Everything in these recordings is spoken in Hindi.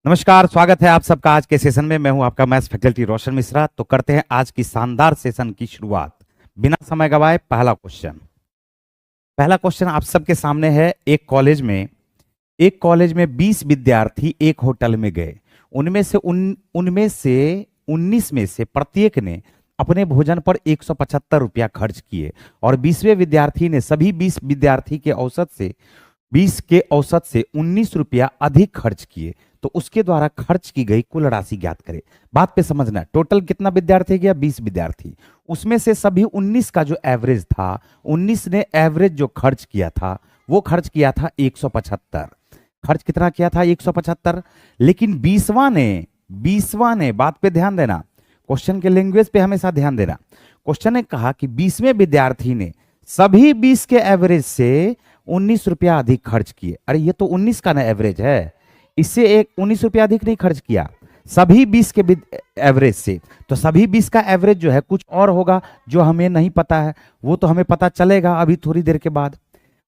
नमस्कार, स्वागत है आप सबका आज के सेशन में। मैं हूं आपका मैथ्स फैकल्टी रोशन मिश्रा। तो करते हैं आज की शानदार सेशन की शुरुआत बिना समय गवाए। पहला क्वेश्चन आप सबके सामने है। एक कॉलेज में 20 विद्यार्थी एक होटल में गए। उनमें से 19 में से प्रत्येक ने अपने भोजन पर 175 रुपया खर्च किए और 20वें विद्यार्थी ने सभी 20 के औसत से 19 रुपया अधिक खर्च किए। तो उसके द्वारा खर्च की गई कुल राशि ज्ञात करें। बात पे समझना, टोटल कितना विद्यार्थी गया? 20 विद्यार्थी। उसमें से सभी 19 का जो एवरेज था, 19 ने एवरेज जो खर्च किया था वो खर्च किया था 175। खर्च कितना किया था? 175। लेकिन 20वां ने बात पे ध्यान देना, क्वेश्चन के लैंग्वेज पे हमेशा ध्यान देना। क्वेश्चन ने कहा कि 20वें विद्यार्थी ने सभी 20 के एवरेज से 19 रुपया अधिक खर्च किए। अरे ये तो 19 का ना एवरेज है, इससे एक 19 रुपया अधिक नहीं खर्च किया, सभी 20 के एवरेज से। तो सभी 20 का एवरेज जो है कुछ और होगा जो हमें नहीं पता है, वो तो हमें पता चलेगा अभी थोड़ी देर के बाद।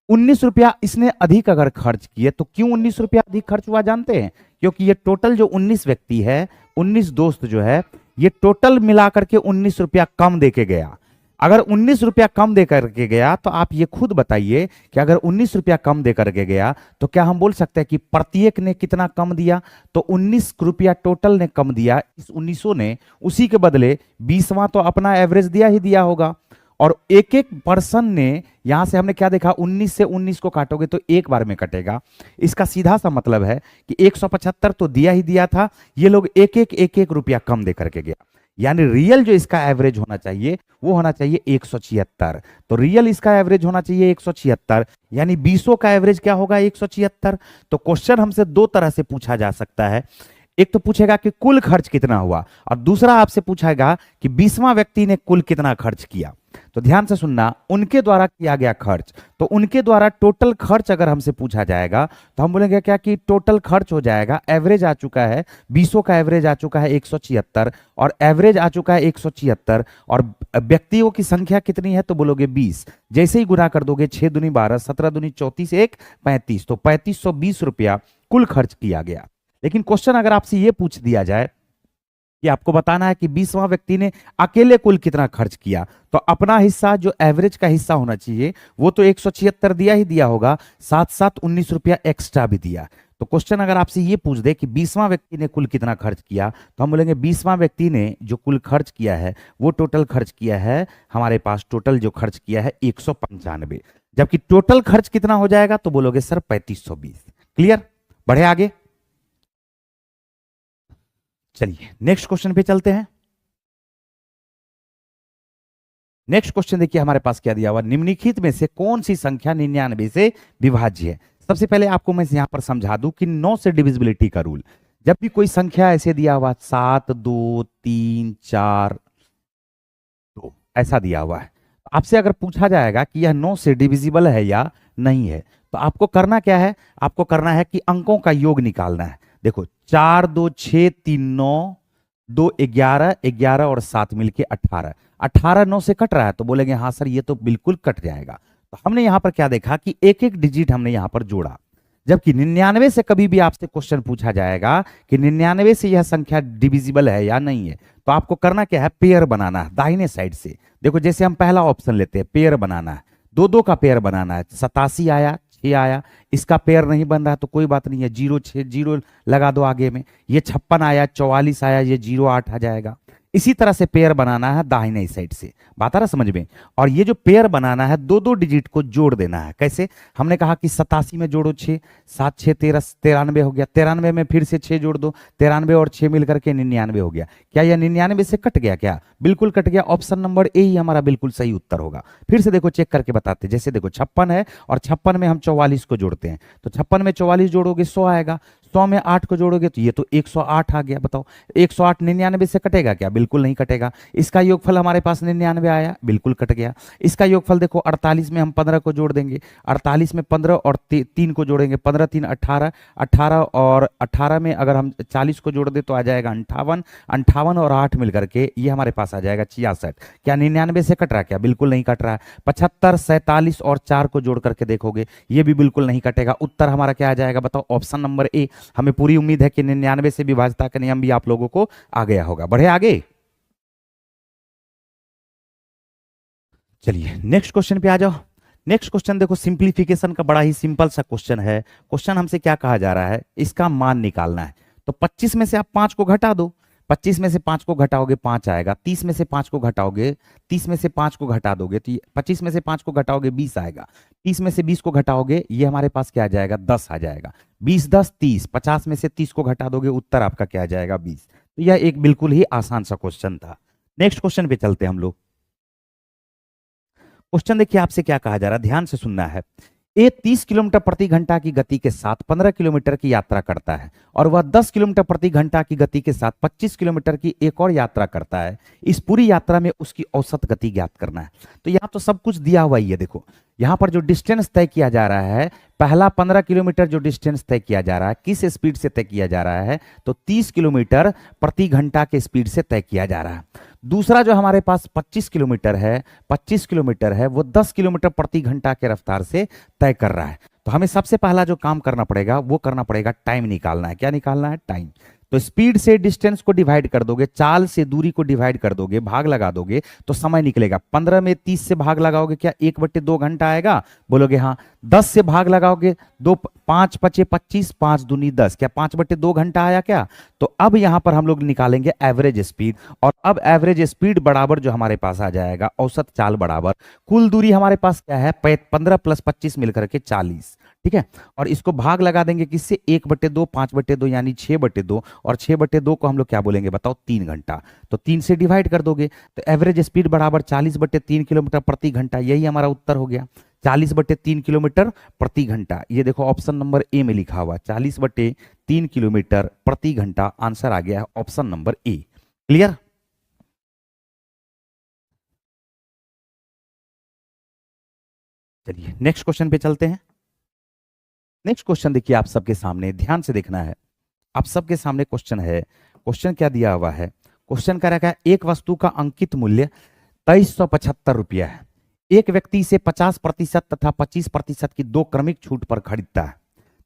19 रुपया इसने अधिक अगर खर्च किए तो क्यों 19 रुपया अधिक खर्च हुआ जानते हैं? क्योंकि ये टोटल जो 19 व्यक्ति है, 19 दोस्त जो है, ये टोटल मिलाकर के 19 रुपया कम दे के गया। अगर 19 रुपया कम दे करके गया तो आप ये खुद बताइए कि अगर 19 रुपया कम दे करके गया तो क्या हम बोल सकते हैं कि प्रत्येक ने कितना कम दिया? तो 19 रुपया टोटल ने कम दिया। इस 19 ने उसी के बदले 20वां तो अपना एवरेज दिया ही दिया होगा। और एक एक पर्सन ने, यहां से हमने क्या देखा, 19 से 19 को काटोगे तो एक बार में कटेगा। इसका सीधा सा मतलब है कि 175 तो दिया ही दिया था, ये लोग एक एक रुपया कम दे करके गया। यानी रियल जो इसका एवरेज होना चाहिए वो होना चाहिए 176। तो रियल इसका एवरेज होना चाहिए 176, यानी 20 का एवरेज क्या होगा? 176। तो क्वेश्चन हमसे दो तरह से पूछा जा सकता है। एक तो पूछेगा कि कुल खर्च कितना हुआ, और दूसरा आपसे पूछेगा कि 20वां व्यक्ति ने कुल कितना खर्च किया। तो ध्यान से सुनना, उनके द्वारा किया गया खर्च, तो उनके द्वारा टोटल खर्च अगर हमसे पूछा जाएगा तो हम बोलेंगे क्या कि टोटल खर्च हो जाएगा, एवरेज आ चुका है 20 का एवरेज आ चुका है 176 और एवरेज आ चुका है 176 और व्यक्तियों की संख्या कितनी है? तो बोलोगे 20। जैसे ही गुणा कर दोगे 6 दूनी 12, 17 दूनी 34, 1 35, तो 3520 रुपया कुल खर्च किया गया। लेकिन क्वेश्चन अगर आपसे यह पूछ दिया जाए कि आपको बताना है कि 20वां व्यक्ति ने अकेले कुल कितना खर्च किया, तो अपना हिस्सा जो एवरेज का हिस्सा होना चाहिए वो तो 176 दिया ही दिया होगा, साथ साथ 19 रुपया एक्स्ट्रा भी दिया। तो क्वेश्चन अगर आपसे ये पूछ दे कि 20वां व्यक्ति ने कुल कितना खर्च किया, तो हम बोलेंगे 20वां व्यक्ति ने जो कुल खर्च किया है वो टोटल खर्च किया है, हमारे पास टोटल जो खर्च किया है 195। जबकि टोटल खर्च कितना हो जाएगा? तो बोलोगे सर 3520। क्लियर? बढ़े आगे। चलिए नेक्स्ट क्वेश्चन पे चलते हैं। नेक्स्ट क्वेश्चन देखिए हमारे पास क्या दिया हुआ, निम्नलिखित में से कौन सी संख्या 99 से विभाज्य है? सबसे पहले आपको मैं यहां पर समझा दूं कि 9 से डिविजिबिलिटी का रूल। जब भी कोई संख्या ऐसे दिया हुआ 7 2 3 4 2 ऐसा दिया हुआ है, आपसे अगर पूछा जाएगा कि यह 9 से डिविजिबल है या नहीं है, तो आपको करना क्या है? आपको करना है कि अंकों का योग निकालना है। देखो 4 2 6 3 9 2 11 11 और 7 मिलके 18। 18 9 से कट रहा है, तो बोलेंगे हाँ सर ये तो बिल्कुल कट जाएगा। तो हमने यहां पर क्या देखा कि एक एक डिजिट हमने यहां पर जोड़ा। जबकि 99 से कभी भी आपसे क्वेश्चन पूछा जाएगा कि 99 से यह संख्या डिविजिबल है या नहीं है, तो आपको करना क्या है? पेयर बनाना है दाहिने साइड से। देखो जैसे हम पहला ऑप्शन लेते हैं, पेयर बनाना है, दो दो का पेयर बनाना है। 87 आया, 6 आया, इसका पेयर नहीं बन रहा तो कोई बात नहीं है, 0 6 0 लगा दो आगे में। ये 56 आया, 44 आया, ये 0 8 आ जाएगा। इसी तरह से पेयर बनाना है दाहिने साइड से। बात आ रहा समझ में? और ये जो पेयर बनाना है दो दो डिजिट को जोड़ देना है। कैसे? हमने कहा कि 87 में जोड़ो 6, 7 6 13, 93 हो गया। 93 में फिर से 6 जोड़ दो, 93 और 6 मिलकर के 99 हो गया। क्या यह 99 से कट गया? क्या बिल्कुल कट गया। ऑप्शन नंबर ए ही हमारा बिल्कुल सही उत्तर होगा। फिर से देखो चेक करके बताते, जैसे देखो 56 है और 56 में हम 44 को जोड़ते हैं, तो 56 में 44 जोड़ोगे 100 आएगा, 100 में 8 को जोड़ोगे तो ये तो 108 आ गया। बताओ 108 99 से कटेगा क्या? बिल्कुल नहीं कटेगा। इसका योगफल हमारे पास 99 आया, बिल्कुल कट गया। इसका योगफल देखो 48 में हम 15 को जोड़ देंगे, 48 में 15 और 3 को जोड़ेंगे, 15 3 18, 18 और 18 में अगर हम 40 को जोड़ दे तो आ जाएगा 58, 58 और 8 मिलकर के ये हमारे पास आ जाएगा 66। क्या 99 से कट रहा है? क्या बिल्कुल नहीं कट रहा है। 75 47 और 4 को जोड़ करके देखोगे ये भी बिल्कुल नहीं कटेगा। उत्तर हमारा क्या आ जाएगा? बताओ ऑप्शन नंबर ए। हमें पूरी उम्मीद है कि 99 से विभाज्यता का नियम भी आप लोगों को आ गया होगा। बढ़े आगे, चलिए नेक्स्ट क्वेश्चन पे आ जाओ। नेक्स्ट क्वेश्चन देखो, सिंप्लीफिकेशन का बड़ा ही सिंपल सा क्वेश्चन है। क्वेश्चन हमसे क्या कहा जा रहा है, इसका मान निकालना है। तो 25 में से आप 5 को घटा दो, 25 में से 5 को घटाओगे 5 आएगा, 30 में से 5 को घटाओगे, 30 में से 5 को घटा दोगे तो 25 में से 5 को घटाओगे 20 आएगा, 30 में से 20 को घटाओगे ये हमारे पास क्या आ जाएगा 10 आ जाएगा, 20 10 30, 50 में से 30 को घटा दोगे उत्तर आपका क्या आ जाएगा 20। तो यह एक बिल्कुल ही आसान सा क्वेश्चन था। नेक्स्ट क्वेश्चन पे चलते हैं हम लोग। क्वेश्चन देखिए आपसे क्या कहा जा रहा है, ध्यान से सुनना है। ए 30 किलोमीटर प्रति घंटा की गति के साथ 15 किलोमीटर की यात्रा करता है और वह 10 किलोमीटर प्रति घंटा की गति के साथ 25 किलोमीटर की एक और यात्रा करता है। इस पूरी यात्रा में उसकी औसत गति ज्ञात करना है। तो यहाँ तो सब कुछ दिया हुआ ही है। देखो यहाँ पर जो डिस्टेंस तय किया जा रहा है, पहला 15 किलोमीटर जो डिस्टेंस तय किया जा रहा है किस स्पीड से तय किया जा रहा है, तो 30 किलोमीटर प्रति घंटा के स्पीड से तय किया जा रहा है। दूसरा जो हमारे पास 25 किलोमीटर है, 25 किलोमीटर है वो 10 किलोमीटर प्रति घंटा के रफ्तार से तय कर रहा है। तो हमें सबसे पहला जो काम करना पड़ेगा वो करना पड़ेगा टाइम निकालना है। क्या निकालना है, टाइम। तो स्पीड से डिस्टेंस को डिवाइड कर दोगे, चाल से दूरी को डिवाइड कर दोगे, भाग लगा दोगे तो समय निकलेगा। 15 में 30 से भाग लगाओगे क्या 1/2 घंटा आएगा, बोलोगे हाँ। 10 से भाग लगाओगे, 2 5 पचे 25, 5 दूनी 10, क्या 5/2 घंटा आया क्या। तो अब यहां पर हम लोग निकालेंगे एवरेज स्पीड, और अब एवरेज स्पीड बराबर जो हमारे पास आ जाएगा औसत चाल बराबर कुल दूरी हमारे पास क्या है 15 + 25 मिलकर के 40। ठीक है, और इसको भाग लगा देंगे किससे 1/2, 5/2 यानी 6/2, और 6/2 को हम लोग क्या बोलेंगे बताओ 3 घंटा। तो 3 से डिवाइड कर दोगे तो एवरेज स्पीड बराबर 40/3 किलोमीटर प्रति घंटा। यही हमारा उत्तर हो गया 40/3 किलोमीटर प्रति घंटा। ये देखो ऑप्शन नंबर ए में लिखा हुआ 40/3 किलोमीटर प्रति घंटा। आंसर आ गया है ऑप्शन नंबर ए। क्लियर। चलिए नेक्स्ट क्वेश्चन पे चलते हैं। नेक्स्ट क्वेश्चन देखिए आप सबके सामने, ध्यान से देखना है। आप सबके सामने क्वेश्चन है। क्वेश्चन क्या दिया हुआ है, क्वेश्चन कह रहा है एक वस्तु का अंकित मूल्य 2375 रुपया है। एक व्यक्ति इसे 50% तथा 25% की 2 क्रमिक छूट पर खरीदता है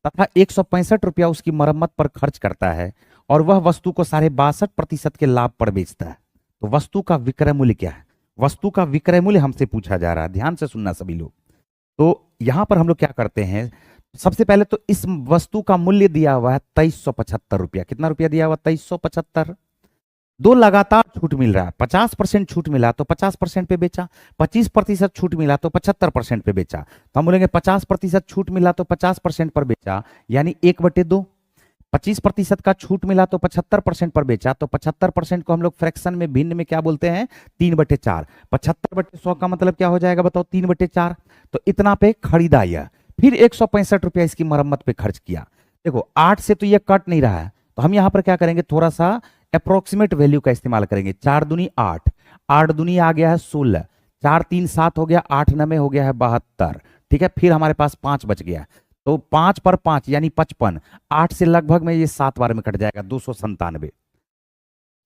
तथा 165 रुपया उसकी मरम्मत पर खर्च करता है और वह वस्तु को 62.5% के लाभ पर बेचता है। तो वस्तु का विक्रय मूल्य क्या है, वस्तु का विक्रय मूल्य हमसे पूछा जा रहा है। ध्यान से सुनना सभी लोग। तो यहां पर हम लोग क्या करते हैं, सबसे पहले तो इस वस्तु का मूल्य दिया हुआ है 2375 रुपया। कितना रुपया दिया हुआ 2375। 2 लगातार छूट मिल रहा है, 50% छूट मिला तो 50% पे बेचा, 25% छूट मिला तो 75% पे बेचा। तो हम बोलेंगे 50% छूट मिला तो 50% पर बेचा यानी 1/2। 25% का छूट मिला तो 75% पर बेचा, तो 75% को हम लोग फ्रैक्शन में भिन्न में क्या बोलते हैं 3/4। 75/100 का मतलब क्या हो जाएगा बताओ 3/4। तो इतना पे खरीदा यह, फिर 165 रुपया इसकी मरम्मत पे खर्च किया। देखो 8 से तो ये कट नहीं रहा है, तो हम यहां पर क्या करेंगे थोड़ा सा अप्रोक्सीमेट वैल्यू का इस्तेमाल करेंगे। 4 दूनी 8, 8 दूनी आ गया है 16, 4 3 7 हो गया, 8 9 में हो गया है 72। ठीक है, फिर हमारे पास 5 बच गया, तो 5 पर 5 यानी 55। 8 से लगभग में ये 7 बार में कट जाएगा 297।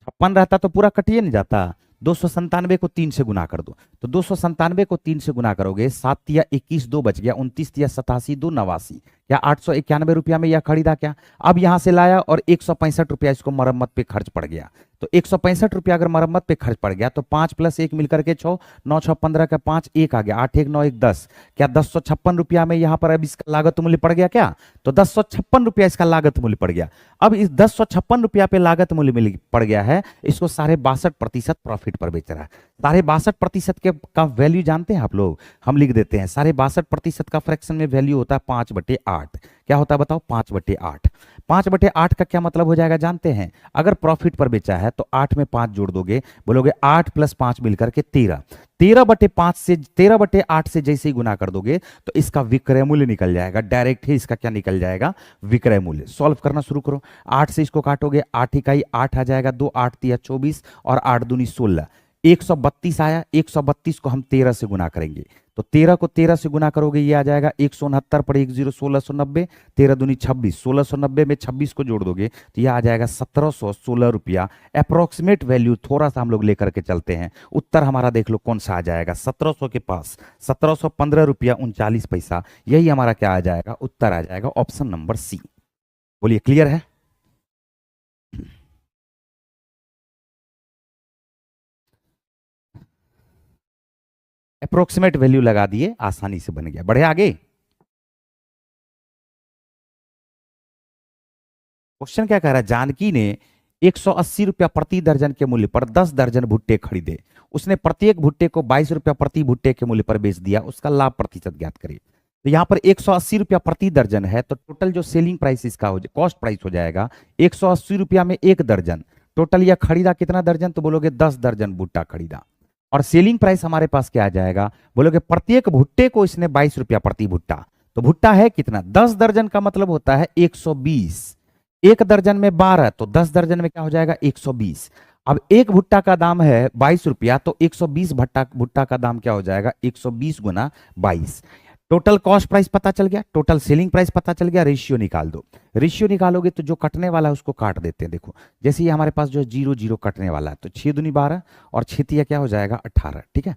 56 रहता तो पूरा कटिए नहीं जाता। 297 को 3 से गुना कर दो, तो 297 को 3 से गुना करोगे 7 तिया 21, 2 बच गया, 29 तिया 87, 2 89। क्या 891 रुपया में यह खरीदा क्या। अब यहां से लाया और 165 रुपया इसको मरम्मत पे खर्च पड़ गया। तो 165 रुपया अगर मरम्मत पे खर्च पड़ गया तो 5 + 1 मिलकर के 6, 9 6 15 का 5 1 आ गया, 8 1 9 1 10। क्या 1056 रुपया में यहां पर अब इसका लागत मूल्य पड़ गया क्या, तो 1056 रुपया इसका लागत मूल्य पड़ गया। अब इस 1056 रुपया पे लागत मूल्य मिल पड़ गया है, इसको 62.5% प्रॉफिट पर बेच रहा है। 62.5% के का वैल्यू जानते हैं आप लोग, हम लिख देते हैं 62.5% का फ्रैक्शन में वैल्यू होता है 5/8। क्या होता है बताओ 5/8। 5/8 का क्या मतलब हो जाएगा जानते हैं, अगर प्रॉफिट पर बेचा है तो 8 में 5 जोड़ दोगे, बोलोगे 8 + 5 मिलकर के 13। 13/5 से 13/8 से जैसे ही गुना कर दोगे तो इसका विक्रय मूल्य निकल जाएगा। डायरेक्ट ही इसका क्या निकल जाएगा विक्रय मूल्य। सॉल्व करना शुरू करो। 8 से इसको काटोगे, 8 इकाई 8 आ जाएगा, 2 8 तिया 24 और 8 दूनी 16। 132 आया, 132 को हम 13 से गुना करेंगे, तो 13 को 13 से गुना करोगे ये आ जाएगा 169 पर 10 1690, 13 दूनी 26, 1690 में 26 को जोड़ दोगे तो यह आ जाएगा 1716 रुपया। अप्रोक्सीमेट वैल्यू थोड़ा सा हम लोग लेकर के चलते हैं, उत्तर हमारा देख लो कौन सा आ जाएगा 1700 के पास 1715 रुपया 39 पैसा। यही हमारा क्या आ जाएगा उत्तर आ जाएगा ऑप्शन नंबर सी। बोलिए क्लियर है? अप्रोक्सीमेट वैल्यू लगा दिए, आसानी से बन गया। बढ़े आगे। क्वेश्चन क्या कह रहा है? जानकी ने 180 रुपया प्रति दर्जन के मूल्य पर 10 दर्जन भुट्टे खरीदे। उसने प्रत्येक भुट्टे को 22 रुपया प्रति भुट्टे के मूल्य पर बेच दिया। उसका लाभ प्रतिशत ज्ञात करिए। तो यहां पर 180 रुपया प्रति दर्जन है, तो टोटल जो सेलिंग प्राइस इसका हो कॉस्ट प्राइस हो जाएगा 180 रुपया में एक दर्जन। टोटल यह खरीदा कितना दर्जन? तो बोलोगे 10 दर्जन भुट्टा खरीदा। और सेलिंग प्राइस हमारे पास क्या आ जाएगा? बोलोगे प्रत्येक भुट्टे को इसने 22 रुपया प्रति भुट्टा। तो भुट्टा है कितना? 10 दर्जन का मतलब होता है 120। एक दर्जन में 12, तो 10 दर्जन में क्या हो जाएगा? 120। अब एक भुट्टा का दाम है 22 रुपया, तो 120 भट्टा भुट्टा का दाम क्या हो जाएगा? 120 गुना 22। टोटल कॉस्ट प्राइस पता चल गया, टोटल सेलिंग प्राइस पता चल गया। रेशियो निकाल दो। रेशियो निकालोगे तो जो कटने वाला है उसको काट देते हैं। देखो जैसे ये हमारे पास जो 0 0 कटने वाला है, तो 6 दूनी 12 और 6 तिया क्या हो जाएगा? 18। ठीक है,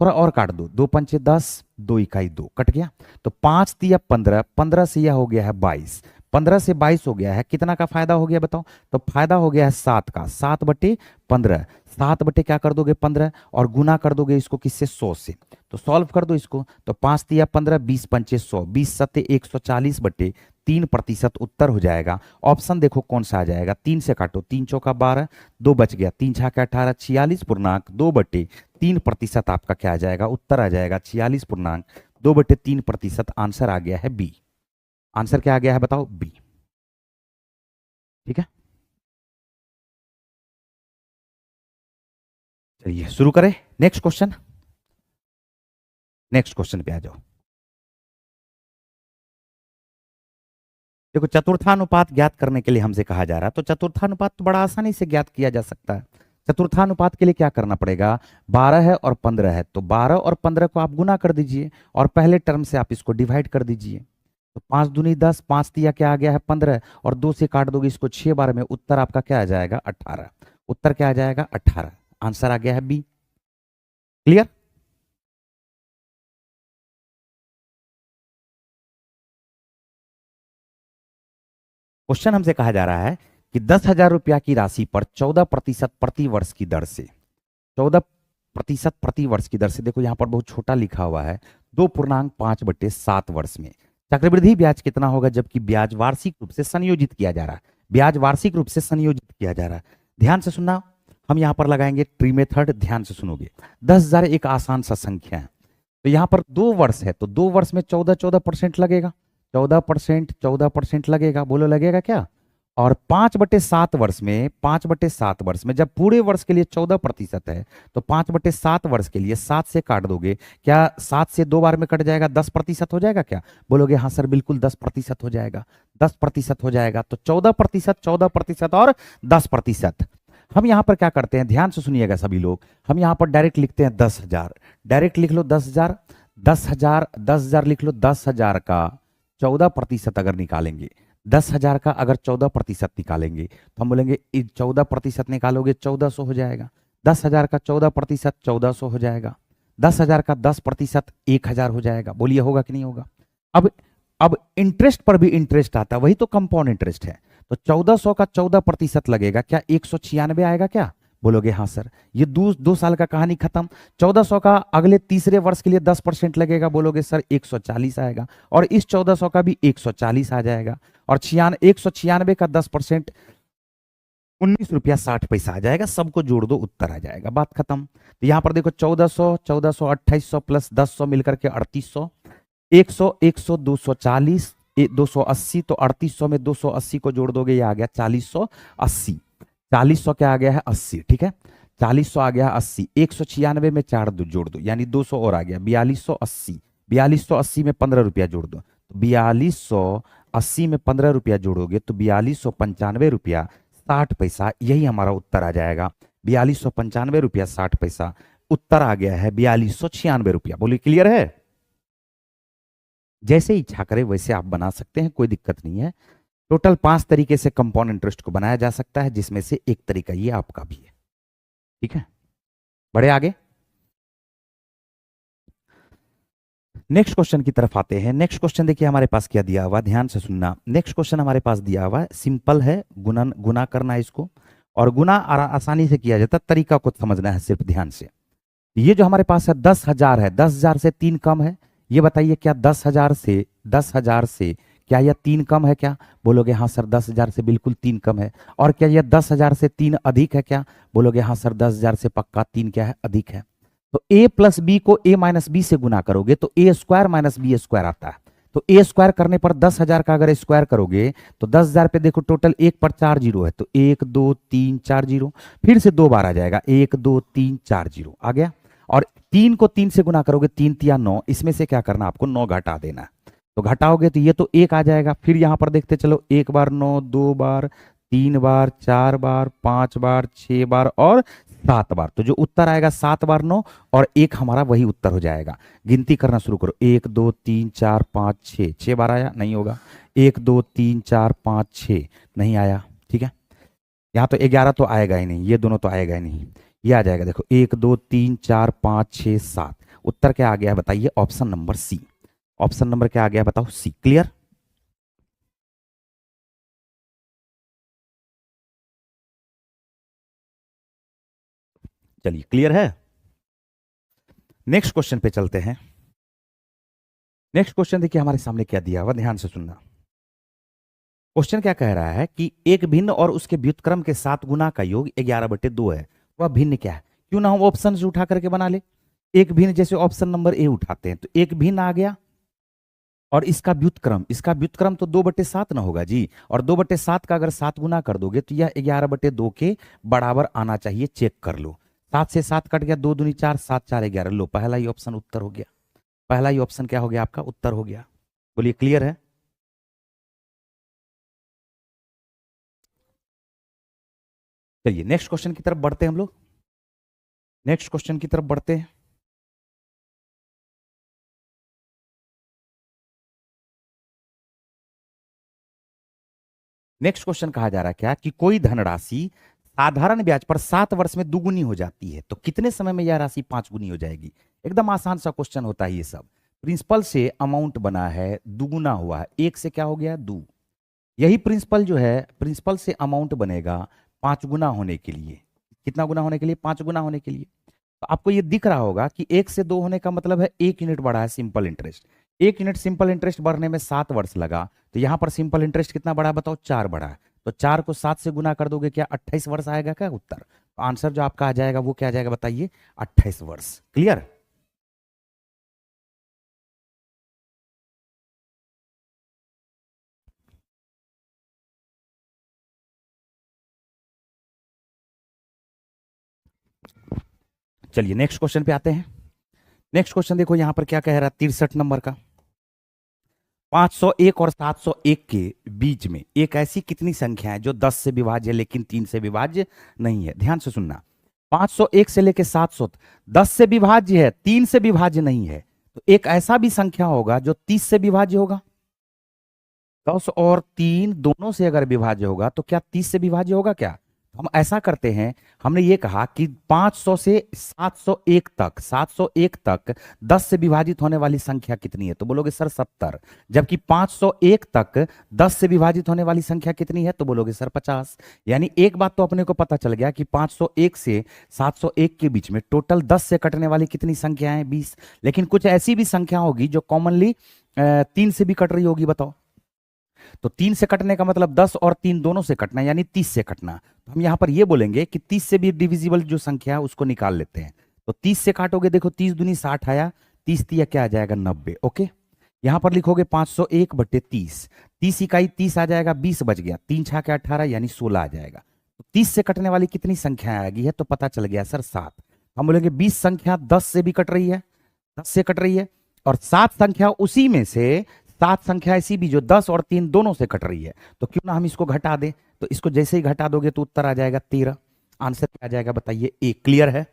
थोड़ा और काट दो। 2 पंचे 10, 2 इकाई 2 कट गया। तो 5 तिया 15, 15 से यह हो गया है 22, 15 से 22 हो गया है। कितना का फायदा हो गया बताओ? तो फायदा हो गया है 7 का। 7 बटे 15, 7 बटे क्या कर दोगे? 15, और गुना कर दोगे इसको किससे? 100 से। तो सॉल्व कर दो इसको। तो 5 तिया 15, 20 पंचे 100, 20 सत्ते 140 बटे 3% उत्तर हो जाएगा। ऑप्शन देखो कौन सा आ जाएगा? 3 से काटो, 3 चौका 12, 2 बच गया, 3 छाके 18, 46.2 बटे 3% आपका क्या आ जाएगा? उत्तर आ जाएगा 46.2 बटे 3%। आंसर आ गया है बी। आंसर क्या आ गया है बताओ? बी। ठीक है, चलिए शुरू करें। नेक्स्ट क्वेश्चन, नेक्स्ट क्वेश्चन पे आ जाओ। देखो चतुर्थानुपात ज्ञात करने के लिए हमसे कहा जा रहा है, तो चतुर्थानुपात तो बड़ा आसानी से ज्ञात किया जा सकता है। चतुर्थानुपात के लिए क्या करना पड़ेगा? 12 है और 15 है, तो 12 और 15 को आप गुना कर दीजिए और पहले टर्म से आप इसको डिवाइड कर दीजिए। तो 5 दूनी 10, 5 तिया क्या आ गया है? 15, और 2 से काट दोगे इसको 6 बार में। उत्तर आपका क्या आ जाएगा? 18। उत्तर क्या आ जाएगा? 18। आंसर आ गया है बी। क्लियर? क्वेश्चन हमसे कहा जा रहा है कि 10,000 रुपया की राशि पर 14% प्रति वर्ष की दर से, 14% प्रति वर्ष की दर से, देखो यहां पर बहुत छोटा लिखा हुआ है, 2.5/7 वर्ष में चक्रवृद्धि ब्याज कितना होगा? जबकि ब्याज वार्षिक रूप से संयोजित किया जा रहा है। ब्याज वार्षिक रूप से संयोजित किया जा रहा है। ध्यान से सुनना, हम यहां पर लगाएंगे ट्री मेथड। ध्यान से सुनोगे। 10,000 एक आसान सा संख्या है, तो यहां पर 2 वर्ष है, तो 2 वर्ष में 14% लगेगा। 14% लगेगा। बोलो लगेगा क्या? और 5/7 वर्ष में, 5/7 वर्ष में जब पूरे वर्ष के लिए 14% है, तो 5/7 वर्ष के लिए 7 से काट दोगे, क्या 7 से 2 बार में कट जाएगा? 10% हो जाएगा क्या? बोलोगे हाँ सर बिल्कुल 10% हो जाएगा। 10% हो जाएगा। तो 14%, 14% और 10%। हम यहां पर क्या करते हैं? ध्यान से सुनिएगा सभी लोग। हम यहां पर डायरेक्ट लिखते हैं 10,000। डायरेक्ट लिख लो 10,000। 10,000, 10,000 लिख लो। 10,000 का 14% अगर निकालेंगे, 10,000 का अगर 14% निकालेंगे, तो हम बोलेंगे 14% निकालोगे 1400 हो जाएगा। 10,000 का 14% 1400 हो जाएगा। 10,000 का 10% 1,000 हो जाएगा। बोलिए होगा कि नहीं होगा? अब अब इंटरेस्ट पर भी इंटरेस्ट आता है, वही तो कंपाउंड इंटरेस्ट है। तो 1400 का 14% लगेगा, क्या 196 आएगा क्या? बोलोगे हाँ सर। ये 2 साल का कहानी खत्म। 1400 का अगले तीसरे वर्ष के लिए 10% लगेगा। बोलोगे सर 140 आएगा। और इस 1400 का भी 140 आ जाएगा। और 196 का 10% 19 रुपया 60 पैसा आ जाएगा। सबको जोड़ दो, उत्तर आ जाएगा। बात खत्म। तो यहां पर देखो 1400, 1400, 2800 प्लस 1000 मिलकर के 3800, 100, 100, 240, 280, तो 3800 में 280 को जोड़ दोगे, ये आ गया 4080। 4000 क्या आ गया है? 80। ठीक है, 4000 आ गया 80। 196 में 4 जोड़ दो, यानी 200 और आ गया 4280। 4280 में 15 रुपया जोड़ दो, तो 4280 में 15 रुपया जोड़ोगे तो 4295 रुपया 60 पैसा। यही हमारा उत्तर आ जाएगा। 4295 रुपया 60 पैसा। उत्तर आ गया है 4296 रुपया। बोलिए क्लियर है? जैसे इच्छा करे वैसे आप बना सकते हैं, कोई दिक्कत नहीं है। टोटल 5 तरीके से कंपाउंड इंटरेस्ट को बनाया जा सकता है, जिसमें से एक तरीका ये आपका भी है। ठीक है, बढ़े आगे। नेक्स्ट क्वेश्चन की तरफ आते हैं। नेक्स्ट क्वेश्चन देखिए हमारे पास क्या दिया हुआ, ध्यान से सुनना। नेक्स्ट क्वेश्चन हमारे पास दिया हुआ है, सिंपल है, गुणन गुना करना है इसको, और गुना आसानी से किया जाता है, तरीका को समझना है सिर्फ ध्यान से। ये जो हमारे पास है 10,000 है, 10,000 से 3 कम है, ये बताइए क्या 10,000 से क्या यह 3 कम है क्या? बोलोगे हाँ सर 10,000 से बिल्कुल 3 कम है। और क्या यह 10,000 से 3 अधिक है क्या? बोलोगे हाँ सर 10,000 से पक्का 3 क्या है, अधिक है। तो a प्लस बी को a माइनस बी से गुना करोगे तो a square minus B square आता है। तो a स्क्वायर करने पर 10,000 का अगर स्क्वायर करोगे तो 10,000 पे देखो टोटल एक पर 4 जीरो है, तो 1 2 3 4 जीरो, फिर से 2 बार आ जाएगा, 1 2 3 4 जीरो आ गया। और 3 को 3 से गुना करोगे, 3 तिया 9, इसमें से क्या करना आपको 9 घटा देना है। तो घटाओगे तो ये तो 1 आ जाएगा। फिर यहां पर देखते चलो, 1 बार 9, 2 बार, 3 बार, 4 बार, 5 बार, 6 बार और 7 बार। तो जो उत्तर आएगा 7 बार 9 और 1 हमारा वही उत्तर हो जाएगा। गिनती करना शुरू करो, 1 2 3 4 5 6, 6 बार आया, नहीं होगा। 1 2 3 4 5 6 नहीं आया, ठीक है। यहाँ तो 11 तो आएगा ही नहीं, ये दोनों तो आएगा ही नहीं, ये आ जाएगा। देखो 1 2 3 4 5 6 7, उत्तर क्या आ गया बताइए? Option number C. Option number क्या आ गया बताओ? सी। क्लियर? चलिए क्लियर है। नेक्स्ट क्वेश्चन पे चलते हैं। नेक्स्ट क्वेश्चन देखिए हमारे सामने क्या दिया हुआ, ध्यान से सुनना। क्वेश्चन क्या कह रहा है कि एक भिन्न और उसके व्युत्क्रम के साथ गुना का योग 11/2 है, वह भिन्न क्या है? क्यों ना हम ऑप्शन से उठा करके बना ले। एक भिन्न जैसे ऑप्शन नंबर ए उठाते हैं, तो एक भिन्न आ गया और इसका व्युत्क्रम तो 2/7 ना होगा जी। और 2/7 का अगर 7 गुना कर दोगे तो यह 11/2 के बराबर आना चाहिए, चेक कर लो। 7 से 7 कट गया, 2 दूनी 4, 7 4 11, लो पहला ही ऑप्शन उत्तर हो गया। पहला ही ऑप्शन क्या हो गया आपका? उत्तर हो गया। बोलिए क्लियर है? चलिए नेक्स्ट क्वेश्चन की तरफ बढ़ते हैं हम लोग। नेक्स्ट क्वेश्चन की तरफ बढ़ते हैं। नेक्स्ट क्वेश्चन कहा जा रहा है क्या कि कोई धनराशि साधारण ब्याज पर 7 वर्ष में दुगुनी हो जाती है, तो कितने समय में यह राशि 5 गुनी हो जाएगी? एकदम आसान सा क्वेश्चन होता है ये सब। प्रिंसिपल से अमाउंट बना है, दुगुना हुआ है, एक से क्या हो गया? दो। यही प्रिंसिपल जो है, प्रिंसिपल से अमाउंट बनेगा 5 गुना होने के लिए। कितना गुना होने के लिए? 5 गुना होने के लिए। तो आपको ये दिख रहा होगा कि 1 से 2 होने का मतलब है 1 यूनिट बढ़ा है simple interest. 1 unit simple interest बढ़ने में 7 वर्ष लगा, तो यहां पर सिंपल इंटरेस्ट कितना बढ़ा बताओ? 4 बढ़ा है। तो 4 को 7 से गुना कर दोगे, क्या 28 वर्ष आएगा क्या उत्तर? तो आंसर जो आपका आ जाएगा वो क्या आ जाएगा बताइए? 28 वर्ष। क्लियर? चलिए नेक्स्ट क्वेश्चन पे आते हैं। नेक्स्ट क्वेश्चन देखो यहां पर क्या कह रहा है, 63 नंबर का। 501 और 701 के बीच में एक ऐसी कितनी संख्या है जो 10 से विभाज्य है लेकिन 3 से विभाज्य नहीं है? ध्यान से सुनना। 501 से लेके 700 10 से विभाज्य है, 3 से विभाज्य नहीं है। तो एक ऐसा भी संख्या होगा जो 30 से विभाज्य होगा। 10 और 3 दोनों से अगर विभाज्य होगा तो क्या 30 से विभाज्य होगा क्या? हम ऐसा करते हैं, हमने ये कहा कि 500 से 701 तक, 701 तक 10 से विभाजित होने वाली संख्या कितनी है? तो बोलोगे सर 70। जबकि 501 तक 10 से विभाजित होने वाली संख्या कितनी है? तो बोलोगे सर 50। यानी एक बात तो अपने को पता चल गया कि 501 से 701 के बीच में टोटल 10 से कटने वाली कितनी संख्या है? 20। लेकिन कुछ ऐसी भी संख्या होगी जो कॉमनली 3 से भी कट रही होगी, बताओ। तो 3 से कटने का मतलब 10 और 3 दोनों से कटना, यानी 30 से कटना। तो हम यहां पर ये बोलेंगे कि 30 से भी डिविजिबल जो संख्या है उसको निकाल लेते हैं। तो 30 से काटोगे, देखो 30 दूनी 60 आया, 30 तिया क्या आ जाएगा? 90। ओके, यहां पर लिखोगे 501/30, 30 इकाई 30 आ जाएगा, 20 बच गया, 3 छा के 18 यानी 16 आ जाएगा। तो 30 से कटने वाली कितनी संख्या आएगी है? तो पता चल गया सर 7। हम बोलेंगे 20 संख्या 10 से भी कट रही है, 10 से कट रही है, और 7 संख्या उसी में से 7 संख्या ऐसी भी जो 10 और 3 दोनों से कट रही है। तो क्यों ना हम इसको घटा दें। तो इसको जैसे ही घटा दोगे तो उत्तर आ जाएगा 13। आंसर क्या आ जाएगा बताइए? ए। क्लियर है?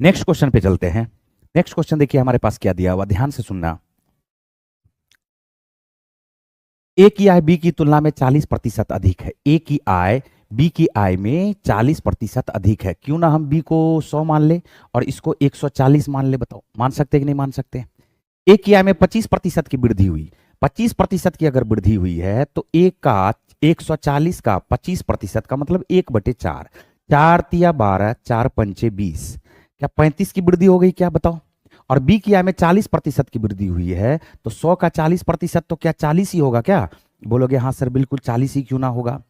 नेक्स्ट क्वेश्चन पे चलते हैं। नेक्स्ट क्वेश्चन देखिए हमारे पास क्या दिया हुआ, ध्यान से सुनना। ए की आय बी की तुलना में 40% अधिक है। ए की आय बी की आय में 40% अधिक है। क्यों ना हम बी को 100 मान ले और इसको 140 मान ले? बताओ, मान सकते कि नहीं मान सकते? ए की आय में 25% की वृद्धि हुई। 25% की अगर वृद्धि हुई है तो ए का 140 का 25% का मतलब 1/4। 4×3 = 12, 4×5 = 20। क्या 35 की वृद्धि हो गई क्या? बताओ। और बी की आय में 40% की वृद्धि हुई है तो 100 का 40% तो क्या 40 ही होगा क्या? बोलोगे हाँ सर बिल्कुल 40 ही क्यों ना होगा।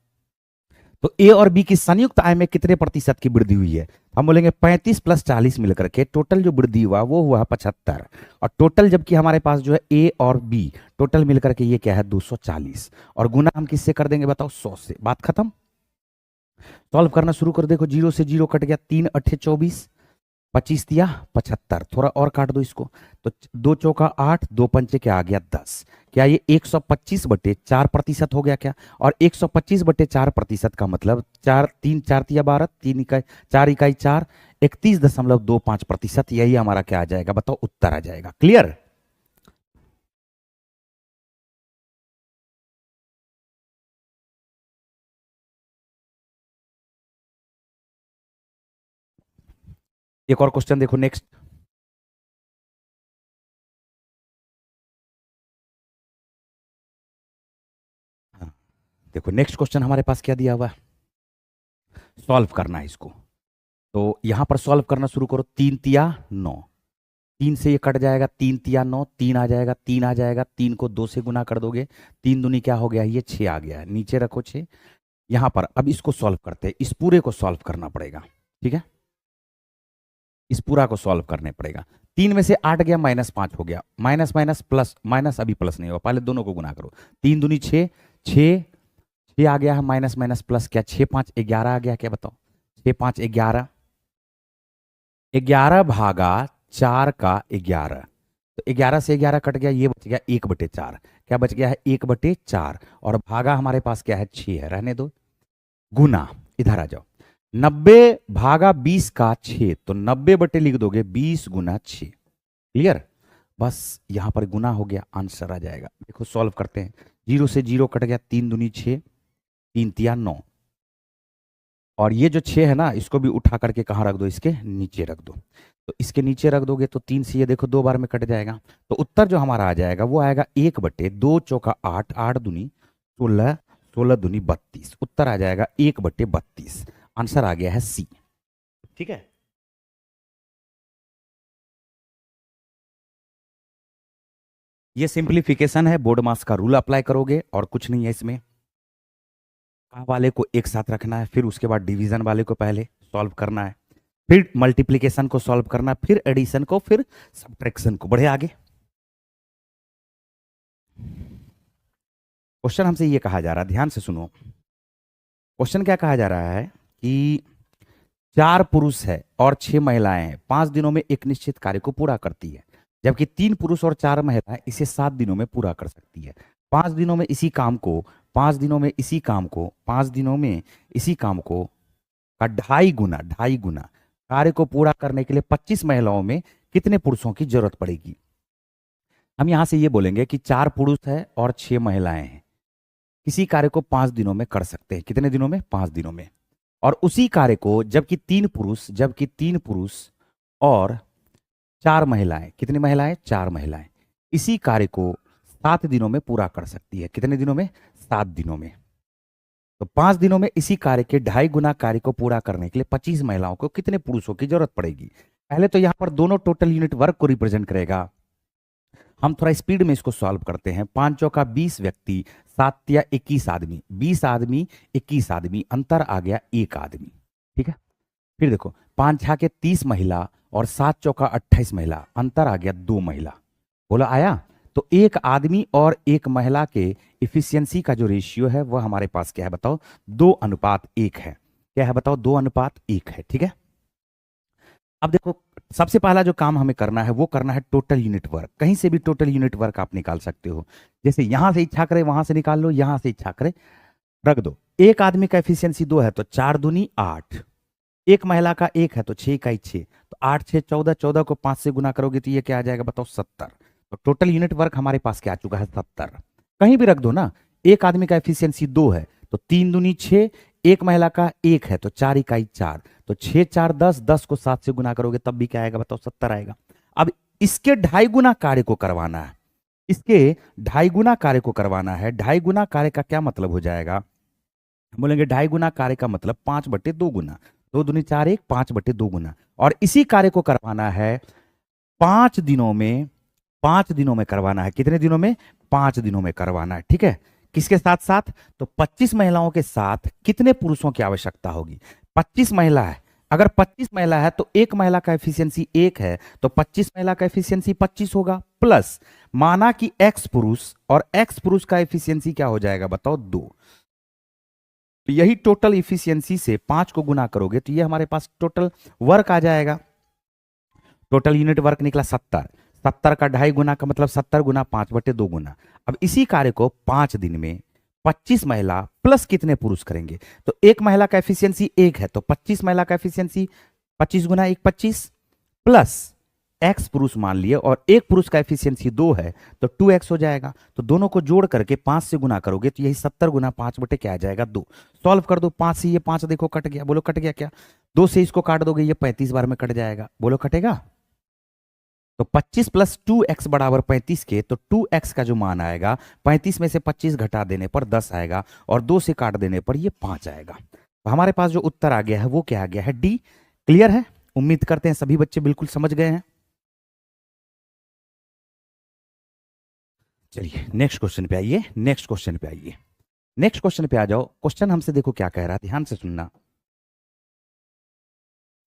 तो ए और बी की संयुक्त आय में कितने प्रतिशत की वृद्धि हुई है? हम बोलेंगे 35 + 40 मिलकर के टोटल जो वृद्धि हुआ वो हुआ 75। और टोटल जबकि हमारे पास जो है ए और बी टोटल मिलकर के ये क्या है 240। और गुना हम किससे कर देंगे बताओ? 100 से। बात खत्म। सॉल्व करना शुरू कर। देखो 0 से 0 कट गया, 3 × 8 = 24, 25 × 75। थोड़ा और काट दो इसको तो 2 चौका 8, 2 पंचे क्या आ गया 10। क्या ये 125/4% हो गया क्या? और 125/4% का मतलब 4 3 4 × 12, 3 इकाई 4 इकाई 4, 31.25%। यही हमारा क्या आ जाएगा बताओ? उत्तर आ जाएगा। क्लियर? एक और क्वेश्चन देखो नेक्स्ट। हाँ, देखो नेक्स्ट क्वेश्चन हमारे पास क्या दिया हुआ है, सॉल्व करना है इसको। तो यहां पर सॉल्व करना शुरू करो। 3 तिया 9, 3 से ये कट जाएगा, 3 तिया 9, 3 आ जाएगा, 3 आ जाएगा, 3 को 2 से गुना कर दोगे, 3 दूनी क्या हो गया? ये 6 आ गया है। नीचे रखो 6। यहां पर अब इसको सॉल्व करते हैं। इस पूरे को सॉल्व करना पड़ेगा, ठीक है? इस पूरा को सॉल्व करने पड़ेगा। 3 में से 8 गया, -5 हो गया। माइनस माइनस प्लस, माइनस अभी प्लस नहीं होगा, पहले दोनों को गुना करो। 3 दूनी 6, 6 6 आ गया है, माइनस माइनस प्लस, क्या 6 5 11 आ गया क्या? बताओ। 6 5 11, 11 भागा 4 का 11। तो 11 से 11 कट गया, ये बच गया 1/4। क्या बच गया है? 1/4। और भागा हमारे पास क्या है? 6 है, रहने दो। गुना, इधर आ जाओ। 90 भागा 20 का 6, तो 90 बटे लिख दोगे 20 × 6। क्लियर? बस यहां पर गुना हो गया, आंसर आ जाएगा। देखो सॉल्व करते हैं। 0 से 0 कट गया, 3 दूनी 6, 3 तिया 9। और ये जो 6 है ना, इसको भी उठा करके कहाँ रख दो? इसके नीचे रख दो। तो इसके नीचे रख दोगे तो 3 से ये देखो 2 बार में कट जाएगा। तो उत्तर जो हमारा आ जाएगा वो आएगा 1/2 चौका 8, 8 दूनी 16, 16 दूनी 32। उत्तर आ जाएगा 1/32। आंसर आ गया है सी। ठीक है? ये सिंप्लीफिकेशन है, बोर्ड मास का रूल अप्लाई करोगे और कुछ नहीं है इसमें। का वाले को एक साथ रखना है, फिर उसके बाद डिवीजन वाले को पहले सॉल्व करना है, फिर मल्टीप्लीकेशन को सॉल्व करना, फिर एडिशन को, फिर सब्ट्रैक्शन को। बढ़े आगे। क्वेश्चन हमसे ये कहा जा रहा है, ध्यान से सुनो। क्वेश्चन क्या कहा जा रहा है कि 4 पुरुष है और 6 महिलाएं हैं, 5 दिनों में एक निश्चित कार्य को पूरा करती है, जबकि 3 पुरुष और 4 महिलाएं इसे 7 दिनों में पूरा कर सकती है। 5 दिनों में इसी काम को 5 दिनों में इसी काम को 5 दिनों में इसी काम को का 2.5 गुना कार्य को पूरा करने के लिए 25 महिलाओं में कितने पुरुषों की जरूरत पड़ेगी? हम यहां से ये बोलेंगे कि 4 पुरुष है और 6 महिलाएं हैं, किसी कार्य को 5 दिनों में कर सकते हैं। कितने दिनों में? 5 दिनों में। और उसी कार्य को जबकि 3 पुरुष और 4 महिलाएं, कितनी महिलाएं? 4 महिलाएं इसी कार्य को 7 दिनों में पूरा कर सकती है। कितने दिनों में? 7 दिनों में। तो 5 दिनों में इसी कार्य के 2.5 गुना कार्य को पूरा करने के लिए 25 महिलाओं को कितने पुरुषों की जरूरत पड़ेगी? पहले तो यहां पर दोनों टोटल यूनिट वर्क को रिप्रेजेंट करेगा। हम थोड़ा स्पीड में इसको सॉल्व करते हैं। 5 चौका 20 व्यक्ति, 7 तिया 21 आदमी, 20 आदमी 21 आदमी, अंतर आ गया 1 आदमी। ठीक है? फिर देखो 5 छा के 30 महिला और 7 चौका 28 महिला, अंतर आ गया 2 महिला। बोला आया? तो एक आदमी और एक महिला के इफिशियंसी का जो रेशियो है वह हमारे पास क्या है बताओ? 2:1 है। क्या है बताओ? 2:1 है। ठीक है? अब देखो सबसे पहला जो काम हमें करना है वो करना है टोटल यूनिट वर्क। कहीं से भी टोटल यूनिट वर्क आप निकाल सकते हो। जैसे यहां से इच्छा करे वहां से निकाल लो, यहां से इच्छा करे रख दो। एक आदमी का एफिशिएंसी 2 है तो 4 दूनी 8, एक महिला का 1 है तो 6 का 6, तो 8 6 14, 14 को 5 से गुना करोगे तो ये क्या आ जाएगा बताओ? 70। तो टोटल यूनिट वर्क हमारे पास क्या आ चुका है? 70। कहीं भी रख दो ना, एक आदमी का एफिशिएंसी 2 है तो 3 दूनी 6, एक महिला का 1 है तो 4 इकाई 4, तो 6 4 10, 10 को 7 से गुना करोगे तब भी क्या आएगा बताओ, 70 आएगा। अब इसके 2.5 गुना कार्य को करवाना है, इसके 2.5 गुना कार्य को करवाना है। 2.5 गुना कार्य का क्या मतलब हो जाएगा, बोलेंगे 2.5 गुना कार्य का मतलब 5/2 गुना, 2 दूनी 4 1, 5/2 गुना। और इसी कार्य को करवाना है 5 दिनों में, 5 दिनों में करवाना है। कितने दिनों में, 5 दिनों में करवाना है, ठीक है। किसके साथ साथ, तो 25 महिलाओं के साथ कितने पुरुषों की आवश्यकता होगी, 25 महिला है। अगर 25 महिला है तो एक महिला का एफिशिएंसी 1 है तो 25 महिला का एफिशिएंसी 25 होगा, प्लस माना कि x पुरुष, और x पुरुष का एफिशिएंसी क्या हो जाएगा बताओ, 2। तो यही टोटल इफिशियंसी से 5 को गुना करोगे तो ये हमारे पास टोटल वर्क आ जाएगा। टोटल यूनिट वर्क निकला 70, 70 का 2.5 गुना का मतलब 70 गुना 5/2 गुना। अब इसी कार्य को 5 दिन में 25 महिला प्लस कितने पुरुष करेंगे, तो एक महिला का एफिशिएंसी 1 है तो 25 महिला का एफिशिएंसी 25 गुना 1 25, प्लस x पुरुष मान लिए, और एक पुरुष का एफिशिएंसी 2 है तो 2x हो जाएगा। तो दोनों को जोड़ करके 5 से गुना करोगे तो यही 70 गुना 5 बटे क्या आ जाएगा, 2। सॉल्व कर दो, 5 से ये 5 देखो कट गया, बोलो कट गया क्या, 2 से इसको काट दोगे ये 35 बार में कट जाएगा, बोलो कटेगा। तो 25 प्लस 2x बराबर 35 के, तो 2x का जो मान आएगा 35 में से 25 घटा देने पर 10 आएगा, और 2 से काट देने पर ये 5 आएगा। तो हमारे पास जो उत्तर आ गया है वो क्या आ गया है, डी। क्लियर है, उम्मीद करते हैं सभी बच्चे बिल्कुल समझ गए हैं। चलिए नेक्स्ट क्वेश्चन पे आइए, नेक्स्ट क्वेश्चन पे आइए, नेक्स्ट क्वेश्चन पे आ जाओ। क्वेश्चन हमसे देखो क्या कह रहा है, ध्यान से सुनना।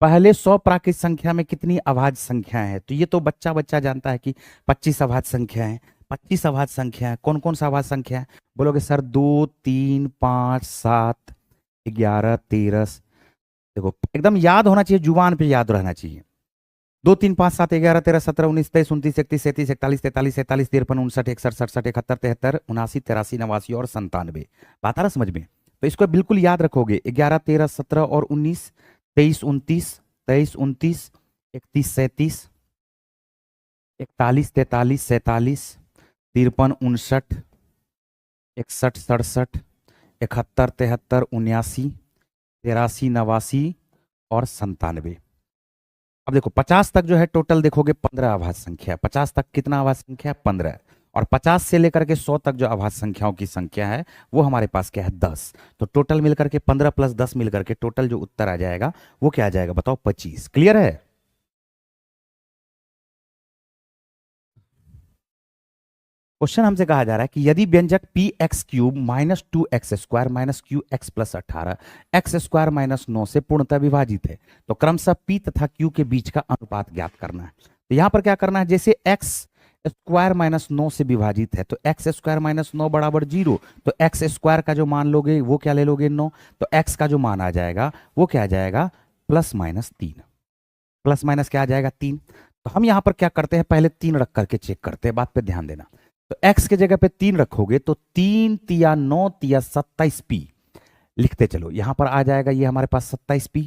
पहले 100 प्राकृत संख्या में कितनी अभाज्य संख्याएं हैं, तो ये तो बच्चा बच्चा जानता है कि 25 अभाज्य संख्या है। 25 अभाज्य संख्या है, कौन कौन सा अभाज्य संख्या है, बोलोगे सर 2 3 5 7 11 13। देखो एकदम याद होना चाहिए, जुबान पे याद रहना चाहिए। 2 3 5 7 11 13 17 19 23 29 31 33 41 43 47 53 59 61 67 71 73 79 83 89 और 97। बात आ रहा समझ में, तो इसको बिल्कुल याद रखोगे। 11 13 17 और 19 23 29 23 29 31 37 41 43 47 53 59 61 67 71 73 79 83 89 और 97। अब देखो 50 तक जो है टोटल देखोगे 15 अभाज्य संख्या है। 50 तक कितना अभाज्य संख्या है, 15। और 50 से लेकर के 100 तक जो अभाज्य संख्याओं की संख्या है वो हमारे पास क्या है, 10। तो टोटल मिलकर के 15 प्लस 10 मिलकर के टोटल जो उत्तर आ जाएगा वो क्या आ जाएगा बताओ, 25। क्लियर है। क्वेश्चन हमसे कहा जा रहा है कि यदि व्यंजक P x cube minus 2x square minus Q x plus 18 x square minus 9 से पूर्णतः विभाजित है तो क्रमशः p तथा q के बीच का अनुपात ज्ञात करना है। तो यहां पर क्या करना है, जैसे x स्क्वायर माइनस 9 से विभाजित है तो एक्स स्क्वायर माइनस 9 बराबर 0, तो एक्स स्क्वायर का जो मान लोगे वो क्या ले लोगे 9, तो x का जो मान आ जाएगा वो क्या आ जाएगा प्लस माइनस 3, प्लस माइनस क्या आ जाएगा 3। तो हम यहां पर क्या करते हैं, पहले 3 रख करके चेक करते हैं, बात पे ध्यान देना। तो x के जगह पे 3 रखोगे तो 3 तिया 9 तिया 27 p, लिखते चलो यहां पर आ जाएगा ये हमारे पास 27 p।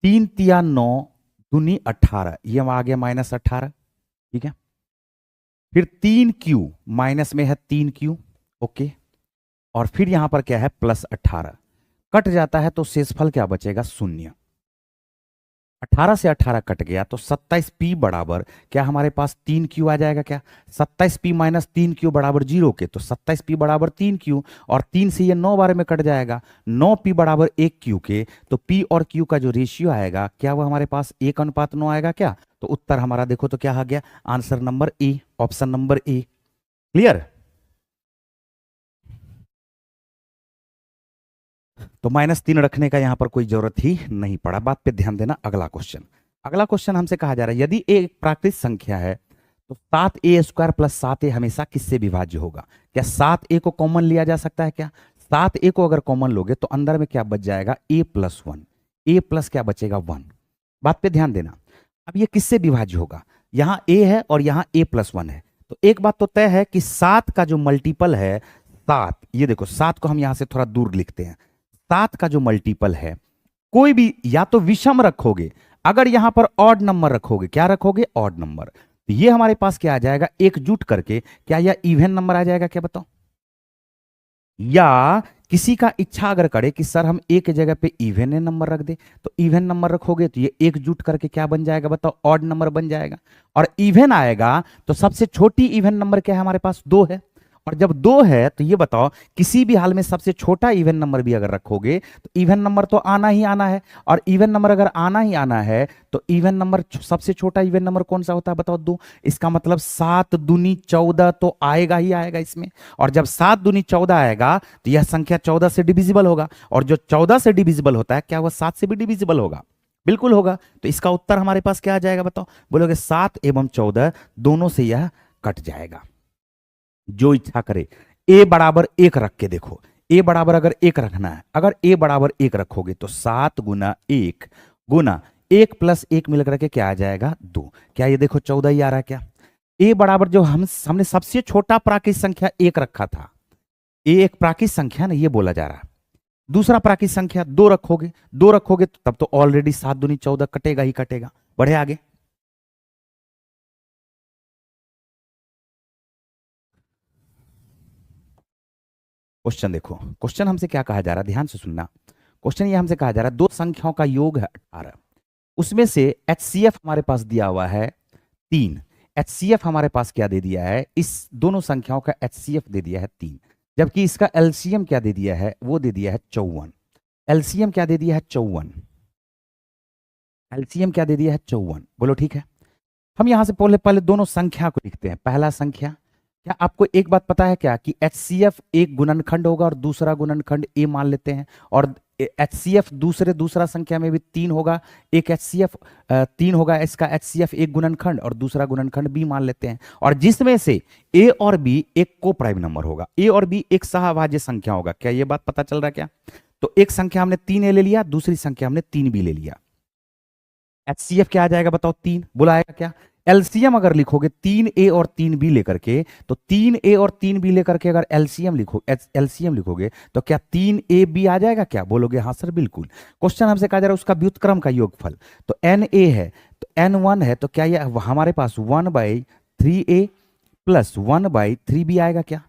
3 तिया 9 दूनी 18, ये आ गया माइनस 18, ठीक है। फिर 3q, माइनस में है 3q, ओके। और फिर यहां पर क्या है प्लस 18, कट जाता है तो शेषफल क्या बचेगा 0। 18 से 18 कट गया तो 27p बराबर क्या हमारे पास 3q आ जाएगा, क्या 27p माइनस 3q बराबर 0 के, तो 27p बराबर 3q, और 3 से ये 9 बारे में कट जाएगा, 9p बराबर 1q के, तो p और q का जो रेशियो आएगा क्या वो हमारे पास 1:9 आएगा क्या। तो उत्तर हमारा देखो तो क्या आ गया, answer number A, option number A. Clear. तो -3 रखने का यहां पर कोई जरूरत ही नहीं पड़ा, बात पे ध्यान देना। अगला क्वेश्चन, अगला क्वेश्चन हमसे कहा जा रहा है यदि एक प्राकृत संख्या है तो 7a स्क्वायर प्लस 7a हमेशा किससे विभाज्य होगा। क्या 7a को कॉमन लिया जा सकता है क्या, 7a को अगर कॉमन लोगे तो अंदर में क्या बच जाएगा a प्लस 1, a प्लस क्या बचेगा 1। बात पे ध्यान देना। अब ये किससे विभाज्य होगा, यहां a है और यहां a प्लस 1 है, तो एक बात तो तय है कि 7 का जो मल्टीपल है 7, ये देखो 7 को हम यहां से थोड़ा दूर लिखते हैं, 7 का जो मल्टीपल है कोई भी या तो विषम रखोगे, अगर यहां पर ऑड नंबर रखोगे, क्या रखोगे ऑड नंबर, तो ये हमारे पास क्या आ जाएगा एकजुट करके, क्या यह इवन नंबर आ जाएगा क्या बताओ। या किसी का इच्छा अगर करे कि सर हम एक जगह पे इवन नंबर रख दे, तो इवन नंबर रखोगे तो ये एकजुट करके क्या बन जाएगा बताओ, ऑड नंबर बन जाएगा। और इवन आएगा तो सबसे छोटी इवन नंबर क्या है हमारे पास, 2 है। और जब 2 है तो ये बताओ किसी भी हाल में सबसे छोटा इवन नंबर भी अगर रखोगे तो इवन नंबर तो आना ही आना है। और इवन नंबर अगर आना ही आना है तो इवन नंबर सबसे छोटा इवन नंबर कौन सा होता है बताओ, 2। इसका मतलब 7 दूनी 14 तो आएगा ही आएगा इसमें। और जब 7 दूनी 14 आएगा तो यह संख्या 14 से डिविजिबल होगा। और जो 14 से डिविजिबल होता है क्या वह 7 से भी डिविजिबल होगा, बिल्कुल होगा। तो इसका उत्तर हमारे पास क्या आ जाएगा बताओ, बोलोगे 7 एवं 14 दोनों से यह कट जाएगा। जो इच्छा करे a बराबर 1 रख के देखो, a बराबर अगर 1 रखना है, अगर a बराबर 1 रखोगे तो 7 गुना 1 गुना 1 प्लस 1 मिलकर के क्या आ जाएगा, 2। क्या ये देखो 14 ही आ रहा है क्या। a बराबर जो हमने सबसे छोटा प्राकृत संख्या 1 रखा था, a एक प्राकृत संख्या ना, ये बोला जा रहा है। दूसरा प्राकृत संख्या 2 रखोगे, 2 रखोगे तो तब तो ऑलरेडी 7 दूनी 14 कटेगा ही कटेगा। बढ़े आगे। क्वेश्चन देखो, क्वेश्चन हमसे क्या कहा जा रहा है, ध्यान से सुनना। क्वेश्चन ये हमसे कहा जा रहा है दो संख्याओं का योग है 18, उसमें से एचसीएफ हमारे पास दिया हुआ है 3। एचसीएफ हमारे पास क्या दे दिया है, इस दोनों संख्याओं का एचसीएफ दे दिया है 3, जबकि इसका एलसीएम क्या दे दिया है, वो दे दिया है 54। एलसीएम क्या दे दिया है, 54। एलसीएम क्या दे दिया है, 54। बोलो ठीक है। हम यहां से पहले पहले दोनों संख्या को लिखते हैं। पहला संख्या, क्या आपको एक बात पता है क्या कि एचसीएफ एक गुणनखंड होगा और दूसरा गुणनखंड ए मान लेते हैं, और एचसीएफ दूसरा संख्या में भी 3 होगा, एक एचसीएफ 3 होगा, इसका एचसीएफ एक गुणनखंड और दूसरा गुणनखंड बी मान लेते हैं, और जिसमें से ए और बी एक को प्राइम नंबर होगा, ए और बी एक सहभाज्य संख्या होगा। क्या ये बात पता चल रहा है क्या। तो एक संख्या हमने 3 ले लिया, दूसरी संख्या हमने 3 बी ले लिया। एचसीएफ क्या आ जाएगा बताओ, 3। बुलाएगा क्या। एलसीएम अगर लिखोगे 3a और 3b लेकर के, तो 3a और 3b लेकर के अगर एलसीएम लिखोगे तो क्या 3ab आ जाएगा क्या, बोलोगे हाँ सर बिल्कुल। क्वेश्चन हमसे कहा जा रहा है उसका व्युत्क्रम का योगफल, तो na है तो n1 है, तो क्या ये हमारे पास 1/3a प्लस 1/3b आएगा क्या।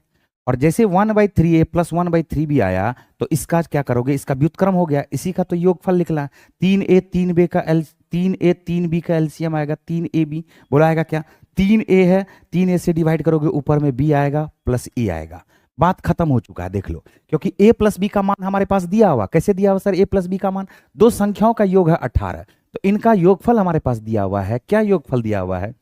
और जैसे 1/3a प्लस 1/3b आया तो इसका क्या करोगे, इसका व्युत्क्रम हो गया, इसी का तो योगफल निकला। 3a 3b का एलसीएम आएगा 3ab। बोलाएगा क्या, 3a है, 3a से डिवाइड करोगे ऊपर में b आएगा प्लस e आएगा। बात खत्म हो चुका है देख लो, क्योंकि a प्लस बी का मान हमारे पास दिया हुआ। कैसे दिया हुआ सर, a प्लस बी का मान, दो संख्याओं का योग है 18, तो इनका योगफल हमारे पास दिया हुआ है। क्या योगफल दिया हुआ है,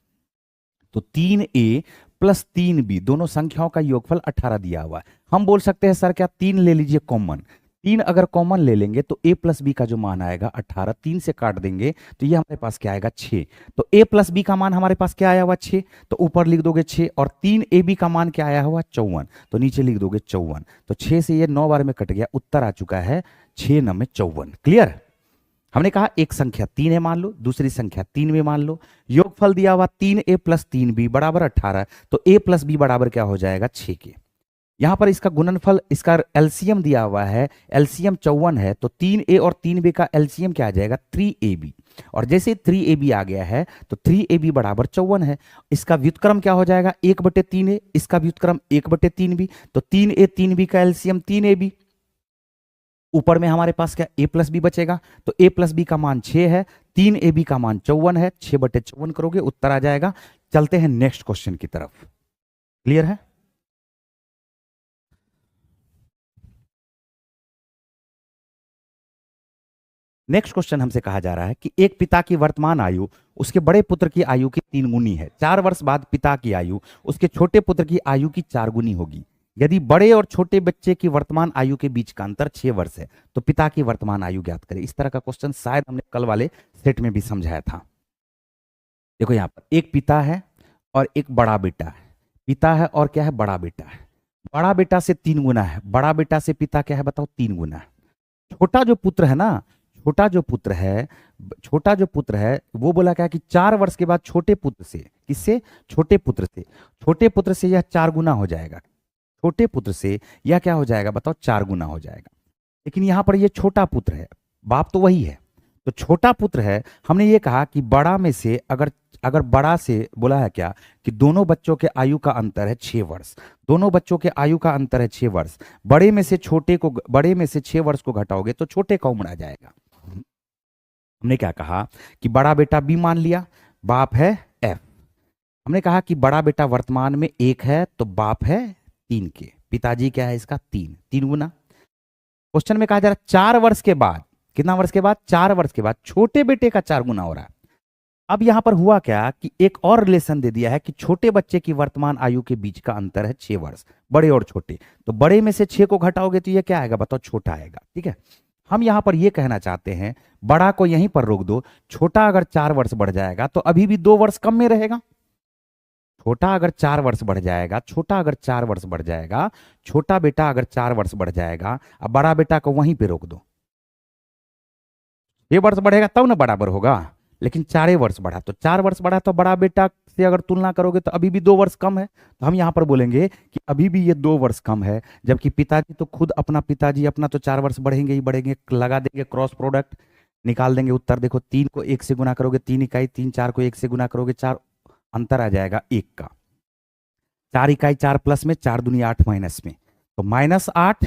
तो 3a प्लस 3b दोनों संख्याओं का योगफल 18 दिया हुआ है। हम बोल सकते हैं सर क्या 3 ले लीजिए कॉमन, 3 अगर कॉमन ले लेंगे तो a प्लस बी का जो मान आएगा 18, 3 से काट देंगे तो ये हमारे पास क्या आएगा 6। तो a प्लस बी का मान हमारे पास क्या आया हुआ 6, तो ऊपर लिख दोगे 6, और 3ab का मान क्या आया हुआ 54, तो नीचे लिख दोगे 54। तो 6 से ये 9 बार में कट गया, उत्तर आ चुका है 6 9 में 54। क्लियर। हमने कहा एक संख्या 3 है मान लो, दूसरी संख्या 3 में मान लो, योगफल दिया हुआ 3a प्लस 3b बराबर 18, तो a प्लस बी बराबर क्या हो जाएगा 6 के। यहां पर इसका गुणनफल, इसका एलसीएम दिया हुआ है, एलसीएम 54 है, तो 3a और 3b का एलसीएम क्या आ जाएगा 3ab, और जैसे 3ab आ गया है तो 3ab बराबर 54 है। इसका व्युत्क्रम क्या हो जाएगा 1/3a, इसका व्युत्क्रम 1/3b, तो 3a 3b का एलसीएम 3ab, ऊपर में हमारे पास क्या a प्लस बी बचेगा, तो a प्लस बी का मान 6 है, 3ab का मान 54 है, 6/54 करोगे उत्तर आ जाएगा। चलते हैं नेक्स्ट क्वेश्चन की तरफ। क्लियर है। नेक्स्ट क्वेश्चन हमसे कहा जा रहा है कि एक पिता की वर्तमान आयु उसके बड़े पुत्र की आयु की 3 गुनी है। 4 वर्ष बाद पिता की आयु उसके छोटे पुत्र की आयु की 4 गुनी होगी। यदि बड़े और छोटे बच्चे की वर्तमान आयु के बीच का अंतर 6 वर्ष है तो पिता की वर्तमान आयु ज्ञात करें। इस तरह का क्वेश्चन शायद हमने कल वाले सेट में भी समझाया था। देखो यहाँ पर एक पिता है और एक बड़ा बेटा है। पिता है और क्या है, बड़ा बेटा है। बड़ा बेटा से 3 गुना है, बड़ा बेटा से पिता क्या है बताओ 3 गुना है। छोटा जो पुत्र है ना, छोटा जो पुत्र है वो बोला क्या कि 4 वर्ष के बाद छोटे पुत्र से, किससे, छोटे पुत्र से यह 4 गुना हो जाएगा। छोटे पुत्र से यह क्या हो जाएगा बताओ 4 गुना हो जाएगा। लेकिन यहां पर यह छोटा पुत्र है, बाप तो वही है, तो छोटा पुत्र है, हमने ये कहा कि बड़ा में से अगर अगर बड़ा से बोला है क्या कि दोनों बच्चों के आयु का अंतर है 6 वर्ष, दोनों बच्चों के आयु का अंतर है 6 वर्ष, बड़े में से 6 वर्ष को घटाओगे तो छोटे का उम्र आ जाएगा। हमने क्या कहा कि बड़ा बेटा बी मान लिया, बाप है एफ। हमने कहा कि बड़ा बेटा वर्तमान में 1 है तो बाप है 3 के, पिताजी क्या है इसका 3, 3 गुना। क्वेश्चन में कहा जा रहा 4 वर्ष के बाद, कितना वर्ष के बाद, 4 वर्ष के बाद छोटे बेटे का 4 गुना हो रहा है। अब यहां पर हुआ क्या कि एक और रिलेशन दे दिया है कि छोटे बच्चे की वर्तमान आयु के बीच का अंतर है 6 वर्ष, बड़े और छोटे, तो बड़े में से 6 को घटाओगे तो ये क्या आएगा बताओ, छोटा आएगा। ठीक है, हम यहां पर ये कहना चाहते हैं बड़ा को यहीं पर रोक दो, छोटा अगर 4 वर्ष बढ़ जाएगा तो अभी भी 2 वर्ष कम में रहेगा। छोटा अगर 4 वर्ष बढ़ जाएगा, छोटा अगर 4 वर्ष बढ़ जाएगा, छोटा बेटा अगर 4 वर्ष बढ़ जाएगा, अब बड़ा बेटा को वहीं पे रोक दो, 6 वर्ष बढ़ेगा तब ना बराबर होगा, लेकिन 4 वर्ष बढ़ा, तो 4 वर्ष बढ़ा तो बड़ा बेटा से अगर तुलना करोगे तो अभी भी 2 वर्ष कम है, तो हम यहां पर बोलेंगे कि अभी भी ये 2 वर्ष कम है, जबकि पिताजी तो खुद पिताजी अपना तो 4 वर्ष बढ़ेंगे ही बढ़ेंगे, लगा देंगे क्रॉस प्रोडक्ट, निकाल देंगे उत्तर। देखो 3 को 1 से गुना करोगे 3 इकाई, 3 4 को 1 से गुना करोगे 4, अंतर आ जाएगा 1 का, 4 इकाई 4 प्लस में, 4 दूनी 8 माइनस में, तो -8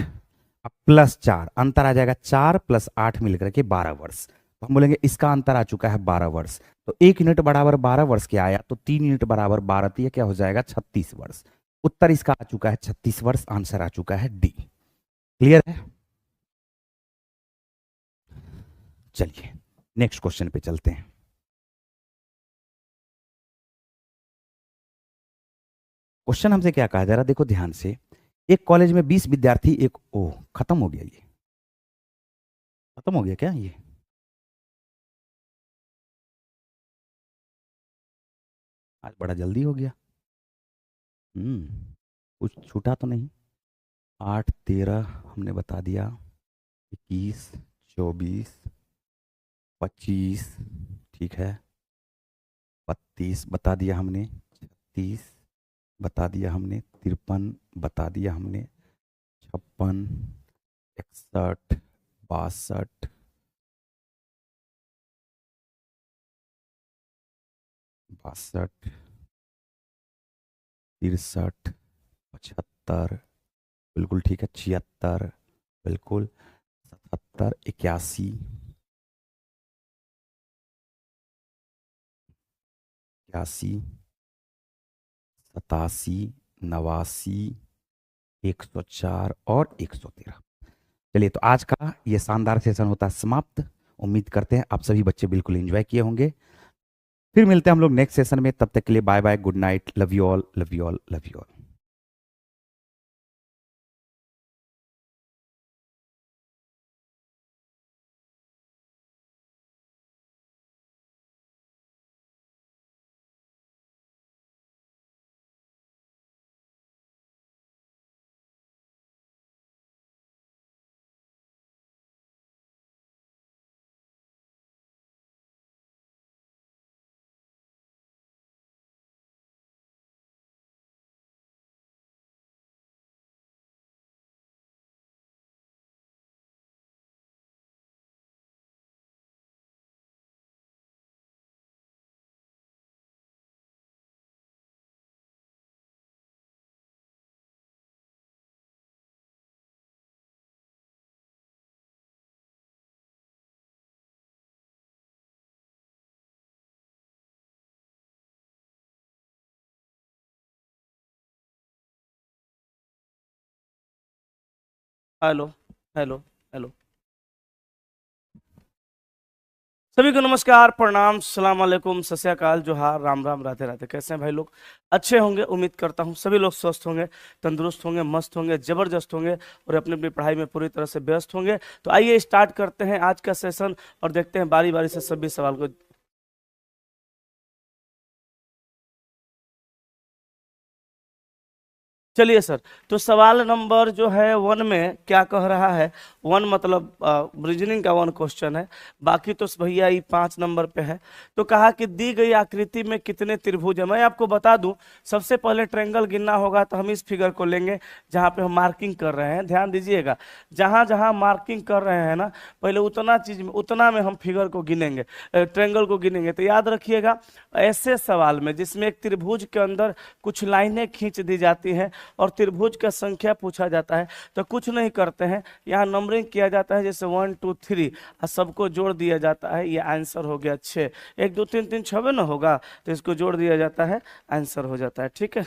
प्लस 4, अंतर आ जाएगा 4 + 8 मिलकर के 12 वर्ष। तो हम बोलेंगे इसका अंतर आ चुका है 12 वर्ष, तो 1 यूनिट बराबर 12 वर्ष के आया, तो 3 यूनिट बराबर 12, तो ये क्या हो जाएगा 36 वर्ष। उत्तर इसका आ चुका है 36 वर्ष, आंसर आ चुका है डी। क्लियर है? चलिए नेक्स्ट क्वेश्चन पे चलते हैं। क्वेश्चन हमसे क्या कहा जा रहा है, देखो ध्यान से, एक कॉलेज में 20 विद्यार्थी, एक ओ खत्म हो गया, ये खत्म हो गया क्या, ये आज बड़ा जल्दी हो गया। कुछ छूटा तो नहीं? 8 13 हमने बता दिया, 21 24 25 ठीक है, 32 बता दिया हमने, 36 बता दिया हमने, 53 बता दिया हमने, 56 61 62 62 63 75 बिल्कुल ठीक है, 76 बिल्कुल, 77 81 81 87 89 104 और 113। चलिए तो आज का ये शानदार सेशन होता है समाप्त। उम्मीद करते हैं आप सभी बच्चे बिल्कुल एंजॉय किए होंगे। फिर मिलते हैं हम लोग नेक्स्ट सेशन में, तब तक के लिए bye bye, good night, love you all, love you all, love you all. Hello hello hello. सभी को नमस्कार, प्रणाम, सलाम अलैकुम, सत श्री अकाल, जोहार, राम राम, राधे राधे। कैसे हैं भाई लोग? अच्छे होंगे, उम्मीद करता हूँ सभी लोग स्वस्थ होंगे, तंदुरुस्त होंगे, मस्त होंगे, जबरदस्त होंगे और अपनी अपनी पढ़ाई में पूरी तरह से व्यस्त होंगे। तो आइए स्टार्ट करते हैं आज का सेशन और देखते हैं बारी बारी से सभी सवाल को। चलिए सर, तो सवाल नंबर जो है 1 में क्या कह रहा है, वन मतलब रीजनिंग का वन क्वेश्चन है, बाकी तो भैया ये 5 नंबर पे है। तो कहा कि दी गई आकृति में कितने त्रिभुज है। मैं आपको बता दूं, सबसे पहले ट्रायंगल गिनना होगा तो हम इस फिगर को लेंगे जहां पे हम मार्किंग कर रहे हैं। ध्यान दीजिएगा, जहां जहां मार्किंग कर रहे हैं ना, पहले उतना चीज में, उतना में हम फिगर को गिनेंगे, ट्रायंगल को गिनेंगे। तो याद रखिएगा, ऐसे सवाल में जिसमें एक त्रिभुज के अंदर कुछ लाइनें खींच दी जाती हैं और त्रिभुज का संख्या पूछा जाता है, तो कुछ नहीं करते हैं, यहाँ नंबरिंग किया जाता है, जैसे 1 2 3 और सबको जोड़ दिया जाता है। ये आंसर हो गया 6। 1 2 3 3 6 ना होगा, तो इसको जोड़ दिया जाता है, आंसर हो जाता है। ठीक है,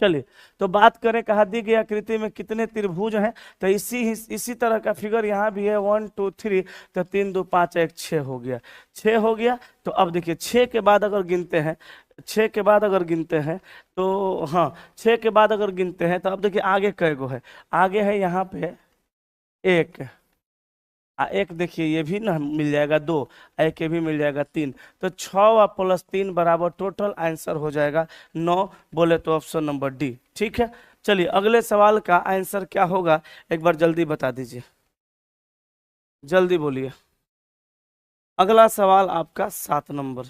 चलिए तो बात करें, कहा दी गई आकृति में कितने त्रिभुज हैं। तो इसी तरह का फिगर यहाँ भी है, 1 2 3, तो 3 2 5 1 6 हो गया, 6 हो गया। तो अब देखिए 6 के बाद अगर गिनते हैं, 6 के बाद अगर गिनते हैं तो हाँ, 6 के बाद अगर गिनते हैं तो अब देखिए आगे कै गो है, आगे है यहाँ पे 1, एक देखिए ये भी ना मिल जाएगा 2, एक ये भी मिल जाएगा 3, तो 6 प्लस 3 बराबर टोटल आंसर हो जाएगा 9। बोले तो ऑप्शन नंबर डी। ठीक है, चलिए अगले सवाल का आंसर क्या होगा, एक बार जल्दी बता दीजिए, जल्दी बोलिए। अगला सवाल आपका 7 नंबर,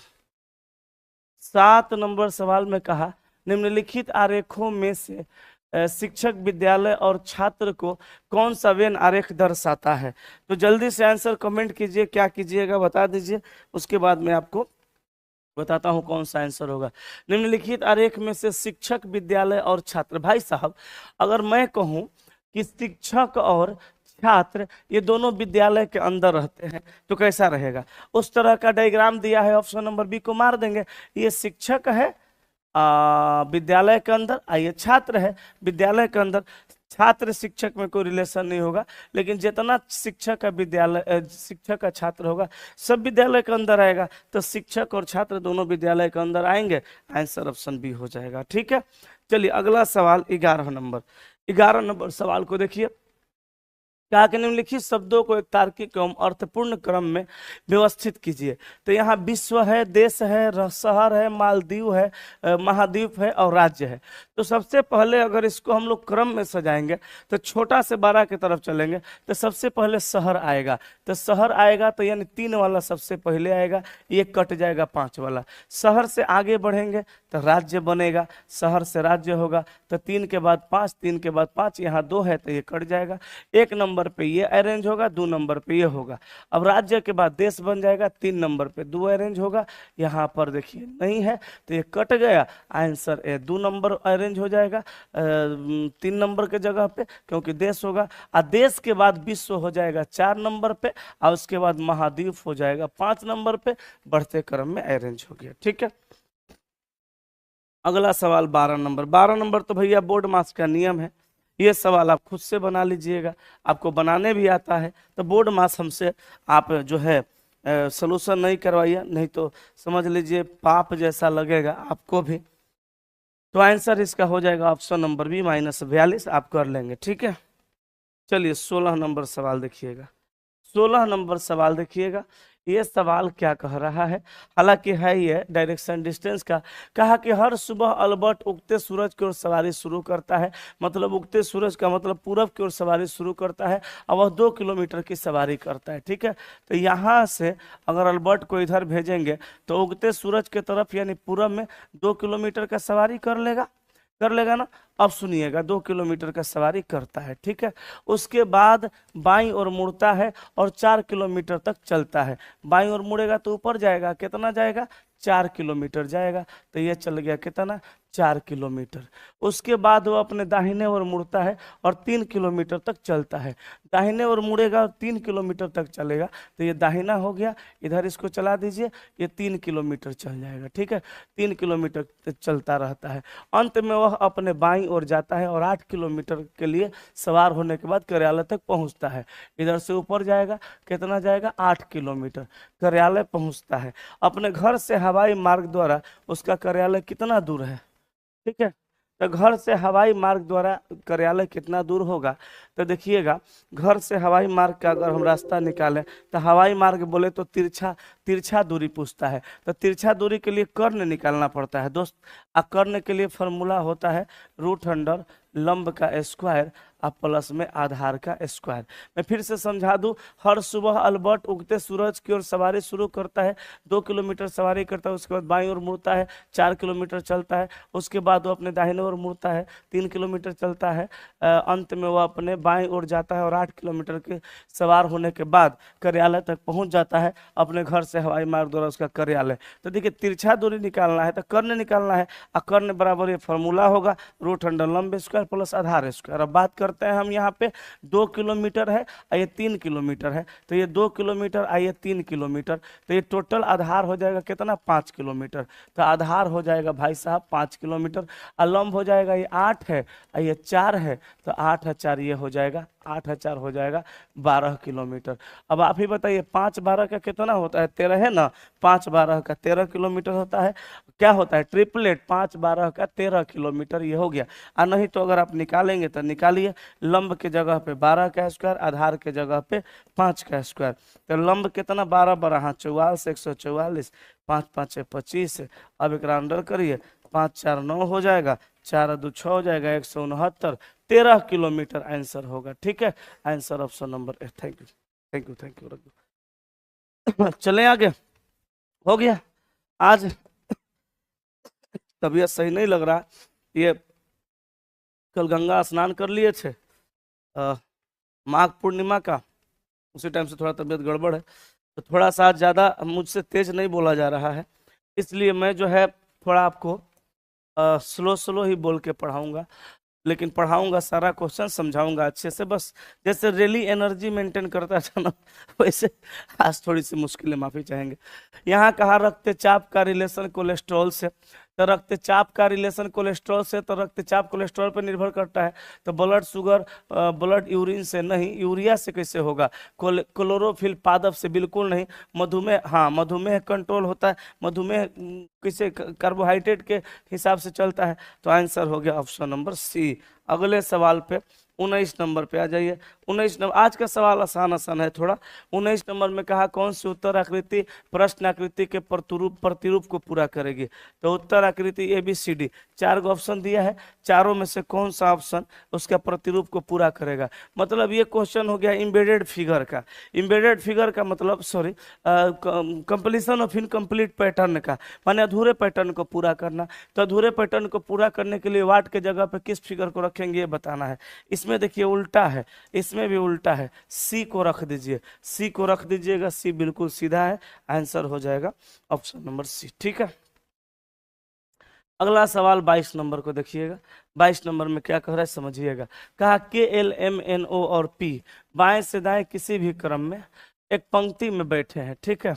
7 नंबर सवाल में कहा निम्नलिखित आरेखों में से शिक्षक विद्यालय और छात्र को कौन सा वेन आरेख दर्शाता है। तो जल्दी से आंसर कमेंट कीजिए, क्या कीजिएगा बता दीजिए, उसके बाद मैं आपको बताता हूं कौन सा आंसर होगा। निम्नलिखित आरेख में से शिक्षक विद्यालय और छात्र, भाई साहब अगर मैं कहूं कि शिक्षक और छात्र ये दोनों विद्यालय के अंदर रहते हैं तो कैसा रहेगा, उस तरह का डायग्राम दिया है, ऑप्शन नंबर बी को मार देंगे। ये शिक्षक है विद्यालय के अंदर, आइए छात्र है विद्यालय के अंदर। छात्र शिक्षक में कोई रिलेशन नहीं होगा, लेकिन जितना शिक्षक का विद्यालय शिक्षक का छात्र होगा सब विद्यालय के अंदर आएगा, तो शिक्षक और छात्र दोनों विद्यालय के अंदर आएंगे, आंसर ऑप्शन बी हो जाएगा। ठीक है, चलिए अगला सवाल 11 नंबर, 11 नंबर सवाल को देखिए। कहा कि निम्नलिखित शब्दों को एक तार्किक एवं अर्थपूर्ण क्रम में व्यवस्थित कीजिए। तो यहाँ विश्व है, देश है, शहर है, मालदीव है, महाद्वीप है और राज्य है। तो सबसे पहले अगर इसको हम लोग क्रम में सजाएंगे तो छोटा से बड़ा की तरफ चलेंगे, तो सबसे पहले शहर आएगा। तो शहर आएगा तो यानी 3 वाला सबसे पहले आएगा, ये कट जाएगा 5 वाला। शहर से आगे बढ़ेंगे तो राज्य बनेगा, शहर से राज्य होगा तो 3 के बाद 5, 3 के बाद 5, यहाँ 2 है तो ये कट जाएगा। 1 नंबर पे ये अरेंज होगा, 2 नंबर पे ये होगा। अब राज्य के बाद देश बन जाएगा, 3 नंबर पे 2 अरेंज होगा, यहाँ पर देखिए नहीं है तो ये कट गया, आंसर ए 2 नंबर अरेंज हो जाएगा 3 नंबर के जगह पे, क्योंकि देश होगा। और देश के बाद विश्व हो जाएगा 4 नंबर पे, और उसके बाद महाद्वीप हो जाएगा 5 नंबर पे, बढ़ते क्रम में अरेंज हो गया। ठीक है, अगला सवाल 12 नंबर। 12 नंबर तो भैया बोर्ड मार्क्स का नियम है, ये सवाल आप खुद से बना लीजिएगा, आपको बनाने भी आता है तो बोर्ड मार्क्स हमसे आप जो है सॉल्यूशन नहीं करवाइए, नहीं तो समझ लीजिए पाप जैसा लगेगा आपको भी। तो आंसर इसका हो जाएगा ऑप्शन नंबर बी -42, आप कर लेंगे। ठीक है, चलिए 16 नंबर सवाल देखिएगा। 16 नंबर सवाल देखिएगा, ये सवाल क्या कह रहा है, हालांकि है ये डायरेक्शन डिस्टेंस का। कहा कि हर सुबह अल्बर्ट उगते सूरज की ओर सवारी शुरू करता है, मतलब उगते सूरज का मतलब पूरब की ओर सवारी शुरू करता है, और वह 2 किलोमीटर की सवारी करता है। ठीक है, तो यहाँ से अगर अल्बर्ट को इधर भेजेंगे तो उगते सूरज की तरफ यानी पूरब में 2 किलोमीटर का सवारी कर लेगा ना। अब सुनिएगा 2 किलोमीटर का सवारी करता है, ठीक है। उसके बाद बाईं ओर मुड़ता है और 4 किलोमीटर तक चलता है। बाईं ओर मुड़ेगा तो ऊपर जाएगा, कितना जाएगा, 4 किलोमीटर जाएगा। तो ये चल गया कितना, 4 किलोमीटर। उसके बाद वो अपने दाहिने ओर मुड़ता है और 3 किलोमीटर तक चलता है। दाहिने ओर मुड़ेगा और 3 किलोमीटर तक चलेगा, तो ये दाहिना हो गया। इधर इसको चला दीजिए, ये 3 किलोमीटर चल जाएगा, ठीक है। 3 किलोमीटर तक चलता रहता है। अंत में वह अपने बाईं ओर जाता है और 8 किलोमीटर के लिए सवार होने के बाद कार्यालय तक पहुंचता है। इधर से ऊपर जाएगा, कितना जाएगा, 8 किलोमीटर कार्यालय पहुंचता है। अपने घर से हवाई मार्ग द्वारा उसका कार्यालय कितना दूर है, ठीक है। तो घर से हवाई मार्ग द्वारा कार्यालय कितना दूर होगा, तो देखिएगा घर से हवाई मार्ग का अगर हम रास्ता निकालें तो हवाई मार्ग बोले तो तिरछा दूरी पूछता है। तो तिरछा दूरी के लिए कर्ण निकालना पड़ता है दोस्त। कर्ण के लिए फॉर्मूला होता है √√, लंब का स्क्वायर और प्लस में आधार का स्क्वायर। मैं फिर से समझा दूं, हर सुबह अल्बर्ट उगते सूरज की ओर सवारी शुरू करता है, 2 किलोमीटर सवारी करता है, उसके बाद बाईं ओर मुड़ता है, 4 किलोमीटर चलता है, उसके बाद वो अपने दाहिने ओर मुड़ता है, 3 किलोमीटर चलता है, अंत में वो अपने बाईं ओर जाता है और 8 किलोमीटर के सवार होने के बाद कार्यालय तक पहुंच जाता है, अपने घर से हवाई मार्ग द्वारा उसका कार्यालय। तो देखिए तिरछा दूरी निकालना है तो कर्ण निकालना है, और कर्ण बराबर ये फॉर्मूला होगा रूट अंडर लंब स्क्वायर प्लस आधार स्क्वायर। अब बात करते हैं हम यहाँ पे 2 किलोमीटर है और ये 3 किलोमीटर है, तो ये 2 किलोमीटर और ये 3 किलोमीटर, तो ये टोटल आधार हो जाएगा कितना, 5 किलोमीटर। तो आधार हो जाएगा भाई साहब 5 किलोमीटर, और लंब हो जाएगा ये 8 है और ये 4 है, तो 8 और 4 ये हो जाएगा, 8 और 4 हो जाएगा 12 किलोमीटर। अब आप ही बताइए 5 12 का कितना होता है, 13 है ना, 5 12 का 13 किलोमीटर होता है। क्या होता है ट्रिपलेट, 5 12 का 13 किलोमीटर, ये हो गया। और नहीं तो अगर आप निकालेंगे तो निकालिए, लंब के जगह पे 12 का स्क्वायर, आधार के जगह पे 5 का स्क्वायर। तो लंब कितना 12 12 44, 144, 5 5 25। अब एक अंडर करिए, 5 4 9 हो जाएगा, 4 2 6 हो जाएगा, 169, 13 किलोमीटर आंसर होगा। ठीक है, answer option number A. Thank you thank you thank you. चलें आगे, हो गया। आज तबीयत सही नहीं लग रहा, ये कल गंगा स्नान कर लिए थे माघ पूर्णिमा का, उसी टाइम से थोड़ा तबीयत गड़बड़ है, तो थोड़ा सा ज़्यादा मुझसे तेज नहीं बोला जा रहा है, इसलिए मैं जो है थोड़ा आपको स्लो स्लो ही बोल के पढ़ाऊंगा, लेकिन पढ़ाऊंगा, सारा क्वेश्चन समझाऊंगा अच्छे से। बस जैसे रैली एनर्जी मेंटेन करता था ना, वैसे आज थोड़ी सी मुश्किलें माफी चाहेंगे। यहाँ कहा रक्तचाप का रिलेशन कोलेस्ट्रॉल से, तो रक्तचाप का रिलेशन कोलेस्ट्रॉल से, तो रक्तचाप कोलेस्ट्रॉल पर निर्भर करता है, तो ब्लड शुगर ब्लड यूरिन से नहीं, यूरिया से कैसे होगा, क्लोरोफिल पादप से बिल्कुल नहीं, मधुमेह, हाँ मधुमेह कंट्रोल होता है, मधुमेह कैसे कार्बोहाइड्रेट के हिसाब से चलता है, तो आंसर हो गया ऑप्शन नंबर सी। अगले सवाल पे 19 नंबर पे आ जाइए। 19 नंबर, आज का सवाल आसान आसान है थोड़ा। 19 नंबर में कहा कौन सी उत्तर आकृति प्रश्न आकृति के प्रतिरूप को पूरा करेगी, तो उत्तर आकृति ABCD 4 गो ऑप्शन दिया है, चारों में से कौन सा ऑप्शन उसका प्रतिरूप को पूरा करेगा। मतलब ये क्वेश्चन हो गया इम्बेडेड फिगर का। इम्बेडेड फिगर का मतलब sorry completion of incomplete pattern का, माने अधूरे पैटर्न को पूरा करना। तो अधूरे पैटर्न को पूरा करने के लिए वाट के जगह पे किस फिगर को रखेंगे ये बताना है। इसमें देखिए उल्टा है, इसमें भी उल्टा है, सी को रख दीजिए, सी को रख दीजिएगा, सी बिल्कुल सीधा है, आंसर हो जाएगा ऑप्शन नंबर सी। ठीक है, अगला सवाल 22 नंबर को देखिएगा। 22 नंबर में क्या कह रहा है समझिएगा। कहा KLMNO और P बाएं से दाएं किसी भी क्रम में एक पंक्ति में बैठे हैं। ठीक है,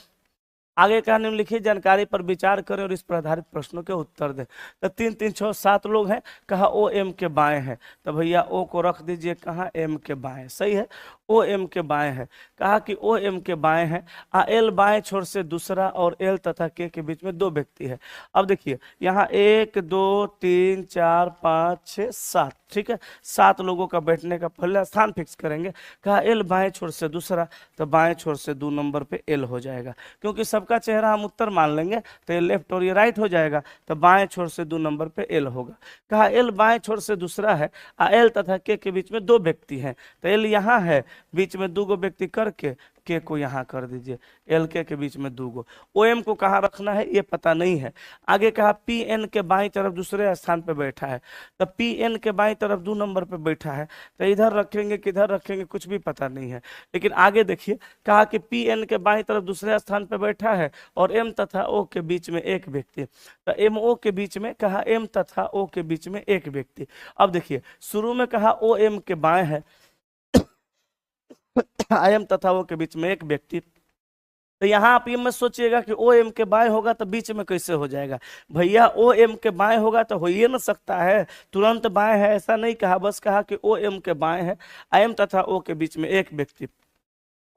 आगे का निम्नलिखित जानकारी पर विचार करें और इस पर आधारित प्रश्नों के उत्तर दें। तो 3 3 6 7 लोग हैं, कहा O M के बाएं है, तो भैया O को रख दीजिए कहाँ, M के बाएं, सही है, O M के बाएं है। कहा कि O M के बाएं है, L बाएं छोर से दूसरा और L तथा K के बीच में 2 व्यक्ति है। अब देखिए यहाँ 1 2 3 4 5 6 7, ठीक है, 7 लोगों का बैठने का पहला स्थान फिक्स करेंगे। कहा L बाएं छोर से दूसरा, तो बाएं छोर से 2 नंबर पे L हो जाएगा, क्योंकि सबका चेहरा हम उत्तर मान लेंगे तो ये लेफ्ट और ये राइट हो जाएगा, तो बाएं छोर से 2 नंबर पे L होगा। कहा L बाएं छोर से दूसरा है, L तथा K के बीच में 2 व्यक्ति हैं, तो L यहाँ है, बीच में 2 व्यक्ति करके K को यहाँ कर दीजिए, L K के बीच में 2। OM को कहाँ रखना है ये पता नहीं है। आगे कहा PN के बाईं तरफ दूसरे स्थान पे बैठा है, तो PN के बाईं तरफ 2 नंबर पे बैठा है, तो इधर रखेंगे किधर रखेंगे कुछ भी पता नहीं है। लेकिन आगे देखिए, कहा कि PN के बाईं तरफ दूसरे स्थान पे बैठा है और M तथा O के बीच में एक व्यक्ति, तो MO के बीच में, कहा M तथा O के बीच में एक व्यक्ति। अब देखिए शुरू में कहा OM के बाएं है, M तथा O के बीच में एक व्यक्ति, तो यहाँ आप ये मत सोचिएगा कि OM के बाएं होगा तो बीच में कैसे हो जाएगा। भैया OM के बाएं होगा तो हो ही ना सकता है, तुरंत बाएं है ऐसा नहीं कहा, बस कहा कि OM के बाएं है, M तथा O के बीच में एक व्यक्ति।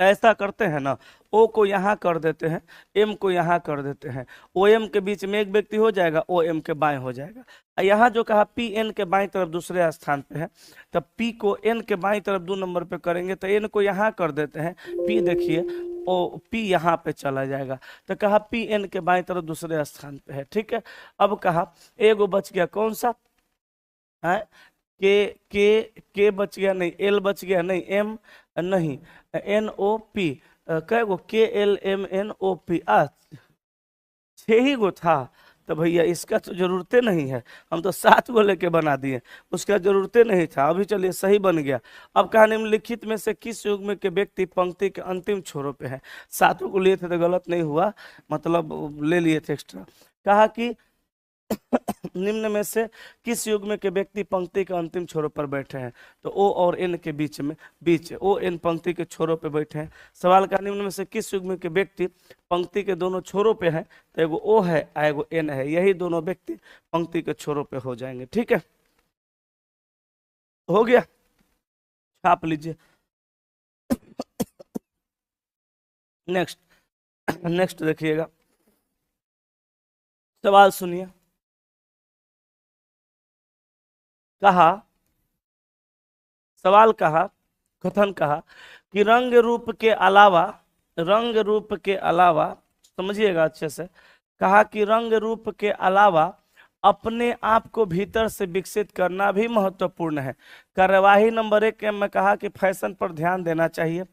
ऐसा करते हैं ना, O को यहाँ कर देते हैं, M को यहाँ कर देते हैं, OM के बीच में एक व्यक्ति हो जाएगा, OM के बाएं हो जाएगा। यहाँ जो कहा PN के बाएं तरफ दूसरे स्थान पे है, तब P को N के बाएं तरफ 2 नंबर पे करेंगे, तो N को यहाँ कर देते हैं, P देखिए P यहाँ पे चला जाएगा, तो कहा PN के बाएं तरफ दूसरे स्थान पे है। ठीक है, अब कहा एगो बच गया, कौन सा है, के बच गया नहीं, एल बच गया नहीं, एम नहीं, एन ओ पी, कै गो के L M N O P, 6 ही गो था। तो भैया इसका तो जरूरतें नहीं है, हम तो 7 गो लेके बना दिए, उसका जरूरतें नहीं था। अभी चलिए सही बन गया। अब कहा निम्नलिखित में से किस युग्म के व्यक्ति पंक्ति के अंतिम छोरों पे हैं? 7 को लिए थे तो गलत नहीं हुआ, मतलब ले लिए थे एक्स्ट्रा। कहा कि निम्न में से किस युग्म के व्यक्ति पंक्ति के अंतिम छोरों पर बैठे हैं? तो ओ और एन के बीच ओ एन पंक्ति के छोरों पे बैठे हैं। सवाल का निम्न में से किस युग्म के व्यक्ति पंक्ति के दोनों छोरों पे हैं? तो एगो ओ है, एगो एन है, यही दोनों व्यक्ति पंक्ति के छोरों पे हो जाएंगे। ठीक है, हो गया, छाप लीजिए। नेक्स्ट नेक्स्ट देखिएगा, सवाल सुनिए। कहा, सवाल कहा, कथन कहा कि रंग रूप के अलावा, समझिएगा अच्छे से, कहा कि रंग रूप के अलावा अपने आप को भीतर से विकसित करना भी महत्वपूर्ण है। कार्यवाही नंबर 1 में कहा कि फैशन पर ध्यान देना चाहिए,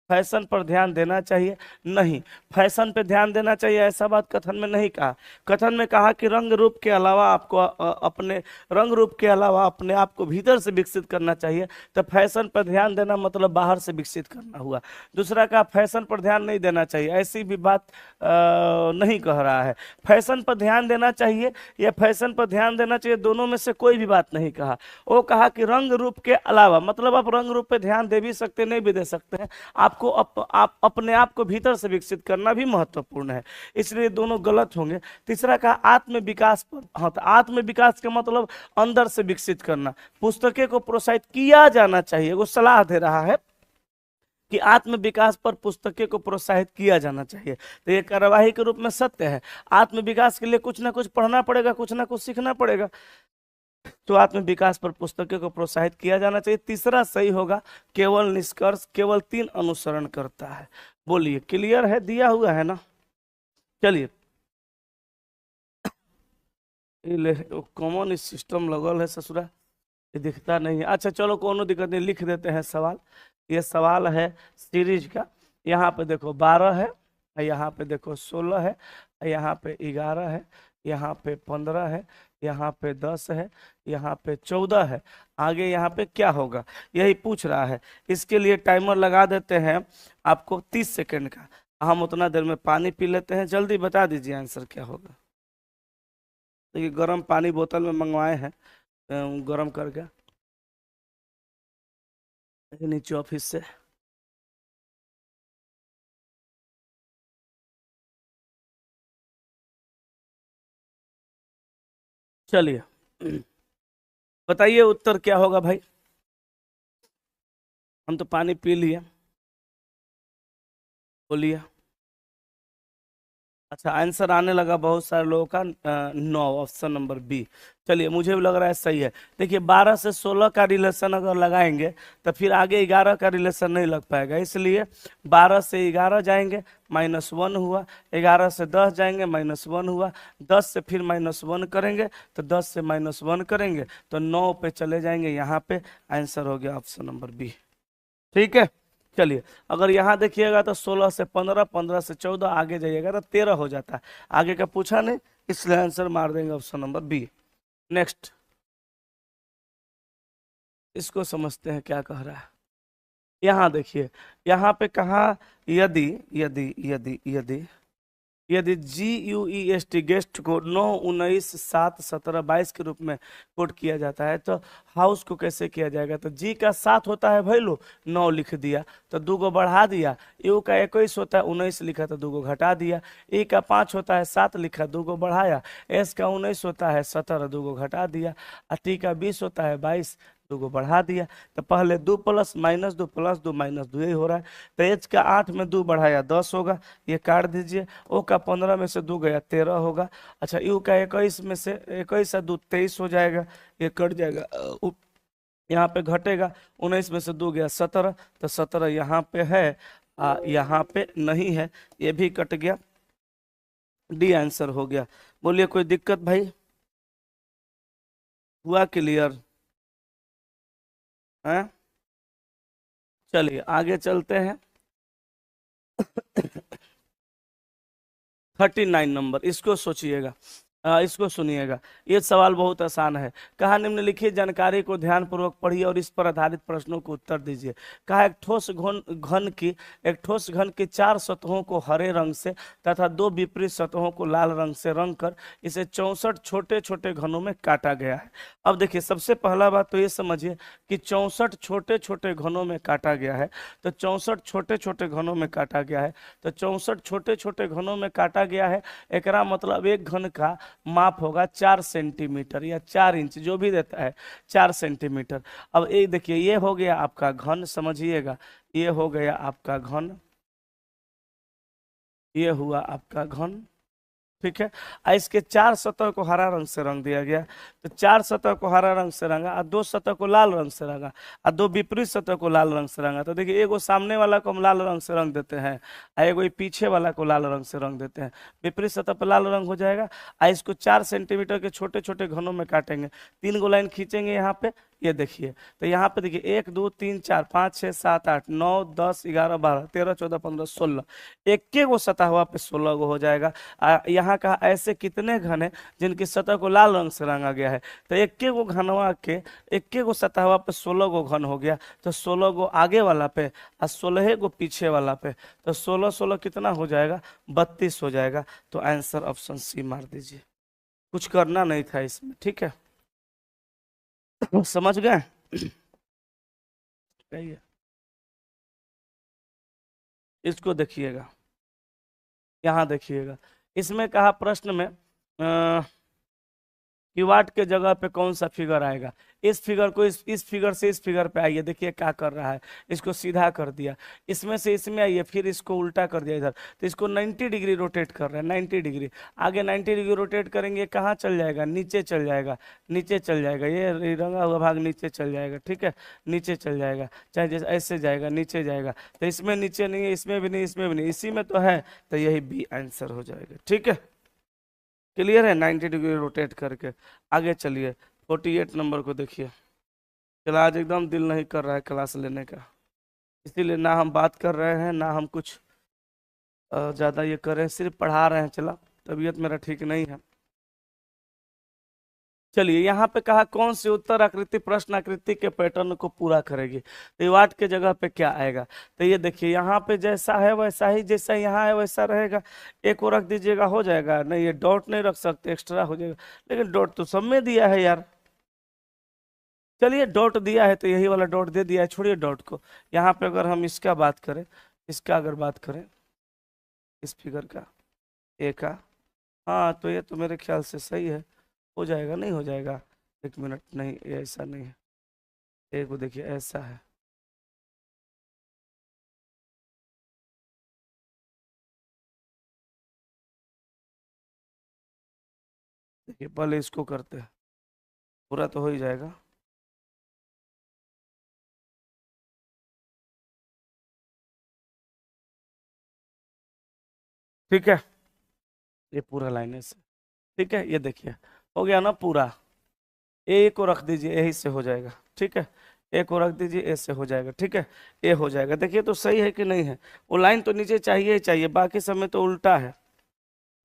फैशन पर ध्यान देना चाहिए, नहीं, फैशन पे ध्यान देना चाहिए ऐसा बात कथन में नहीं कहा। कथन में कहा कि रंग रूप के अलावा आपको अपने रंग रूप के अलावा अपने आप को भीतर से विकसित करना चाहिए। तो फैशन पर ध्यान देना मतलब बाहर से विकसित करना हुआ। दूसरा कहा फैशन पर ध्यान नहीं देना चाहिए, ऐसी भी बात नहीं कह रहा है। फैशन पर ध्यान देना चाहिए या फैशन पर ध्यान देना चाहिए, दोनों में से कोई भी बात नहीं कहा। वो कहा कि रंग रूप के अलावा, मतलब आप रंग रूप पे ध्यान दे भी सकते, नहीं भी दे सकते हैं, आपको आप अपने आप को भीतर से विकसित करना भी महत्वपूर्ण है, इसलिए दोनों गलत होंगे। तीसरा कहा आत्म विकास पर, हाँ, तो आत्म विकास का मतलब अंदर से विकसित करना, पुस्तकें को प्रोत्साहित किया जाना चाहिए, वो सलाह दे रहा है कि आत्म विकास पर पुस्तकें को प्रोत्साहित किया जाना चाहिए। तो ये कार्यवाही के रूप में सत्य है, आत्म विकास के लिए कुछ ना कुछ पढ़ना पड़ेगा, कुछ ना कुछ सीखना पड़ेगा, तो आत्म विकास पर पुस्तकों को प्रोत्साहित किया जाना चाहिए। तीसरा सही होगा, केवल निष्कर्ष केवल 3 अनुसरण करता है। बोलिए, क्लियर है, दिया हुआ है ना? चलिए, कॉमन सिस्टम लगल है ससुरा, ये दिखता नहीं है। अच्छा चलो, कोनो दिक्कत नहीं, लिख देते हैं सवाल। ये सवाल है सीरीज का। यहाँ पे देखो 12 है, यहाँ पे देखो 16 है, यहाँ पे 11 है, यहाँ पे 15 है, यहाँ पे 10 है, यहाँ पे 14 है। आगे यहाँ पे क्या होगा यही पूछ रहा है। इसके लिए टाइमर लगा देते हैं आपको 30 सेकंड का। हम उतना देर में पानी पी लेते हैं, जल्दी बता दीजिए आंसर क्या होगा। देखिए गर्म पानी बोतल में मंगवाए हैं, गर्म करके नीचे ऑफिस से। चलिए बताइए उत्तर क्या होगा भाई। हम तो पानी पी लिए, बोलिए। अच्छा आंसर आने लगा बहुत सारे लोगों का 9, ऑप्शन नंबर बी। चलिए मुझे भी लग रहा है सही है। देखिए 12 से 16 का रिलेशन अगर लगाएंगे तो फिर आगे 11 का रिलेशन नहीं लग पाएगा, इसलिए 12 से 11 जाएंगे -1 हुआ, 11 से 10 जाएंगे -1 हुआ, 10 से फिर -1 करेंगे तो 10 से -1 करेंगे तो 9 पे चले जाएंगे, यहाँ पे आंसर हो गया ऑप्शन नंबर बी। ठीक है, चलिए अगर यहाँ देखिएगा तो 16 से 15, 15 से 14, आगे जाइएगा तो 13 हो जाता है। आगे का पूछा नहीं, इसलिए आंसर मार देंगे ऑप्शन नंबर बी। नेक्स्ट, इसको समझते हैं क्या कह रहा है। यहाँ देखिए, यहाँ पे कहा यदि यदि यदि यदि यदि GUEST गेस्ट को 9, 19, 7, 17, 22 के रूप में कोड किया जाता है तो हाउस को कैसे किया जाएगा। तो जी का 7 होता है भाई लो, 9 लिख दिया तो 2 को बढ़ा दिया, यू का 21 होता है 19 लिखा तो 2 को घटा दिया, ई का 5 होता है 7 लिखा 2 को बढ़ाया, एस का 19 होता है 17 2 को घटा दिया, टी का 20 होता है 22 2 को बढ़ा दिया। तो पहले 2 + -2 + 2 -2 यही हो रहा है। तो एच का 8 में 2 बढ़ाया 10 होगा, ये काट दीजिए। ओ का 15 में से 2 गया 13 होगा। अच्छा यू का 21 में से 21 से 2 23 हो जाएगा, ये कट जाएगा, यहाँ पे घटेगा, 19 में से 2 गया 17, तो 17 यहाँ पे है, यहाँ पे नहीं है, ये भी कट गया, डी आंसर हो गया। बोलिए कोई दिक्कत भाई, हुआ क्लियर? हैं। चलिए आगे चलते हैं। 39 नंबर, इसको सोचिएगा, इसको सुनिएगा। ये सवाल बहुत आसान है। कहा निम्नलिखित जानकारी को ध्यानपूर्वक पढ़िए और इस पर आधारित प्रश्नों को उत्तर दीजिए। कहा एक ठोस घन की 4 सतहों को हरे रंग से तथा 2 विपरीत सतहों को लाल रंग से रंग कर इसे 64 छोटे छोटे घनों में काटा गया है। अब देखिए, सबसे पहला बात तो ये समझिए कि 64 छोटे छोटे घनों में काटा गया है। तो 64 छोटे छोटे घनों में काटा गया है, तो 64 छोटे छोटे घनों में काटा गया है। एकरा मतलब एक घन का माप होगा 4 सेंटीमीटर या 4 इंच, जो भी देता है 4 सेंटीमीटर। अब ये देखिए, ये हो गया आपका घन, समझिएगा, ये हो गया आपका घन, ये हुआ आपका घन, ठीक है। इसके 4 सतह को हरा रंग से रंग दिया गया। तो 4 सतह को हरा रंग से रंगा और 2 सतह को लाल रंग से रंगा और 2 विपरीत सतह को लाल रंग से रंगा। तो देखिए, एगो सामने वाला को हम लाल रंग से रंग देते हैं और एगो पीछे वाला को लाल रंग से रंग देते हैं। विपरीत सतह पर लाल रंग हो जाएगा। इसको 4 सेंटीमीटर के छोटे छोटे घनों में काटेंगे। 3 गो लाइन खींचेंगे यहाँ पे, ये देखिए। तो यहाँ पे देखिए 1 2 3 4 5 6 7 8 9 10 11 12 13 14 15 16, एक गो सतह हुआ पे 16 गो हो जाएगा। यहाँ कहा ऐसे कितने घन है जिनकी सतह को लाल रंग से रंगा गया है। तो एक गो घनवा के एक गो सतहवा पे 16 गो घन हो गया। तो 16 गो आगे वाला पे और 16 गो पीछे वाला पे, तो 16 16 कितना हो जाएगा, 32 हो जाएगा। तो आंसर ऑप्शन सी मार दीजिए। कुछ करना नहीं था इसमें, ठीक है, समझ गए। इसको देखिएगा, यहाँ देखिएगा। इसमें कहा प्रश्न में कि वाट के जगह पे कौन सा फिगर आएगा। इस फिगर को इस फिगर से इस फिगर पे आइए। देखिए क्या कर रहा है, इसको सीधा कर दिया, इसमें से इसमें आइए, फिर इसको उल्टा कर दिया इधर। तो इसको 90 डिग्री रोटेट कर रहे हैं, 90 डिग्री। आगे 90 डिग्री रोटेट करेंगे, कहाँ चल जाएगा, नीचे चल जाएगा, नीचे चल जाएगा। ये रंगा हुआ भाग नीचे चल जाएगा, ठीक है, नीचे चल जाएगा। चाहे जैसे ऐसे जाएगा, नीचे जाएगा। तो इसमें नीचे नहीं है, इसमें भी नहीं, इसमें भी नहीं, इसी में तो है। तो यही बी आंसर हो जाएगा, ठीक है। क्लियर है, 90 डिग्री रोटेट करके। आगे चलिए 48 नंबर को देखिए। चला, आज एकदम दिल नहीं कर रहा है क्लास लेने का, इसीलिए ना हम बात कर रहे हैं ना हम कुछ ज़्यादा ये कर रहे हैं, सिर्फ पढ़ा रहे हैं। चला, तबीयत मेरा ठीक नहीं है। चलिए, यहाँ पे कहा कौन सी उत्तर आकृति प्रश्न आकृति के पैटर्न को पूरा करेगी। तो वाट के जगह पे क्या आएगा। तो ये देखिए, यहाँ पे जैसा है वैसा ही, जैसा यहाँ है वैसा रहेगा। एक को रख दीजिएगा, हो जाएगा। नहीं, ये डॉट नहीं रख सकते, एक्स्ट्रा हो जाएगा। लेकिन डॉट तो सब में दिया है यार। चलिए, डॉट दिया है तो यही वाला डॉट दे दिया है, छोड़िए डॉट को। यहाँ पे अगर हम इसका बात करें, इसका अगर बात करें, इस फिगर का, ए का, हाँ, तो ये तो मेरे ख्याल से सही है, हो जाएगा। नहीं हो जाएगा, एक मिनट, नहीं ये ऐसा नहीं है। एक को देखिए ऐसा है, देखिए पहले इसको करते हैं, पूरा तो हो ही जाएगा। ठीक है, ये पूरा लाइन है से, ठीक है। ये देखिए हो गया ना पूरा। ए को रख दीजिए, यही से हो जाएगा, ठीक है। ए को रख दीजिए, ए से हो जाएगा, ठीक है। ए हो जाएगा। देखिए तो सही है कि नहीं है। वो लाइन तो नीचे चाहिए ही चाहिए, बाकी सब में तो उल्टा है,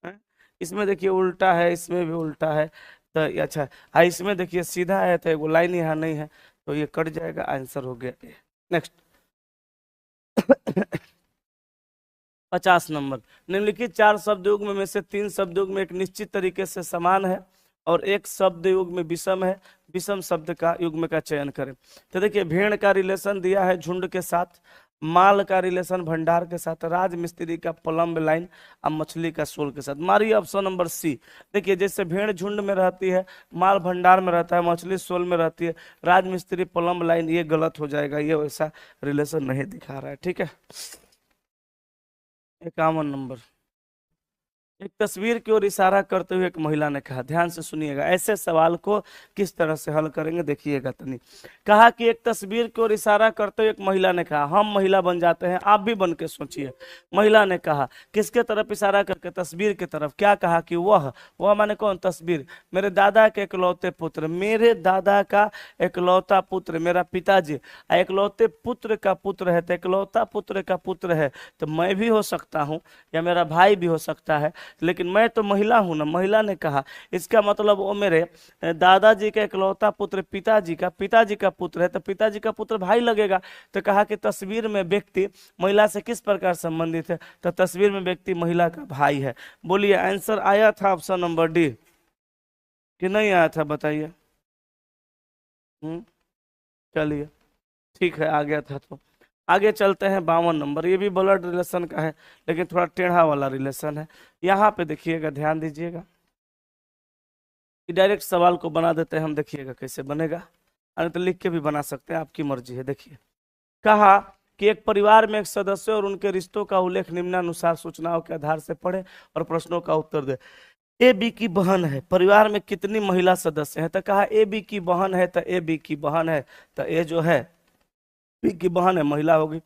हैं? इसमें देखिए उल्टा है, इसमें भी उल्टा है। तो ये अच्छा, हाँ, इसमें देखिए सीधा है, तो वो लाइन यहाँ नहीं है, तो ये कट जाएगा। आंसर हो गया ए। Next 50 number. निम्नलिखित 4 शब्द युग्म में से 3 शब्द युग्म एक निश्चित तरीके से समान है और एक शब्द युग्म में विषम है। विषम शब्द का युग्म का चयन करें। तो देखिए, भेड़ का रिलेशन दिया है झुंड के साथ, माल का रिलेशन भंडार के साथ, राज मिस्त्री का प्लम्ब लाइन और मछली का शोल के साथ। मारिए ऑप्शन नंबर सी। देखिए, जैसे भेड़ झुंड में रहती है, माल भंडार में रहता है, मछली शोल में रहती है, राज मिस्त्री प्लम्ब लाइन, ये गलत हो जाएगा, ये वैसा रिलेशन नहीं दिखा रहा है, ठीक है। 51 नंबर, एक तस्वीर की ओर इशारा करते हुए एक महिला ने कहा, ध्यान से सुनिएगा, ऐसे सवाल को किस तरह से हल करेंगे देखिएगा तनी। कहा कि एक तस्वीर की ओर इशारा करते हुए एक महिला ने कहा, हम महिला बन जाते हैं, आप भी बन के सोचिए। महिला ने कहा, किसके तरफ इशारा करके? तस्वीर की तरफ। क्या कहा कि वह माने कौन? तस्वीर। मेरे दादा के इकलौते पुत्र, मेरे दादा का इकलौता पुत्र, मेरा पिताजी इकलौते पुत्र का पुत्र है, तो इकलौता पुत्र का पुत्र है तो मैं भी हो सकता हूँ या मेरा भाई भी हो सकता है, लेकिन मैं तो महिला हूं ना। महिला ने कहा, इसका मतलब वो मेरे दादाजी का इकलौता पुत्र पिताजी का पुत्र है, तो पिताजी का पुत्र भाई लगेगा। तो कहा कि तस्वीर में व्यक्ति महिला से किस प्रकार संबंधित है? तो तस्वीर में व्यक्ति महिला का भाई है। बोलिए, आंसर आया था ऑप्शन नंबर डी कि नहीं आया था? बताइए। चलिए ठीक है, आ गया था तो आगे चलते हैं। 52 नंबर, ये भी ब्लड रिलेशन का है लेकिन थोड़ा टेढ़ा वाला रिलेशन है। यहाँ पे देखिएगा, ध्यान दीजिएगा कि डायरेक्ट सवाल को बना देते हैं हम, देखिएगा कैसे बनेगा, अरे तो लिख के भी बना सकते हैं, आपकी मर्जी है। देखिए, कहा कि एक परिवार में एक सदस्य और उनके रिश्तों का उल्लेख निम्नानुसार सूचनाओं के आधार से पढ़े और प्रश्नों का उत्तर दे। ए बी की बहन है, परिवार में कितनी महिला सदस्य हैं? तो कहा ए बी की बहन है, तो ए बी की बहन है, तो ए जो है बी की बहन है, महिला होगी।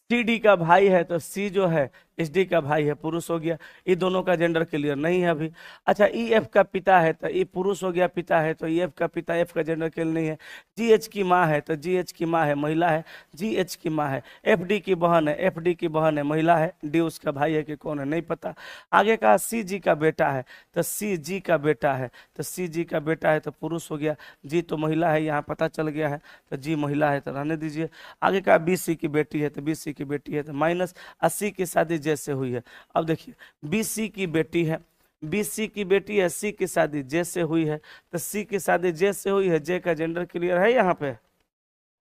सी डी का भाई है, तो सी जो है एच डी का भाई है, पुरुष हो गया। ये दोनों का जेंडर क्लियर नहीं है अभी। अच्छा, ई एफ का पिता है, तो ई पुरुष हो गया, पिता है, तो ई एफ का पिता, एफ का जेंडर क्लियर नहीं है। जी एच की माँ है, तो जी एच की माँ है, महिला है, जी एच की माँ है। एफ डी की बहन है, एफ डी की बहन है, महिला है। डी उसका भाई है कि कौन है, नहीं पता। आगे कहा सी जी का बेटा है, तो सी जी का बेटा है, तो सी जी का बेटा है तो पुरुष हो गया। जी तो महिला है, यहाँ पता चल गया है, तो जी महिला है तो रहने दीजिए। आगे कहा बी सी की बेटी है, तो बी सी की बेटी है तो माइनस। 80 की शादी जैसे हुई है। अब देखिए, बी सी की बेटी है, बी सी की बेटी है, सी की शादी जैसे हुई है, तो सी की शादी जैसे हुई है, जे का जेंडर क्लियर है? यहाँ पे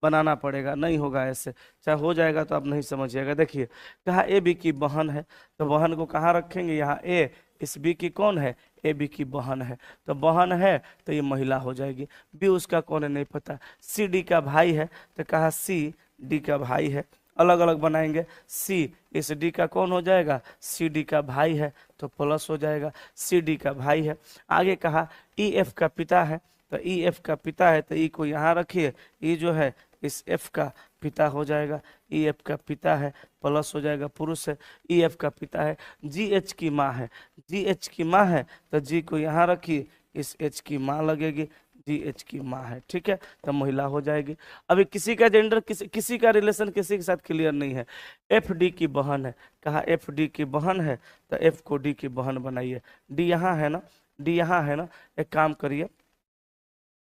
बनाना पड़ेगा, नहीं होगा ऐसे, चाहे हो जाएगा तो आप नहीं समझिएगा। देखिए, कहा ए बी की बहन है, तो बहन को कहाँ रखेंगे? यहाँ ए, इस बी की कौन है? ए बी की बहन है, तो बहन है तो ये महिला हो जाएगी। बी उसका कौन है, नहीं पता। सी डी का भाई है, तो कहा सी डी का भाई है, अलग अलग बनाएंगे। सी इस डी का कौन हो जाएगा? सी डी का भाई है, तो प्लस हो जाएगा, सी डी का भाई है। आगे कहा ई एफ का पिता है, तो ई एफ का पिता है, तो ई को यहाँ रखिए, ई जो है इस एफ का पिता हो जाएगा। ई एफ का पिता है, प्लस हो जाएगा, पुरुष है। ई एफ का पिता है, जी एच की माँ है, जी एच की माँ है, तो जी को यहाँ रखिए, इस एच की माँ लगेगी, जी एच की माँ है, ठीक है, तो महिला हो जाएगी। अभी किसी का जेंडर, किसी का रिलेशन किसी के साथ क्लियर नहीं है। एफ डी की बहन है, कहा एफ डी की बहन है, तो एफ को डी की बहन बनाइए। डी यहाँ है ना, डी यहाँ है ना, एक काम करिए,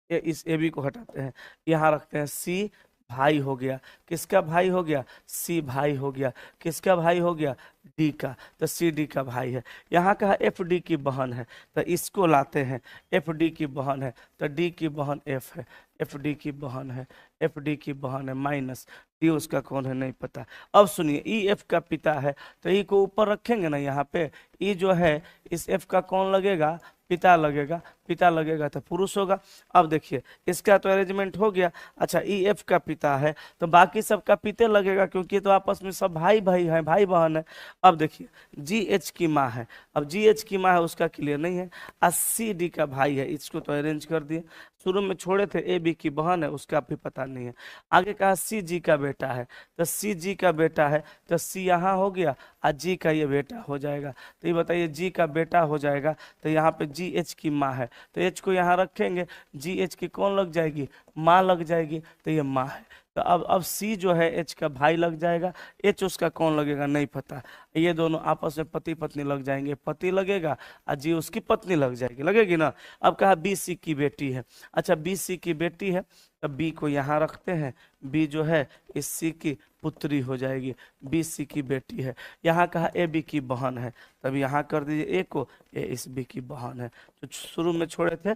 इस ए बी को हटाते हैं, यहाँ रखते हैं सी भाई हो गया। किसका भाई हो गया? सी भाई हो गया। किसका भाई हो गया? डी का, तो सी डी का भाई है। यहाँ कहा एफ डी की बहन है, तो इसको लाते हैं, एफ डी की बहन है, तो डी की बहन एफ है, एफ डी की बहन है, एफ डी की बहन है, माइनस डी उसका कौन है, नहीं पता। अब सुनिए, ई एफ का पिता है, तो ई को ऊपर रखेंगे ना, यहाँ पे ई जो है इस एफ का कौन लगेगा? पिता लगेगा, पिता लगेगा तो पुरुष होगा। अब देखिए, इसका तो अरेंजमेंट हो गया। अच्छा, ई एफ का पिता है, तो बाकी सबका पिते लगेगा, क्योंकि तो आपस में सब भाई भाई हैं, भाई बहन है। अब देखिए, जी एच की माँ है, अब जी एच की माँ है उसका क्लियर नहीं है। सी डी का भाई है, इसको तो अरेंज कर दिए। शुरू में छोड़े थे ए बी की बहन है, उसका भी पता नहीं है। आगे कहा सी जी का बेटा है, तो सी जी का बेटा है, तो सी यहाँ हो गया और जी का ये बेटा हो जाएगा। तो ये बताइए, जी का बेटा हो जाएगा, तो यहाँ पे जी एच की माँ है, तो एच को यहाँ रखेंगे, जी एच की कौन लग जाएगी? माँ लग जाएगी, तो ये माँ है। तो अब सी जो है एच का भाई लग जाएगा, एच उसका कौन लगेगा, नहीं पता। ये दोनों आपस में पति पत्नी लग जाएंगे, पति लगेगा और जी उसकी पत्नी लग जाएगी, लगेगी ना। अब कहा बी सी की बेटी है, अच्छा बी सी की बेटी है, तो बी को यहाँ रखते हैं, बी जो है इस सी की पुत्री हो जाएगी, बी सी की बेटी है। यहाँ कहा ए बी की बहन है, तब यहाँ कर दीजिए ए को, ए इस बी की बहन है, तो शुरू में छोड़े थे।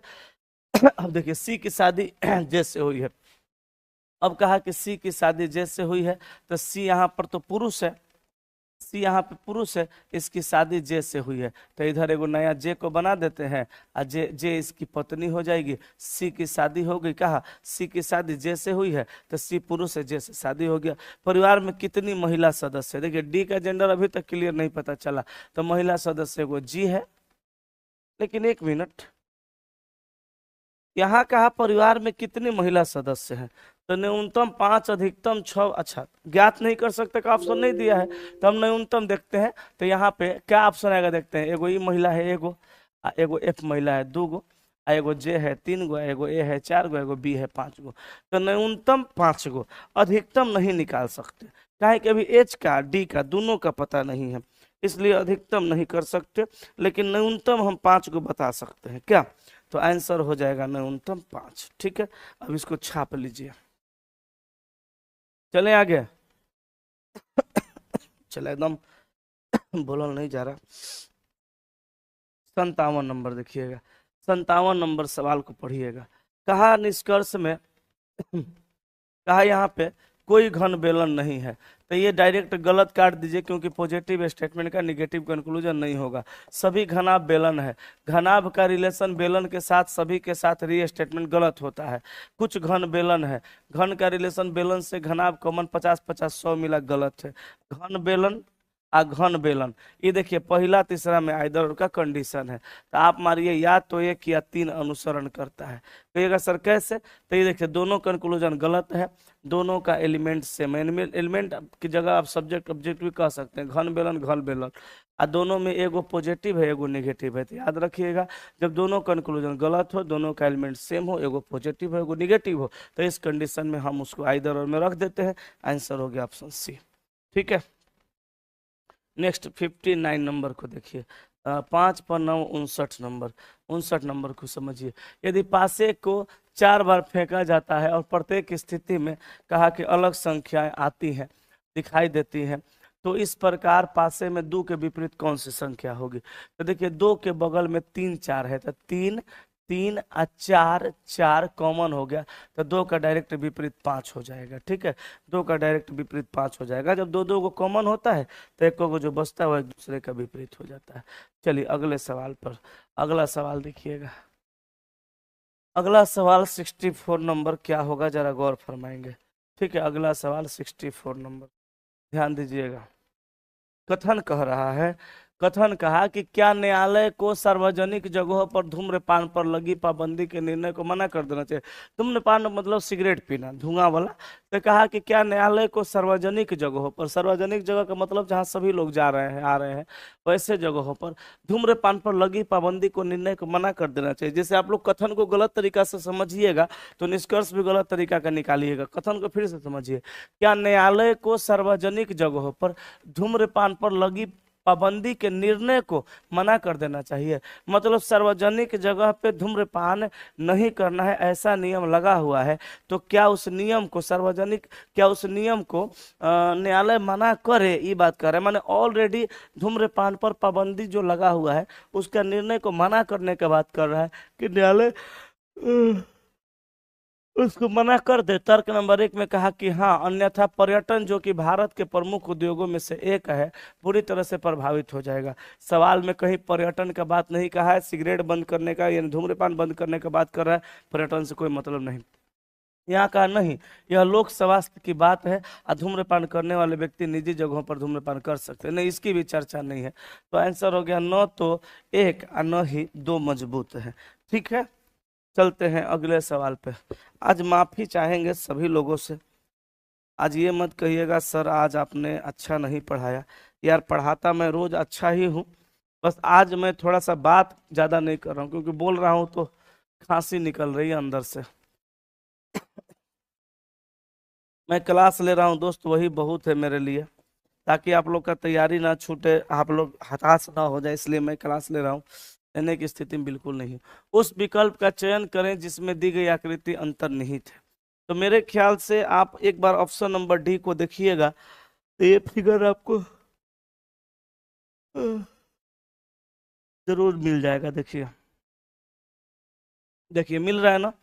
अब देखिए, सी की शादी जैसे हुई है, अब कहा कि सी की शादी जैसे हुई है, तो सी यहाँ पर तो पुरुष है, सी यहाँ पे पुरुष है, इसकी शादी जे से हुई है, तो इधर एगो नया जे को बना देते हैं और जे जे इसकी पत्नी हो जाएगी। सी की शादी हो गई, कहा सी की शादी जे से हुई है, तो सी पुरुष है, जे से शादी हो गया। परिवार में कितनी महिला सदस्य है, देखिए डी का जेंडर अभी तक क्लियर नहीं पता चला, तो महिला सदस्य एगो जी है। लेकिन एक मिनट, यहाँ कहा परिवार में कितनी महिला सदस्य हैं, तो न्यूनतम 5 अधिकतम 6। अच्छा, ज्ञात नहीं कर सकते का ऑप्शन नहीं दिया है, तो हम न्यूनतम देखते हैं। तो यहाँ पे क्या ऑप्शन आएगा देखते हैं। एगो ई महिला है एगो, एगो एफ महिला है 2 गो, एगो जे है 3 गो, एगो ए है 4 गो, एगो बी है 5 गो। तो न्यूनतम 5 गो, अधिकतम नहीं निकाल सकते, काहे कि अभी एच का डी का दोनों का पता नहीं है, इसलिए अधिकतम नहीं कर सकते। लेकिन न्यूनतम हम 5 गो बता सकते हैं क्या, तो आंसर हो जाएगा न्यूनतम 5। ठीक है, अब इसको छाप लीजिए। चले आगे, चले एकदम बोलल नहीं जा रहा। 57 नंबर देखिएगा, 57 नंबर सवाल को पढ़िएगा। कहा निष्कर्ष में कहा यहाँ पे कोई घन बेलन नहीं है, तो ये डायरेक्ट गलत काट दीजिए, क्योंकि पॉजिटिव स्टेटमेंट का निगेटिव कंक्लूजन नहीं होगा। सभी घनाभ बेलन है, घनाभ का रिलेशन बेलन के साथ सभी के साथ री स्टेटमेंट गलत होता है। कुछ घन बेलन है, घन का रिलेशन बेलन से घनाभ कॉमन 50-50-100 मिला, गलत है। घन बेलन आ घन बेलन, ये देखिए पहला तीसरा में आइदर का कंडीशन है, तो आप मारिए या तो 1 या 3 अनुसरण करता है। कहिएगा सर कैसे, तो ये देखिए दोनों कंक्लूजन गलत है, दोनों का एलिमेंट सेम, एलिमेंट की जगह आप सब्जेक्ट ऑब्जेक्ट भी कह सकते हैं, घन बेलन घन बेलन, और दोनों में एगो पॉजिटिव है एगो नेगेटिव है। तो याद रखिएगा, जब दोनों कंक्लूजन गलत हो, दोनों का एलिमेंट सेम हो, एगो पॉजिटिव हो एगो नेगेटिव हो, तो इस कंडीशन में हम उसको आइदर और में रख देते हैं। आंसर हो गया ऑप्शन सी। ठीक है, नेक्स्ट 59 नंबर को देखिए। 5 पर 9 59 नंबर, 59 नंबर को समझिए। यदि पासे को 4 बार फेंका जाता है और प्रत्येक स्थिति में कहा कि अलग संख्याएं आती हैं, दिखाई देती हैं, तो इस प्रकार पासे में 2 के विपरीत कौन सी संख्या होगी। तो देखिए 2 के बगल में 3 4 है, तो 3 3 और 4 4 कॉमन हो गया, तो 2 का डायरेक्ट विपरीत 5 हो जाएगा। ठीक है, 2 का डायरेक्ट विपरीत 5 हो जाएगा। जब 2 2 को कॉमन होता है तो एक को जो बचता है वो एक दूसरे का विपरीत हो जाता है। चलिए अगले सवाल पर, अगला सवाल देखिएगा। अगला सवाल 64 नंबर क्या होगा, जरा गौर फरमाएंगे। ठीक है, अगला सवाल 64 नंबर, ध्यान दीजिएगा। कथन कह रहा है, कथन कहा कि क्या न्यायालय को सार्वजनिक जगहों पर धूम्रपान पर लगी पाबंदी के निर्णय को मना कर देना चाहिए। धूम्रपान मतलब सिगरेट पीना, धुआं वाला। तो कहा कि क्या न्यायालय को सार्वजनिक जगहों पर, सार्वजनिक जगह का मतलब जहां सभी लोग जा रहे हैं आ रहे हैं, वैसे जगहों पर धूम्रपान पर लगी पाबंदी को निर्णय को मना कर देना चाहिए। जैसे आप लोग कथन को गलत तरीका से समझिएगा तो निष्कर्ष भी गलत तरीका का निकालिएगा। कथन को फिर से समझिए, क्या न्यायालय को सार्वजनिक जगहों पर धूम्रपान पर लगी पाबंदी के निर्णय को मना कर देना चाहिए। मतलब सार्वजनिक जगह पे धूम्रपान नहीं करना है ऐसा नियम लगा हुआ है, तो क्या उस नियम को सार्वजनिक, क्या उस नियम को न्यायालय मना करे, ये बात कर रहे हैं। माने ऑलरेडी धूम्रपान पर पाबंदी जो लगा हुआ है उसका निर्णय को मना करने की बात कर रहा है कि न्यायालय उसको मना कर दे। तर्क नंबर 1 में कहा कि हाँ, अन्यथा पर्यटन जो कि भारत के प्रमुख उद्योगों में से एक है पूरी तरह से प्रभावित हो जाएगा। सवाल में कहीं पर्यटन का बात नहीं कहा है, सिगरेट बंद करने का यानी धूम्रपान बंद करने का बात कर रहा है, पर्यटन से कोई मतलब नहीं। यहाँ कहा नहीं, यह लोक स्वास्थ्य की बात है और धूम्रपान करने वाले व्यक्ति निजी जगहों पर धूम्रपान कर सकते हैं, नहीं इसकी भी चर्चा नहीं है। तो आंसर हो गया न तो 1 और न ही 2 मजबूत है। ठीक है, चलते हैं अगले सवाल पे। आज माफी चाहेंगे सभी लोगों से। आज ये मत कहिएगा सर आज आपने अच्छा नहीं पढ़ाया, यार पढ़ाता मैं रोज अच्छा ही हूँ, बस आज मैं थोड़ा सा बात ज्यादा नहीं कर रहा हूँ क्योंकि बोल रहा हूँ तो खांसी निकल रही है अंदर से। मैं क्लास ले रहा हूँ दोस्त, वही बहुत है मेरे लिए, ताकि आप लोग का तैयारी ना छूटे, आप लोग हताश ना हो जाए, इसलिए मैं क्लास ले रहा हूँ। लेने की स्थिति में बिल्कुल नहीं। उस विकल्प का चयन करें जिसमें दी गई आकृति अंतर्निहित है। तो मेरे ख्याल से आप एक बार ऑप्शन नंबर डी को देखिएगा, तो ये फिगर आपको जरूर मिल जाएगा। देखिए देखिए मिल रहा है ना,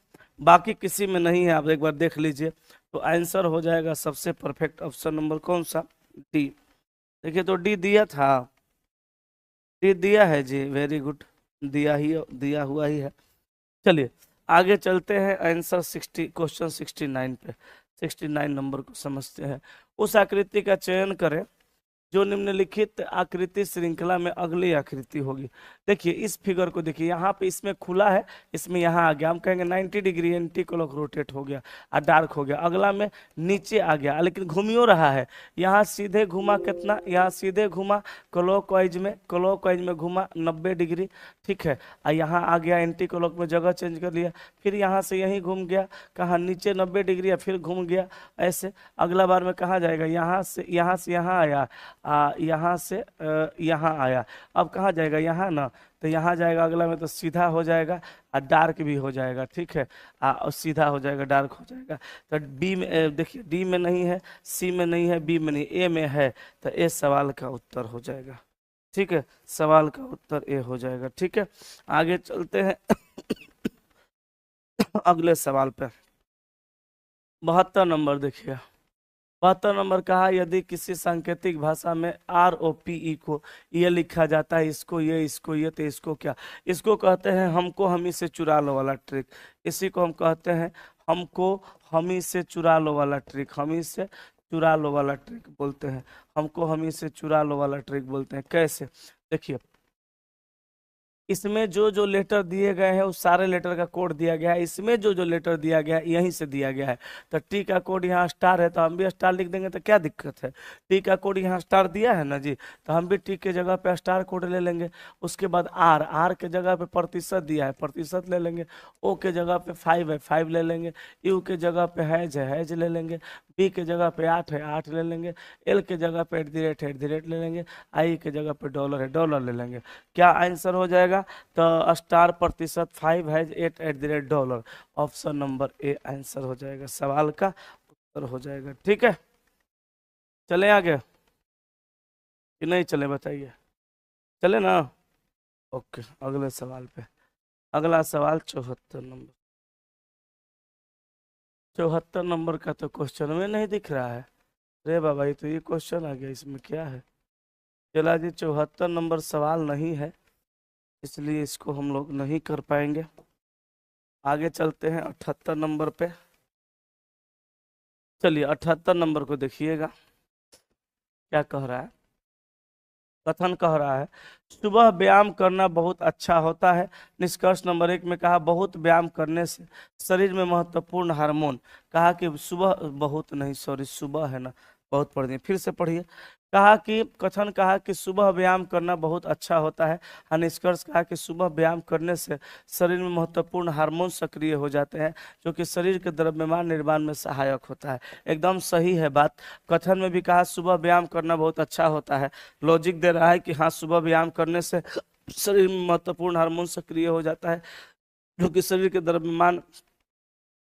बाकी किसी में नहीं है, आप एक बार देख लीजिए। तो आंसर हो जाएगा सबसे परफेक्ट ऑप्शन नंबर कौन सा, डी। देखिए तो डी दिया था, डी दिया है जी, वेरी गुड, दिया हुआ ही है। चलिए आगे चलते हैं आंसर 60 क्वेश्चन 69 पे। 69 नंबर को समझते हैं। उस आकृति का चयन करें जो निम्नलिखित आकृति श्रृंखला में अगली आकृति होगी। देखिए इस फिगर को देखिए, यहाँ पे इसमें खुला है, इसमें यहाँ आ गया, हम कहेंगे 90 डिग्री एंटी क्लॉक रोटेट हो गया और डार्क हो गया। अगला में नीचे आ गया लेकिन घूमियो रहा है, यहाँ सीधे घुमा कितना, यहाँ सीधे घुमा क्लॉकवाइज में घुमा 90 डिग्री, ठीक है। और यहाँ आ गया एंटी क्लॉक में जगह चेंज कर लिया, फिर यहाँ से यहीं घूम गया, कहाँ नीचे 90 डिग्री या फिर घूम गया ऐसे। अगला बार में कहाँ जाएगा, यहाँ से यहाँ आया, यहाँ से यहाँ आया, अब कहाँ जाएगा, यहाँ ना, तो यहाँ जाएगा। अगला में तो सीधा हो जाएगा और डार्क भी हो जाएगा, ठीक है। और सीधा हो जाएगा, डार्क हो जाएगा। तो बी में देखिए, डी में नहीं है, सी में नहीं है, बी में नहीं, ए में है, तो ए सवाल का उत्तर हो जाएगा, ठीक है। सवाल का उत्तर ए हो जाएगा, ठीक है। आगे चलते हैं अगले सवाल पे। 72 नंबर देखिए, 72 नंबर कहा यदि किसी सांकेतिक भाषा में ROPE को ये लिखा जाता है, इसको ये, इसको ये, तो इसको क्या, इसको कहते हैं हमको हमी से चुरा लो वाला ट्रिक। इसी को हम कहते हैं हमको हमी से चुरा लो वाला ट्रिक, हमी से चुरा लो वाला ट्रिक बोलते हैं, हमको हमी से चुरा लो वाला ट्रिक बोलते हैं। कैसे, देखिए इसमें जो जो लेटर दिए गए हैं उस सारे लेटर का कोड दिया गया है, इसमें जो जो लेटर दिया गया है यहीं से दिया गया है। तो टी का कोड यहाँ स्टार है तो हम भी स्टार लिख देंगे, तो क्या दिक्कत है। टी का कोड यहाँ स्टार दिया है ना जी, तो हम भी टी के जगह पे स्टार कोड ले लेंगे। उसके बाद आर के जगह पे प्रतिशत दिया है, प्रतिशत ले लेंगे। ओ के जगह पे 5 है, 5 ले लेंगे। यू के जगह पे हैज है, हैज ले लेंगे। बी के जगह पे 8 है, 8 ले लेंगे। एल के जगह पे @ ले लेंगे। आई के जगह पे डॉलर है, डॉलर ले लेंगे। क्या आंसर हो जाएगा, तो स्टार प्रतिशत 5 है, 8 $, ऑप्शन नंबर ए आंसर हो जाएगा, सवाल का उत्तर हो जाएगा, ठीक है। चले आगे कि नहीं चले, बताइए, चले ना। ओके अगले सवाल पे। अगला सवाल 74 नंबर, 74 नंबर का तो क्वेश्चन में नहीं दिख रहा है। रे बाबा ये तो ये क्वेश्चन आ गया, इसमें क्या है। चला जी 74 नंबर सवाल नहीं है, इसलिए इसको हम लोग नहीं कर पाएंगे। आगे चलते हैं 78 नंबर पे। चलिए 78 नंबर को देखिएगा क्या कह रहा है। कथन कह रहा है सुबह व्यायाम करना बहुत अच्छा होता है। निष्कर्ष नंबर 1 में कहा बहुत व्यायाम करने से शरीर में महत्वपूर्ण हार्मोन, कहा कि सुबह, बहुत नहीं सॉरी सुबह है ना, बहुत पढ़ दिए, फिर से पढ़िए। कहा कि कथन कहा कि सुबह व्यायाम करना बहुत अच्छा होता है, और निष्कर्ष कहा कि सुबह व्यायाम करने से शरीर में महत्वपूर्ण हार्मोन सक्रिय हो जाते हैं जो कि शरीर के द्रव्यमान निर्माण में सहायक होता है। एकदम सही है बात। कथन में भी कहा सुबह व्यायाम करना बहुत अच्छा होता है, लॉजिक दे रहा है कि हाँ सुबह व्यायाम करने से शरीर में महत्वपूर्ण हार्मोन सक्रिय हो जाता है जो कि शरीर के द्रव्यमान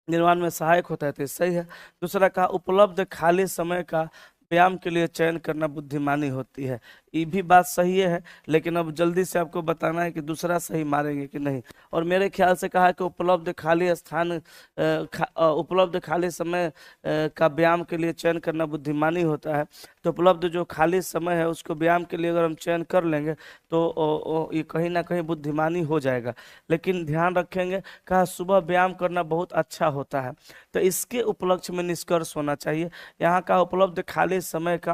निर्माण में सहायक होता है, तो सही है। दूसरा कहा उपलब्ध खाली समय का व्यायाम के लिए चयन करना बुद्धिमानी होती है, ये भी बात सही है। लेकिन अब जल्दी से आपको बताना है कि दूसरा सही मारेंगे कि नहीं। और मेरे ख्याल से कहा कि उपलब्ध खाली स्थान उपलब्ध खाली समय का व्यायाम के लिए चयन करना बुद्धिमानी होता है। तो उपलब्ध जो खाली समय है उसको व्यायाम के लिए अगर हम चयन कर लेंगे तो ये कहीं ना कहीं बुद्धिमानी हो जाएगा। लेकिन ध्यान रखेंगे, कहा सुबह व्यायाम करना बहुत अच्छा होता है, तो इसके उपलक्ष्य में निष्कर्ष होना चाहिए। यहाँ का उपलब्ध खाली समय का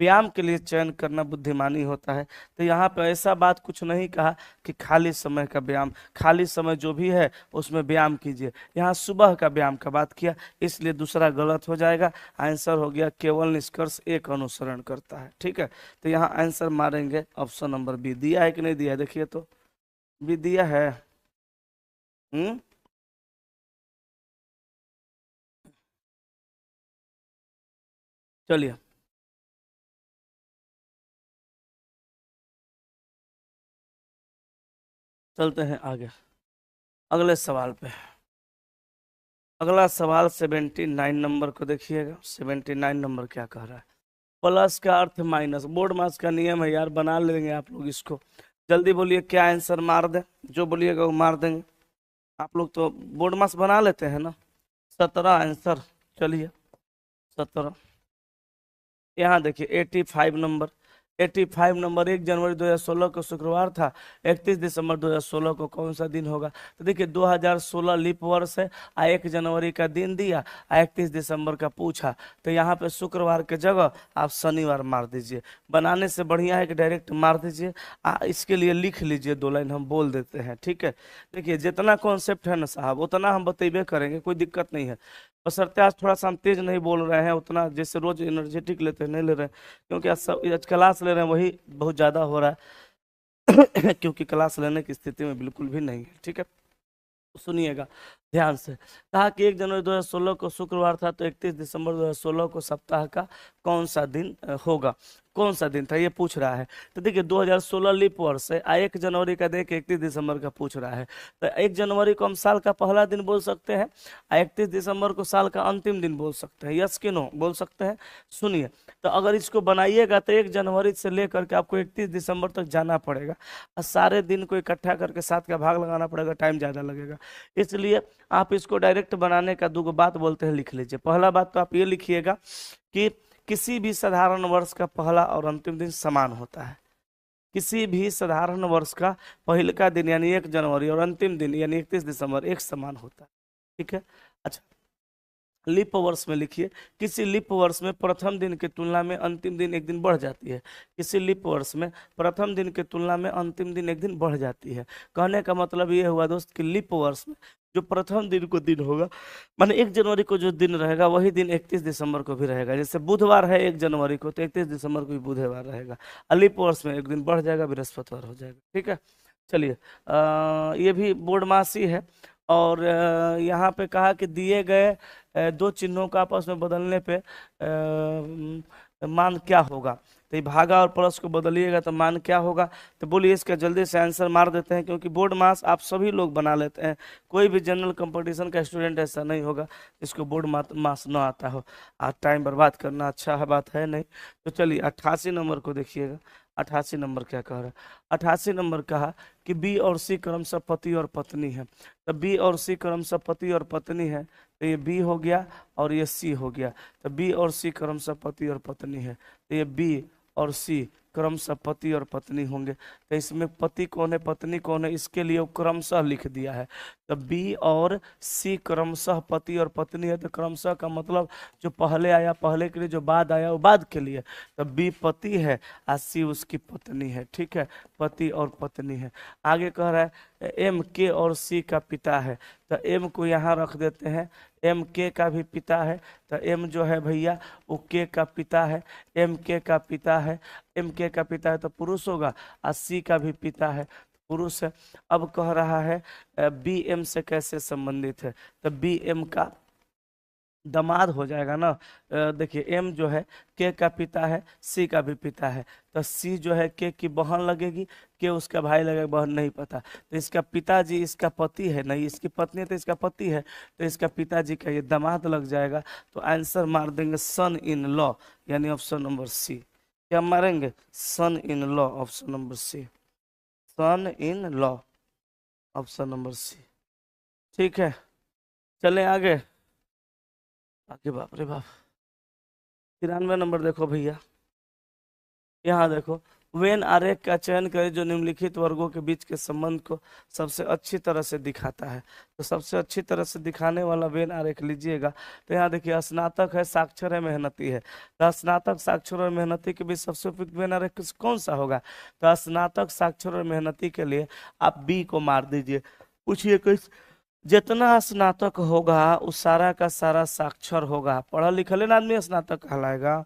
व्यायाम के लिए चयन करना बुद्धिमानी होता है, तो यहाँ पे ऐसा बात कुछ नहीं कहा कि खाली समय का व्यायाम, खाली समय जो भी है उसमें व्यायाम कीजिए। यहाँ सुबह का व्यायाम का बात किया, इसलिए दूसरा गलत हो जाएगा। आंसर हो गया केवल निष्कर्ष एक अनुसरण करता है, ठीक है। तो यहाँ आंसर मारेंगे ऑप्शन नंबर बी। दिया है कि नहीं दिया है, देखिए तो बी दिया है। चलिए चलते हैं आगे अगले सवाल पे। अगला सवाल 79 नंबर को देखिएगा। 79 नंबर क्या कह रहा है, प्लस का अर्थ माइनस। बोर्ड मास का नियम है यार, बना लेंगे आप लोग इसको। जल्दी बोलिए क्या आंसर मार दें, जो बोलिएगा वो मार देंगे। आप लोग तो बोर्ड मास बना लेते हैं ना। 17 आंसर, चलिए 17। यहाँ देखिए 85 नंबर, 85 नंबर 1 जनवरी 2016 को शुक्रवार था। 31 दिसंबर 2016 को कौन सा दिन होगा? तो देखिए 2016 लीप वर्ष है, 1 जनवरी का दिन दिया, 31 दिसंबर का पूछा, तो यहाँ पे शुक्रवार के जगह आप शनिवार मार दीजिए। बनाने से बढ़िया है कि डायरेक्ट मार दीजिए। इसके लिए लिख लीजिए 2 लाइन, हम बोल देते हैं, ठीक है। देखिए जितना कॉन्सेप्ट है ना साहब उतना हम बतेबे करेंगे, कोई दिक्कत नहीं है। बशर्ते आज थोड़ा सा हम तेज नहीं बोल रहे हैं, उतना जैसे रोज एनर्जेटिक लेते हैं नहीं ले रहे हैं, क्योंकि आज क्लास ले रहे हैं वही बहुत ज़्यादा हो रहा है क्योंकि क्लास लेने की स्थिति में बिल्कुल भी नहीं है, ठीक है। सुनिएगा ध्यान से। कहा कि 1 जनवरी 2016 को शुक्रवार था, तो 31 दिसंबर 2016 को सप्ताह का कौन सा दिन होगा? कौन सा दिन था ये पूछ रहा है। तो देखिए 2016 लीप वर्ष है, 1 जनवरी का देख 31 दिसंबर का पूछ रहा है, तो 1 जनवरी को हम साल का पहला दिन बोल सकते हैं, 31 दिसंबर को साल का अंतिम दिन बोल सकते हैं। यस कि नो बोल सकते हैं? सुनिए, तो अगर इसको बनाइएगा तो 1 जनवरी से लेकर के आपको 31 दिसंबर तक जाना पड़ेगा, और सारे दिन को इकट्ठा करके 7 का भाग लगाना पड़ेगा, टाइम ज़्यादा लगेगा। इसलिए आप इसको डायरेक्ट बनाने का 2 बात बोलते हैं, लिख लीजिए। पहला बात तो आप ये लिखिएगा कि किसी भी साधारण वर्ष का पहला और अंतिम दिन समान होता है। किसी भी साधारण वर्ष का पहले का दिन यानी 1 जनवरी और अंतिम दिन यानी 31 दिसंबर एक समान होता है, ठीक है। अच्छा, लीप वर्ष में लिखिए, किसी लीप वर्ष में प्रथम दिन की तुलना में अंतिम दिन एक दिन बढ़ जाती है। किसी लीप वर्ष में प्रथम दिन की तुलना में अंतिम दिन एक दिन बढ़ जाती है। कहने का मतलब ये हुआ दोस्त कि लीप वर्ष में जो प्रथम दिन को दिन होगा, माने 1 जनवरी को जो दिन रहेगा वही दिन 31 दिसंबर को भी रहेगा। जैसे बुधवार है 1 जनवरी को, तो 31 दिसंबर को भी बुधवार रहेगा। लीप वर्ष में एक दिन बढ़ जाएगा, बृहस्पतिवार हो जाएगा, ठीक है। चलिए, ये भी बोर्ड मासी है। और यहाँ पे कहा कि दिए गए 2 चिन्हों का आपस में बदलने पे मान क्या होगा? तो ये भागा और प्लस को बदलिएगा तो मान क्या होगा? तो बोलिए इसका जल्दी से आंसर मार देते हैं, क्योंकि बोर्ड मास आप सभी लोग बना लेते हैं, कोई भी जनरल कंपटीशन का स्टूडेंट ऐसा नहीं होगा जिसको बोर्ड मास न आता हो। आज टाइम बर्बाद करना अच्छा है बात है नहीं। तो चलिए 88 नंबर को देखिएगा। 88 नंबर क्या कह रहा है? 88 नंबर कहा कि बी और सी क्रमशः पति और पत्नी है। तो बी और सी क्रमशः पति और पत्नी है, तो ये बी हो गया और ये सी हो गया। तो बी और सी क्रमशः पति और पत्नी है, तो ये बी और सी क्रमशः पति और पत्नी होंगे। तो इसमें पति कौन है पत्नी कौन है इसके लिए वो क्रमशः लिख दिया है। तो बी और सी क्रमशः पति और पत्नी है, तो क्रमशः का मतलब जो पहले आया पहले के लिए, जो बाद आया वो बाद के लिए। तो बी पति है और सी उसकी पत्नी है, ठीक है, पति और पत्नी है। आगे कह रहा है एम के और सी का पिता है, तो एम को यहाँ रख देते हैं, एम के का भी पिता है। तो एम जो है भैया वो के का पिता है, एम के का पिता है, एम के का पिता है तो पुरुष होगा, और सी का भी पिता है पुरुष है। अब कह रहा है बी एम से कैसे संबंधित है? तो बी एम का दामाद हो जाएगा ना। देखिए एम जो है के का पिता है, सी का भी पिता है, तो सी जो है के की बहन लगेगी, के उसका भाई लगेगा, बहन नहीं पता। तो इसका पिताजी इसका पति है, नहीं इसकी पत्नी है तो इसका पति है, तो इसका पिताजी का ये दामाद लग जाएगा। तो आंसर मार देंगे सन इन लॉ, यानी ऑप्शन नंबर सी। क्या मारेंगे? Son in law, option number C. Son in law, option number C, ठीक है। चलें आगे। आगे बाप रे बाप, 93 नंबर देखो भैया, यहाँ देखो, वेन आरेख का चयन करें जो निम्नलिखित वर्गों के बीच के संबंध को सबसे अच्छी तरह से दिखाता है। तो सबसे अच्छी तरह से दिखाने वाला वेन आरेख लीजिएगा। तो यहाँ देखिए स्नातक है, साक्षर है, मेहनती है। तो स्नातक, साक्षर और मेहनती के बीच सबसे उपयुक्त वेन आरेख कौन सा होगा? तो स्नातक, साक्षर और मेहनती के लिए आप बी को मार दीजिए। पूछिए किस? जितना स्नातक होगा उस सारा का सारा साक्षर होगा। पढ़ा लिखा लेना आदमी स्नातक कहलाएगा।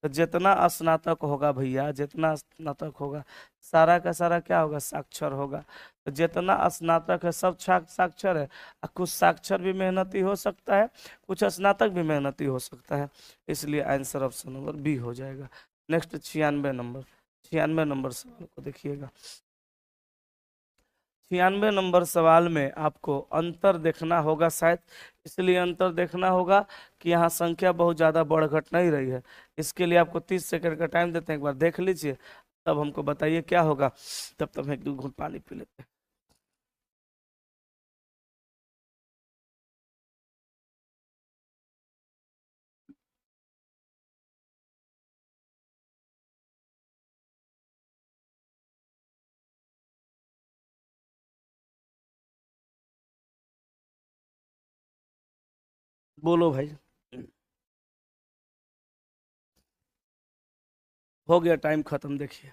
तो जितना स्नातक होगा भैया, जितना स्नातक होगा सारा का सारा क्या होगा? साक्षर होगा। तो जितना स्नातक है सब साक्षर है, और कुछ साक्षर भी मेहनती हो सकता है, कुछ स्नातक भी मेहनती हो सकता है, इसलिए आंसर ऑप्शन नंबर बी हो जाएगा। नेक्स्ट 96 नंबर, 96 नंबर सवाल को देखिएगा। 96 नंबर सवाल में आपको अंतर देखना होगा शायद, इसलिए अंतर देखना होगा कि यहाँ संख्या बहुत ज़्यादा बढ़ घट नहीं रही है। इसके लिए आपको 30 सेकंड का टाइम देते हैं, एक बार देख लीजिए, तब हमको बताइए क्या होगा। तब तक हम एक दो घूंट पानी पी लेते हैं। बोलो भाई। हो गया टाइम खत्म। देखिए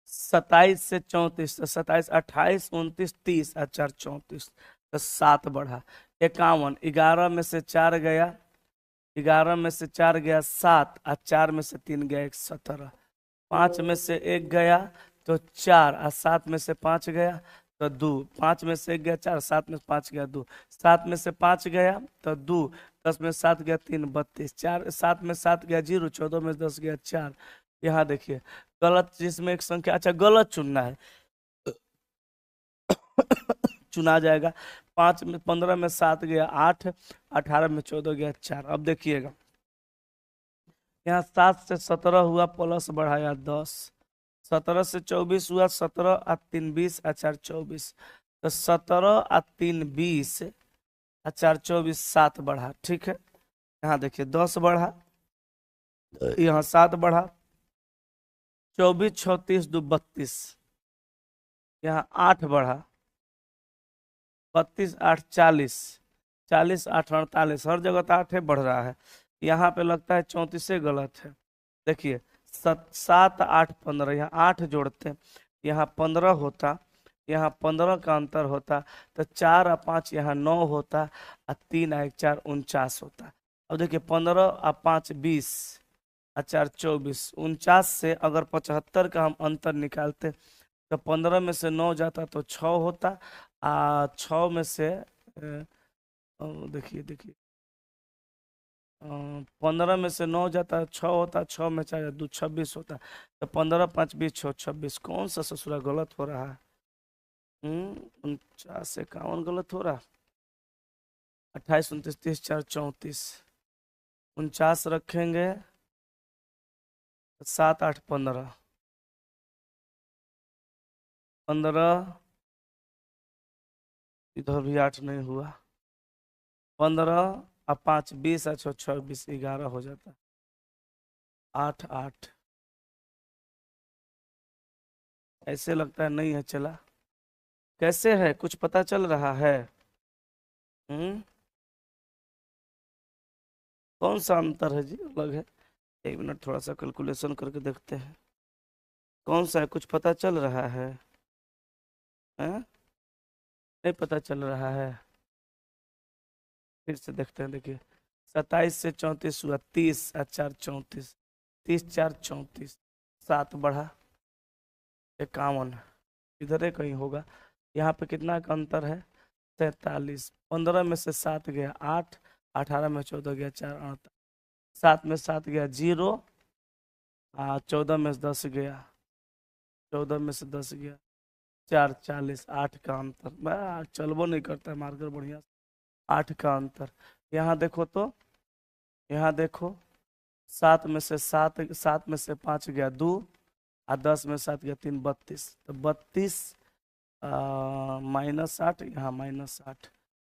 27 से 34, तो 27, 28, 29, 30 और 4, 34, तो 7 बढ़ा। 51, 11 में से 4 गया, 11 में से 4 गया 7, और 4 में से 3 गया 1, 17। 5 में से 1 गया तो 4, और 7 में से 5 गया तो 2। 5 में से 1 गया 4, 7 में से 5 गया 2। 7 में से 5 गया तो 2। 10 में 7 गया 3, 32। 4, 7 में 7 गया 0। 14 में 10 गया 4। यहाँ देखिए गलत, जिसमें एक संख्या, अच्छा गलत चुनना है चुना जाएगा। 5 में 15 में 7 गया 8, 18 में 14 गया 4। अब देखिएगा यहाँ 7 से 17 हुआ, प्लस बढ़ाया 10। 17 से 24 हुआ, 17 और 3 20 और 4 24, तो 17 और 3 20 और 4 24, 7 बढ़ा। ठीक है, यहाँ देखिए 10 बढ़ा, यहाँ 7 बढ़ा, 24 36 2 32, यहाँ 8 बढ़ा, 32 8 40, 40 8 48, हर जगह तो 8 बढ़ रहा है। यहाँ पे लगता है 34 से गलत है। देखिए 7 8 15, यहाँ 8 जोड़ते हैं, यहाँ 15 होता, यहाँ 15 का अंतर होता, तो 4 और 5 यहाँ 9 होता, और 3 और 1 4 49 होता। अब देखिए 15 और 5 20 और 4 24, 49 से अगर 75 का हम अंतर निकालते तो 15 में से 9 जाता तो 6 होता, 6 में से देखिए देखिए 15 में से 9 जाता है 6 होता, 6 में 4 2 26 होता, तो 15 5 20 6 26। कौन सा ससुरा गलत हो रहा है? 49 51 गलत हो रहा। 28 29 30 4 34, 49 रखेंगे, 7 8 15, 15, इधर भी 8 नहीं हुआ, 15 और 5 20 और 6 26, 11 हो जाता, 8 8। ऐसे लगता है नहीं है चला। कैसे है, कुछ पता चल रहा है? हम्म कौन सा अंतर है जी, अलग है? 1 मिनट थोड़ा सा कैलकुलेशन करके देखते हैं कौन सा है, कुछ पता चल रहा है? हैं? नहीं पता चल रहा है, फिर से देखते हैं। देखिए 27 से 34 हुआ, 30 और 4 34, 30 4 34, 7 बढ़ा 51, इधर ही कहीं होगा। यहाँ पे कितना का अंतर है? 43। 15 में से 7 गया 8, 18 में 14 गया 4 8, 7 में 7 गया 0, 14 में से 10 गया, 14 में से 10 गया 4 40, 8 का अंतर। चलबो नहीं करता है मार्कर बढ़िया, 8 का अंतर। यहाँ देखो तो, यहाँ देखो 7 में से 5 गया 2, और 10 में 7 गया 3 32, तो 32 -8, यहाँ -8।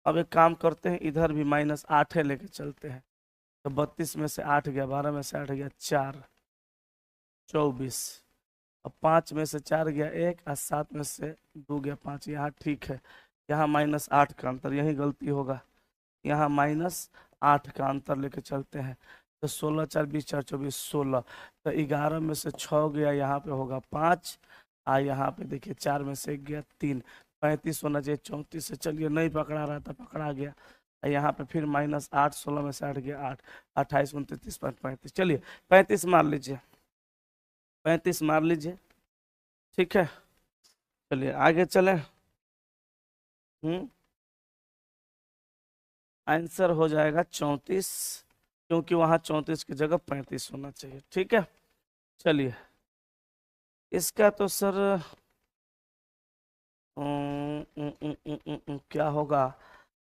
अब एक काम करते हैं, इधर भी -8 लेके चलते हैं, तो 32 में से 8 गया, 12 में से 8 गया 4 24, अब 5 में से 4 गया 1, और 7 में से 2 गया 5, यहाँ ठीक है। यहाँ -8 का अंतर, यही गलती होगा, यहाँ -8 का अंतर लेके चलते हैं, तो 16 4 20 4 24 16, तो 11 में से 6 गया, यहाँ पे होगा 5, यहाँ पे देखिए 4 में से 1 गया 3, 35 होना चाहिए 34 से, चलिए नहीं पकड़ा रहा था, पकड़ा गया। यहाँ पे फिर -8, 16 में से 8 गया 8, 28 29 30 35, चलिए 35 मार लीजिए, 35 मार लीजिए, ठीक है। चलिए आगे चले। आंसर हो जाएगा 34, क्योंकि वहां 34 की जगह 35 होना चाहिए, ठीक है। चलिए इसका तो सर क्या होगा?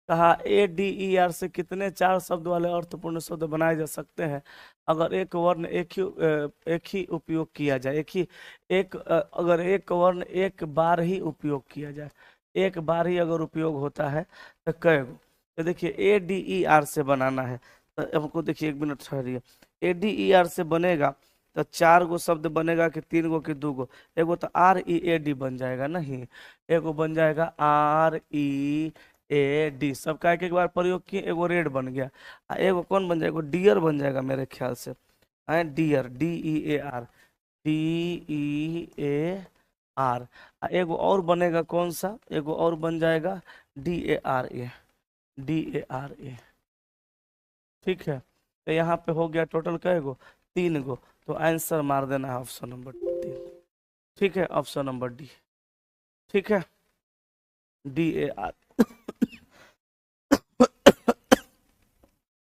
कहा ADER से कितने 4 शब्द वाले अर्थपूर्ण शब्द बनाए जा सकते हैं अगर एक वर्ण एक ही उपयोग किया जाए, अगर एक वर्ण एक बार ही उपयोग किया जाए, एक बार ही अगर उपयोग होता है तो कई गो? तो देखिए ADER से बनाना है, तो हमको देखिए 1 मिनट ठहरिए। ADER से बनेगा तो 4 गो शब्द बनेगा कि 3 गो कि 2 गो? एगो तो READ बन जाएगा, नहीं एगो बन जाएगा ए डी, सबका एक एक बार प्रयोग किए, एगो रेड बन गया, एगो कौन बन जाएगा, डियर बन जाएगा मेरे ख्याल से, dear, D E A R, D E A R. एगो और बनेगा कौन सा, एगो और बन जाएगा D A R A, D A R A. ठीक है, तो यहाँ पे हो गया टोटल कएगो, 3 गो। तो आंसर मार देना है ऑप्शन नंबर 3। ठीक है, ऑप्शन नंबर डी। ठीक है, डी ए आर।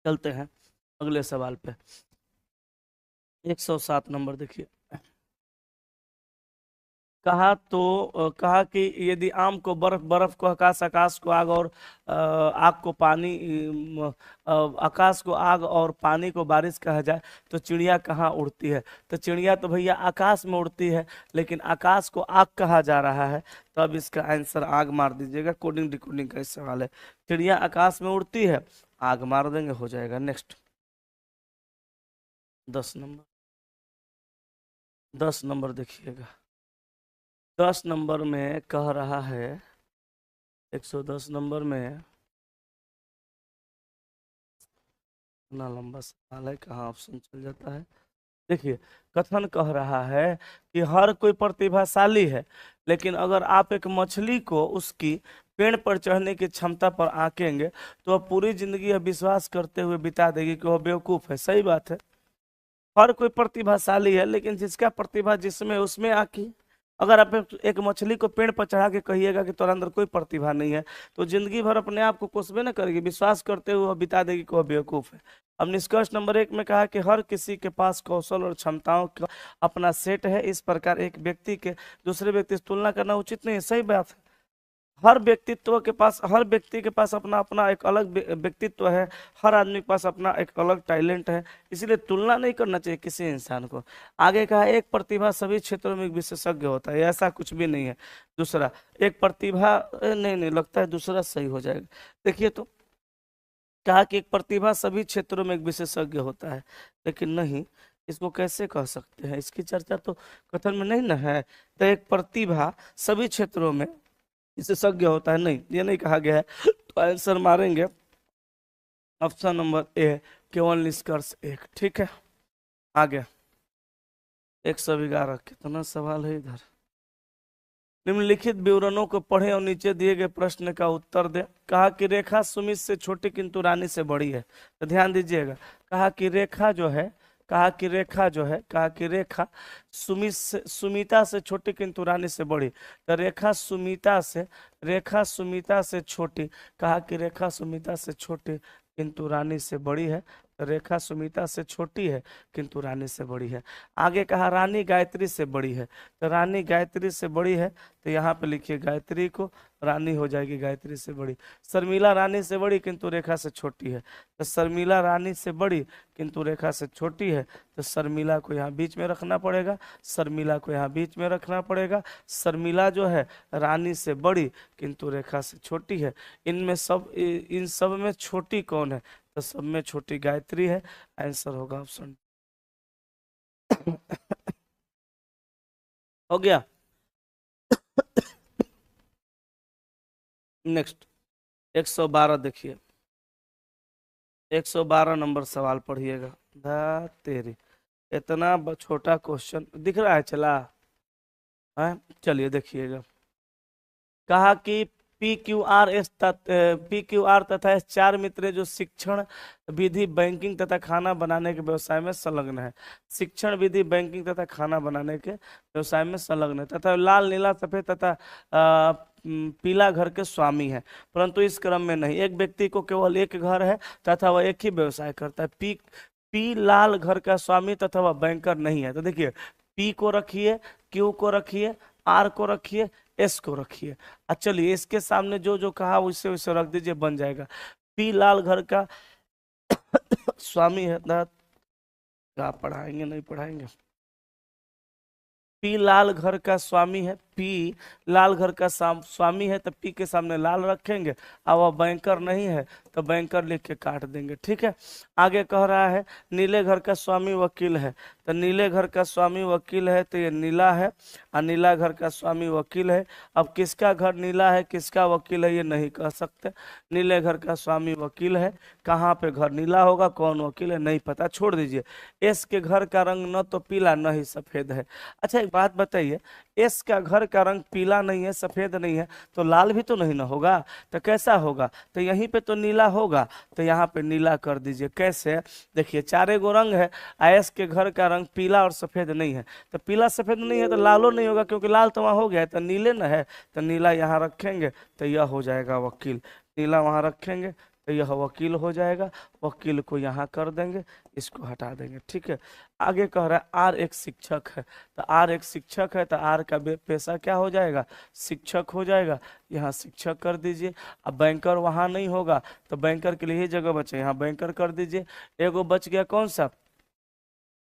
चलते हैं अगले सवाल पे। 107 नंबर देखिए। कहा कि यदि आम को बर्फ, बर्फ को आकाश, आकाश को आग, और आग को पानी, आकाश को आग और पानी को बारिश कहा जाए तो चिड़िया कहाँ उड़ती है? तो चिड़िया तो भैया आकाश में उड़ती है, लेकिन आकाश को आग कहा जा रहा है, तो अब इसका आंसर आग मार दीजिएगा। कोडिंग डिकोडिंग का सवाल है। चिड़िया आकाश में उड़ती है, आग मार देंगे, हो जाएगा। नेक्स्ट 10 नंबर, 10 नंबर देखिएगा। 10 नंबर में कह रहा है, 110 नंबर में, इतना लंबा सवाल है, कहाँ ऑप्शन चल जाता है। देखिए, कथन कह रहा है कि हर कोई प्रतिभाशाली है, लेकिन अगर आप एक मछली को उसकी पेड़ पर चढ़ने की क्षमता पर आंकेंगे तो वह पूरी जिंदगी यह विश्वास करते हुए बिता देगी कि वह बेवकूफ है। सही बात है, हर कोई प्रतिभाशाली है, लेकिन जिसका प्रतिभा जिसमें उसमें आकी। अगर आप एक मछली को पेड़ पर चढ़ा के कहिएगा कि तुम्हारे अंदर कोई प्रतिभा नहीं है, तो जिंदगी भर अपने आप को कोसबे न करेगी, विश्वास करते हुए वह बिता देगी कि वह बेवकूफ है। अब निष्कर्ष नंबर 1 में कहा कि हर किसी के पास कौशल और क्षमताओं का अपना सेट है, इस प्रकार एक व्यक्ति के दूसरे व्यक्ति से तुलना करना उचित नहीं है। सही बात है, हर व्यक्तित्व के पास, हर व्यक्ति के पास अपना अपना एक अलग व्यक्तित्व है, हर आदमी के पास अपना एक अलग टैलेंट है, इसीलिए तुलना नहीं करना चाहिए किसी इंसान को। आगे कहा एक प्रतिभा सभी क्षेत्रों में एक विशेषज्ञ होता है, ऐसा कुछ भी नहीं है। दूसरा, एक प्रतिभा, नहीं लगता है दूसरा सही हो जाएगा। देखिए, तो कहा कि एक प्रतिभा सभी क्षेत्रों में एक विशेषज्ञ होता है, लेकिन नहीं, इसको कैसे कह सकते हैं, इसकी चर्चा तो कथन में नहीं ना है। तो एक प्रतिभा सभी क्षेत्रों में विशेषज्ञ होता है, नहीं, ये नहीं कहा गया है। तो आंसर मारेंगे ऑप्शन नंबर ए, केवल निष्कर्ष 1। ठीक है, आगे 111। कितना सवाल है इधर। निम्नलिखित विवरणों को पढ़ें और नीचे दिए गए प्रश्न का उत्तर दें। कहा कि रेखा सुमित से छोटी किंतु रानी से बड़ी है, तो ध्यान दीजिएगा। कहा कि रेखा जो है, कहा कि रेखा सुमिता से छोटी किंतु रानी से बड़ी, तो रेखा सुमिता से छोटी, कहा कि रेखा सुमिता से छोटी किंतु रानी से बड़ी है, तो रेखा सुमिता से छोटी है किंतु रानी से बड़ी है। आगे कहा रानी गायत्री से बड़ी है, तो रानी गायत्री से बड़ी है, तो यहाँ पे लिखिए गायत्री को, रानी हो जाएगी गायत्री से बड़ी। शर्मिला रानी से बड़ी किंतु रेखा से छोटी है, तो शर्मिला रानी से बड़ी किंतु रेखा से छोटी है, तो शर्मिला को यहाँ बीच में रखना पड़ेगा, शर्मिला को यहाँ बीच में रखना पड़ेगा। शर्मिला जो है रानी से बड़ी किंतु रेखा से छोटी है। इन सब में छोटी कौन है? तो सब में छोटी गायत्री है। आंसर होगा ऑप्शन हो गया। नेक्स्ट 112 देखिए, 112 नंबर सवाल पढ़िएगा। तेरी इतना छोटा क्वेश्चन दिख रहा है, चला है, चलिए देखिएगा। कहा कि PQR तथा S 4 मित्र जो शिक्षण विधि, बैंकिंग तथा खाना बनाने के व्यवसाय में संलग्न है। शिक्षण विधि, बैंकिंग तथा खाना बनाने के व्यवसाय में संलग्न है, तथा लाल, नीला, सफेद तथा पीला घर के स्वामी है, परंतु इस क्रम में नहीं। एक व्यक्ति को केवल एक घर है तथा वह एक ही व्यवसाय करता है। पी लाल घर का स्वामी तथा वह बैंकर नहीं है। तो देखिए, P को रखिए, Q को रखिए, R को रखिए, S को रखिए। चलिए इसके सामने जो जो कहा उससे उसे रख दीजिए, बन जाएगा। P लाल घर का स्वामी है, क्या पढ़ाएंगे, नहीं पढ़ाएंगे। P लाल घर का स्वामी है, पी लाल घर का स्वामी है तो पी के सामने लाल रखेंगे, अब वह बैंकर नहीं है तो बैंकर लिख के काट देंगे। ठीक है, आगे कह रहा है नीले घर का स्वामी वकील है, तो नीले घर का स्वामी वकील है तो ये नीला है, और नीला घर का स्वामी वकील है। अब किसका घर नीला है किसका वकील है ये नहीं कह सकते। नीले घर का स्वामी वकील है, कहाँ पे घर नीला होगा, कौन वकील है नहीं पता, छोड़ दीजिए। एस के घर का रंग न तो पीला न ही सफेद है। अच्छा एक बात बताइए, एस का घर का रंग पीला नहीं है सफेद नहीं है तो लाल भी तो नहीं ना होगा, तो कैसा होगा, तो यहीं पे तो नीला होगा, तो यहाँ पे नीला कर दीजिए। कैसे, देखिए चारे गो रंग है, एस के घर का रंग पीला और सफेद नहीं है, तो पीला सफेद नहीं है तो लालो नहीं होगा, क्योंकि लाल तो वहाँ हो गया है, तो नीले न है तो नीला यहाँ रखेंगे तो यह हो जाएगा वकील। नीला वहाँ रखेंगे तो यह वकील हो जाएगा, वकील को यहाँ कर देंगे, इसको हटा देंगे। ठीक है, आगे कह रहा है आर एक शिक्षक है, तो आर एक शिक्षक है तो आर का पेशा क्या हो जाएगा, शिक्षक हो जाएगा, यहाँ शिक्षक कर दीजिए। अब बैंकर वहाँ नहीं होगा तो बैंकर के लिए ही जगह बचे, यहाँ बैंकर कर दीजिए। एगो बच गया कौन सा,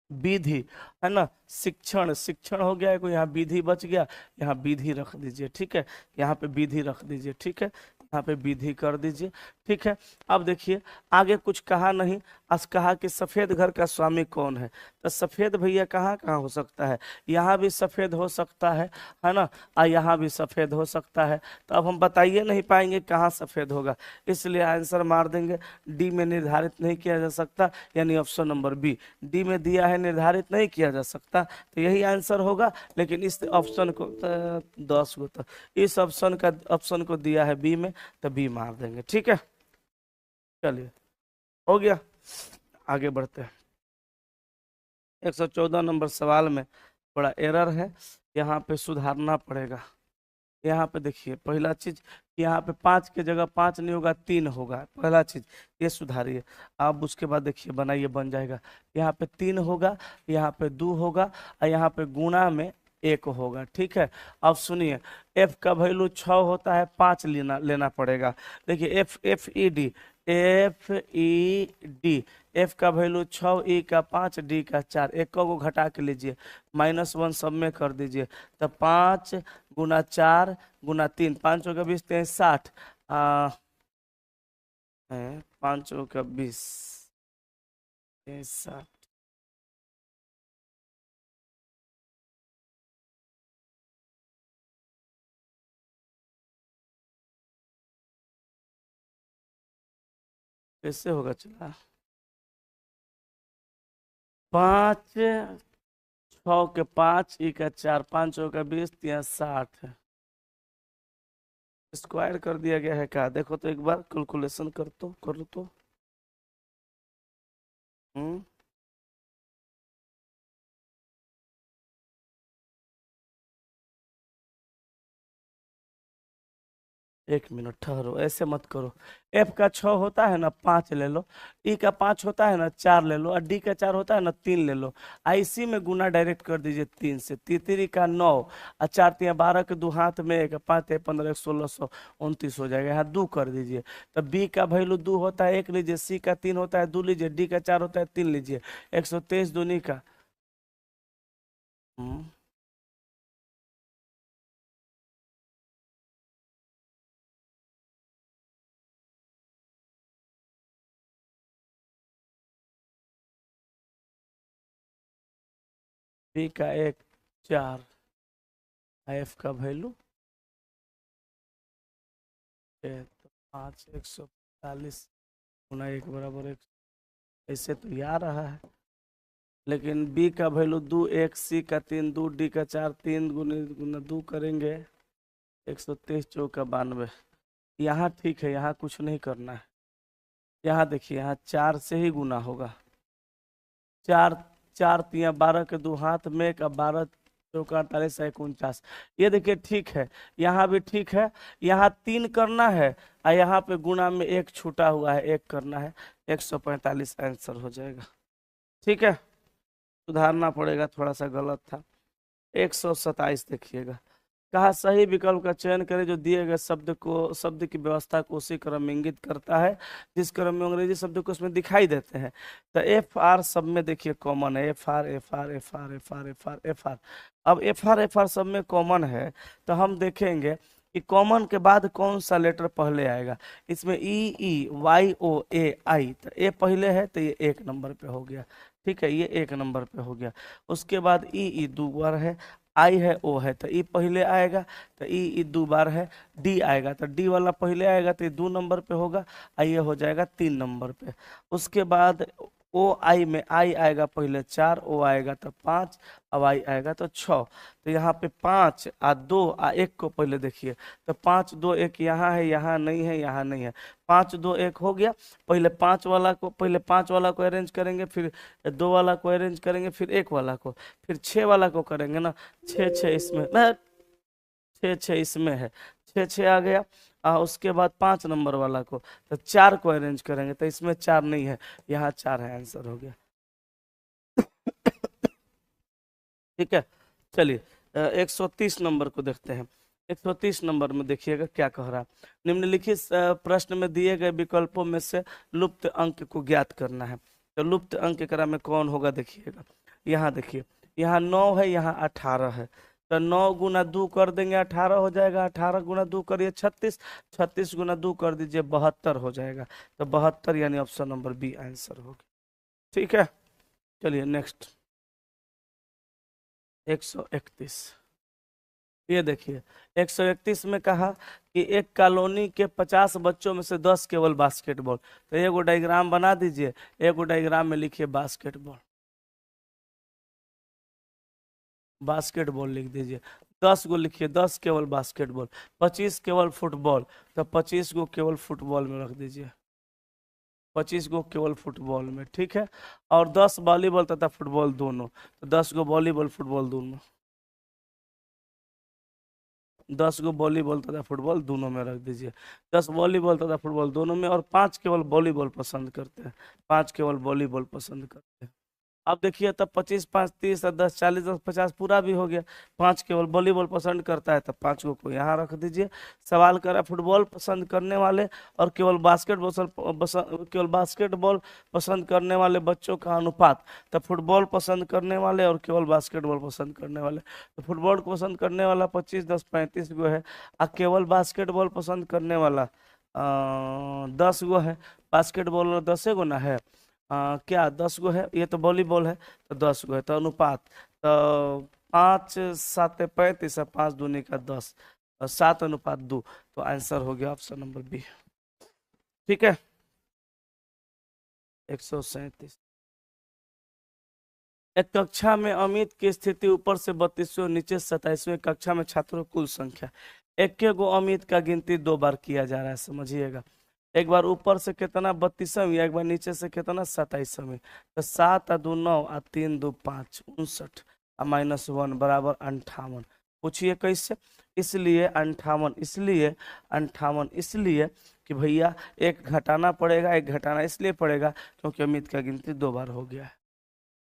विधि, है ना, शिक्षण, शिक्षण हो गया, कोई यहाँ विधि बच गया, यहाँ विधि रख दीजिए। ठीक है, यहाँ पे विधि रख दीजिए। ठीक है, यहाँ पे विधि कर दीजिए। ठीक है, अब देखिए आगे कुछ कहा नहीं, आज कहा कि सफेद घर का स्वामी कौन है, तो सफेद भैया कहाँ कहाँ हो सकता है, यहाँ भी सफेद हो सकता है ना, और यहाँ भी सफेद हो सकता है, तो अब हम बताइए नहीं पाएंगे कहाँ सफेद होगा, इसलिए आंसर मार देंगे। डी में निर्धारित नहीं किया जा सकता, यानी ऑप्शन नंबर बी, डी में दिया है निर्धारित नहीं किया जा सकता, तो यही आंसर होगा। लेकिन इस ऑप्शन को 10 गो, तो इस ऑप्शन को दिया है बी में, तो बी मार देंगे। ठीक है, चलिए हो गया, आगे बढ़ते हैं। 114 नंबर सवाल में थोड़ा एरर है, यहाँ पे सुधारना पड़ेगा। यहाँ पे देखिए पहला चीज, यहाँ पे 5 के जगह 5 नहीं होगा 3 होगा, पहला चीज ये सुधारिए। अब उसके बाद देखिए बनाइए, बन जाएगा। यहाँ पे 3 होगा, यहाँ पे 2 होगा, और यहाँ पे गुणा में 1 होगा। ठीक है, अब सुनिए f का वैल्यू 6 होता है, 5 लेना पड़ेगा। देखिए FED, f का वैल्यू 6, e का 5, d का 4, एक को घटा के लीजिए, -1 सब में कर दीजिए, तो 5 गुना 4 गुना 3, 5 का 20, 60, 5 का 20, 60, कैसे होगा, चला 5 6 के 5, ई का 4, 5 का 20, 60 स्क्वायर कर दिया गया है क्या, देखो तो एक बार कैलकुलेशन कर लो तो। हम्म, 1 मिनट ठहरो, ऐसे मत करो। f का 6 होता है ना, 5 ले लो, e का 5 होता है ना, 4 ले लो, और d का 4 होता है ना, 3 ले लो। इसी में गुना डायरेक्ट कर दीजिए 3 से, 3 का 9, और 4 3 12 के 2 हाथ में 1, 5 15 1629 हो जाएगा, यहाँ 2 कर दीजिए। तो b का वैल्यू 2 होता है 1 लीजिए, c का 3 होता है 2 लीजिए, d का 4 होता है 3 लीजिए, 123 दूनी का b का 1 4, f का वैल्यू 5, 145 गुना 1 बराबर 1, ऐसे तो ये आ रहा है। लेकिन b का वैल्यू 2 1, c का 3 2, d का 4 3 गुना 2 करेंगे 123 चौका 92। यहाँ ठीक है, यहाँ कुछ नहीं करना है। यहाँ देखिए, यहाँ 4 से ही गुना होगा, 4 4 3 12 के 2 हाथ में, का 12 चौका 48 49, ये देखिए ठीक है, यहाँ भी ठीक है। यहाँ 3 करना है, और यहाँ पे गुना में 1 छूटा हुआ है, 1 करना है, 145 आंसर हो जाएगा। ठीक है, सुधारना पड़ेगा, थोड़ा सा गलत था। 127 देखिएगा, कहा सही विकल्प का चयन करें जो दिए गए शब्द की व्यवस्था को उसी क्रम में इंगित करता है जिस क्रम में अंग्रेजी शब्द को उसमें दिखाई देते हैं। तो एफ आर सब में देखिए कॉमन है, F R F R F R F R F R F R. अब एफ आर सब में कॉमन है तो हम देखेंगे कि कॉमन के बाद कौन सा लेटर पहले आएगा। इसमें ई ई वाई ओ ए आई, तो ए पहले है तो ये 1 नंबर पे हो गया। ठीक है, ये 1 नंबर पे हो गया। उसके बाद ई दो बार है, आई है ओ है तो ई पहले आएगा, तो ई दो बार है, डी आएगा तो डी वाला पहले आएगा तो ये 2 नंबर पे होगा, आई ये हो जाएगा 3 नंबर पे। उसके बाद ओ आई में आई आएगा पहले 4, ओ आएगा तो 5, अब आई आएगा तो 6। तो यहाँ पे 5 आ 2 आ 1 को पहले देखिए, तो 5 2 1 यहाँ है, यहाँ नहीं है, यहाँ नहीं है, 5 2 1 हो गया। पहले 5 वाला को अरेंज करेंगे, फिर 2 वाला को अरेंज करेंगे, फिर 1 वाला को, फिर 6 वाला को करेंगे ना, 6 6 इसमें 6 6 इसमें है, 6 6 आ गया। उसके बाद 5 नंबर वाला को, तो 4 को अरेंज करेंगे तो इसमें 4 नहीं है, यहाँ 4 है, आंसर हो गया। ठीक है, चलिए 130 नंबर को देखते हैं। 130 नंबर में देखिएगा क्या कह रहा है। निम्नलिखित प्रश्न में दिए गए विकल्पों में से लुप्त अंक को ज्ञात करना है। तो लुप्त अंक एकरा में कौन होगा देखिएगा। यहाँ देखिए, यहाँ 9 है, यहाँ 18 है, तो 9 गुना 2 कर देंगे 18 हो जाएगा, 18 गुना 2 करिए 36, 36 गुना 2 कर दीजिए 72 हो जाएगा। तो 72 यानी ऑप्शन नंबर बी आंसर होगा। ठीक है, चलिए नेक्स्ट 131। ये देखिए 131 में कहा कि एक कॉलोनी के 50 बच्चों में से 10 केवल बास्केटबॉल। तो एगो डायग्राम बना दीजिए, एगो डायग्राम में लिखिए बास्केटबॉल, बास्केटबॉल लिख दीजिए। 10 गो लिखिए, 10 केवल बास्केटबॉल। 25 केवल फुटबॉल, तो 25 गो केवल फुटबॉल में रख दीजिए, 25 गो केवल फुटबॉल में। ठीक है, और 10 वॉलीबॉल तथा फुटबॉल दोनों, तो 10 गो वॉलीबॉल फुटबॉल दोनों, 10 गो वॉलीबॉल तथा फुटबॉल दोनों में रख दीजिए। 10 वॉलीबॉल तथा फुटबॉल दोनों में, और 5 केवल वॉलीबॉल पसंद करते हैं, 5 केवल वॉलीबॉल पसंद करते हैं। अब देखिए तब 25 5 30 और 10 40 10 50 पूरा भी हो गया। 5 केवल वॉलीबॉल पसंद करता है, तब 5 को यहाँ रख दीजिए। सवाल करा फुटबॉल पसंद करने वाले और केवल बास्केटबॉल पसंद करने वाले बच्चों का अनुपात। तो फुटबॉल पसंद करने वाले और केवल बास्केटबॉल पसंद करने वाले, तो फुटबॉल को पसंद करने वाला 25 10 35 गो है, और केवल बास्केटबॉल पसंद करने वाला 10 गो है। बास्केटबॉल 10 गो ना है, क्या 10 गो है, ये तो वॉलीबॉल है तो 10 गो है। तो अनुपात तो 5 7 35 और 5 दूनी का 10, 7:2, तो आंसर हो गया ऑप्शन नंबर बी। ठीक है, 137। एक कक्षा में अमित की स्थिति ऊपर से 32वें नीचे 27वें कक्षा में छात्रों की कुल संख्या। एक गो अमित का गिनती 2 बार किया जा रहा है, समझिएगा। एक बार ऊपर से कितना 32वीं, एक बार नीचे से कितना 27वीं। तो 7 आ 2 9 आ 3 2 5 59 आ -1 बराबर 58। पूछिए कैसे। इसलिए 58 इसलिए कि भैया एक घटाना पड़ेगा, एक घटाना इसलिए पड़ेगा क्योंकि अमित का गिनती 2 बार हो गया है।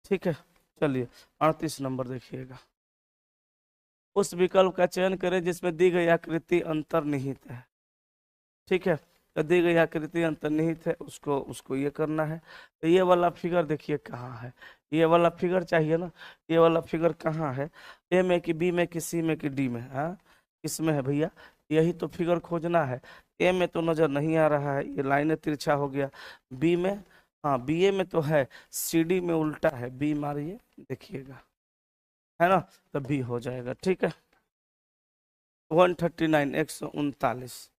ठीक है, चलिए 38 नंबर देखिएगा। उस विकल्प का चयन करें जिसमें दी गई आकृति अंतर्निहित है। ठीक है, तो दी गई आकृति अंतर्निहित है, उसको ये करना है। तो ये वाला फिगर देखिए कहाँ है, ये वाला फिगर चाहिए ना, ये वाला फिगर कहाँ है, ए में कि बी में कि सी में कि डी में, हाँ किसमें है भैया, यही तो फिगर खोजना है। ए में तो नजर नहीं आ रहा है, ये लाइन तिरछा हो गया। बी में, हाँ बी ए में तो है, सी डी में उल्टा है, बी मारिए देखिएगा, है ना, तो बी हो जाएगा। ठीक है, 139 139।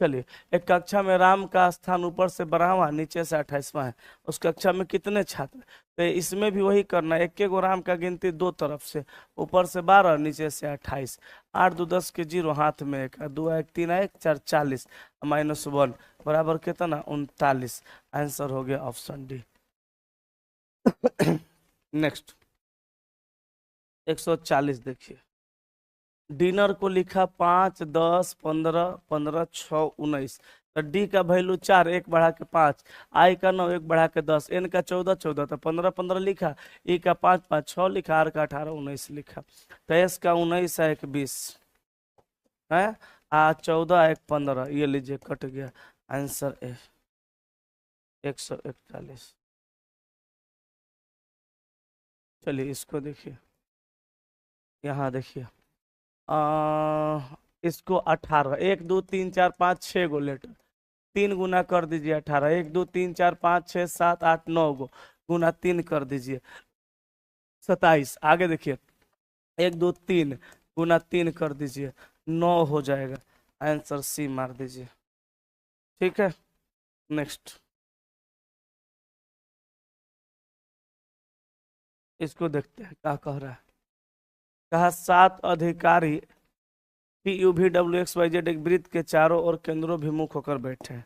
चलिए, एक कक्षा में राम का स्थान ऊपर से 12वां नीचे से 28वां है, उस कक्षा में कितने छात्र। तो इसमें भी वही करना है, एक गो राम का गिनती 2 तरफ से, ऊपर से 12 नीचे से 28। 8 2 10 के 0 हाथ में 1, 2 1 3 1 4 40 -1 बराबर कितना 39। आंसर हो गया ऑप्शन डी। नेक्स्ट 140 देखिए। डिनर को लिखा 5 10 15 15 6 19। तो डी का वैल्यू 4, 1 बढ़ा के 5, आई का 9, 1 बढ़ा के 10, एन का 14 14, तो 15 15 लिखा, ई का 5 5 6 लिखा, आर का 18 19 लिखा। तो एस का 19 है 1 20। है। 14 1 15, ये लीजिए कट गया, आंसर है 141। चलिए इसको देखिए, यहाँ देखिए, इसको 18, 1 2 3 4 5 6 गो लेटर, 3 गुना कर दीजिए 18, 1 2 3 4 5 6 7 8 9 गो गुना 3 कर दीजिए 27। आगे देखिए, 1 2 3 गुना 3 कर दीजिए 9 हो जाएगा, आंसर सी मार दीजिए। ठीक है, नेक्स्ट इसको देखते हैं क्या कह रहा है। कहा 7 अधिकारी P U V W X Y Z एक वृत्त के चारों ओर केंद्रोभिमुख होकर बैठे हैं।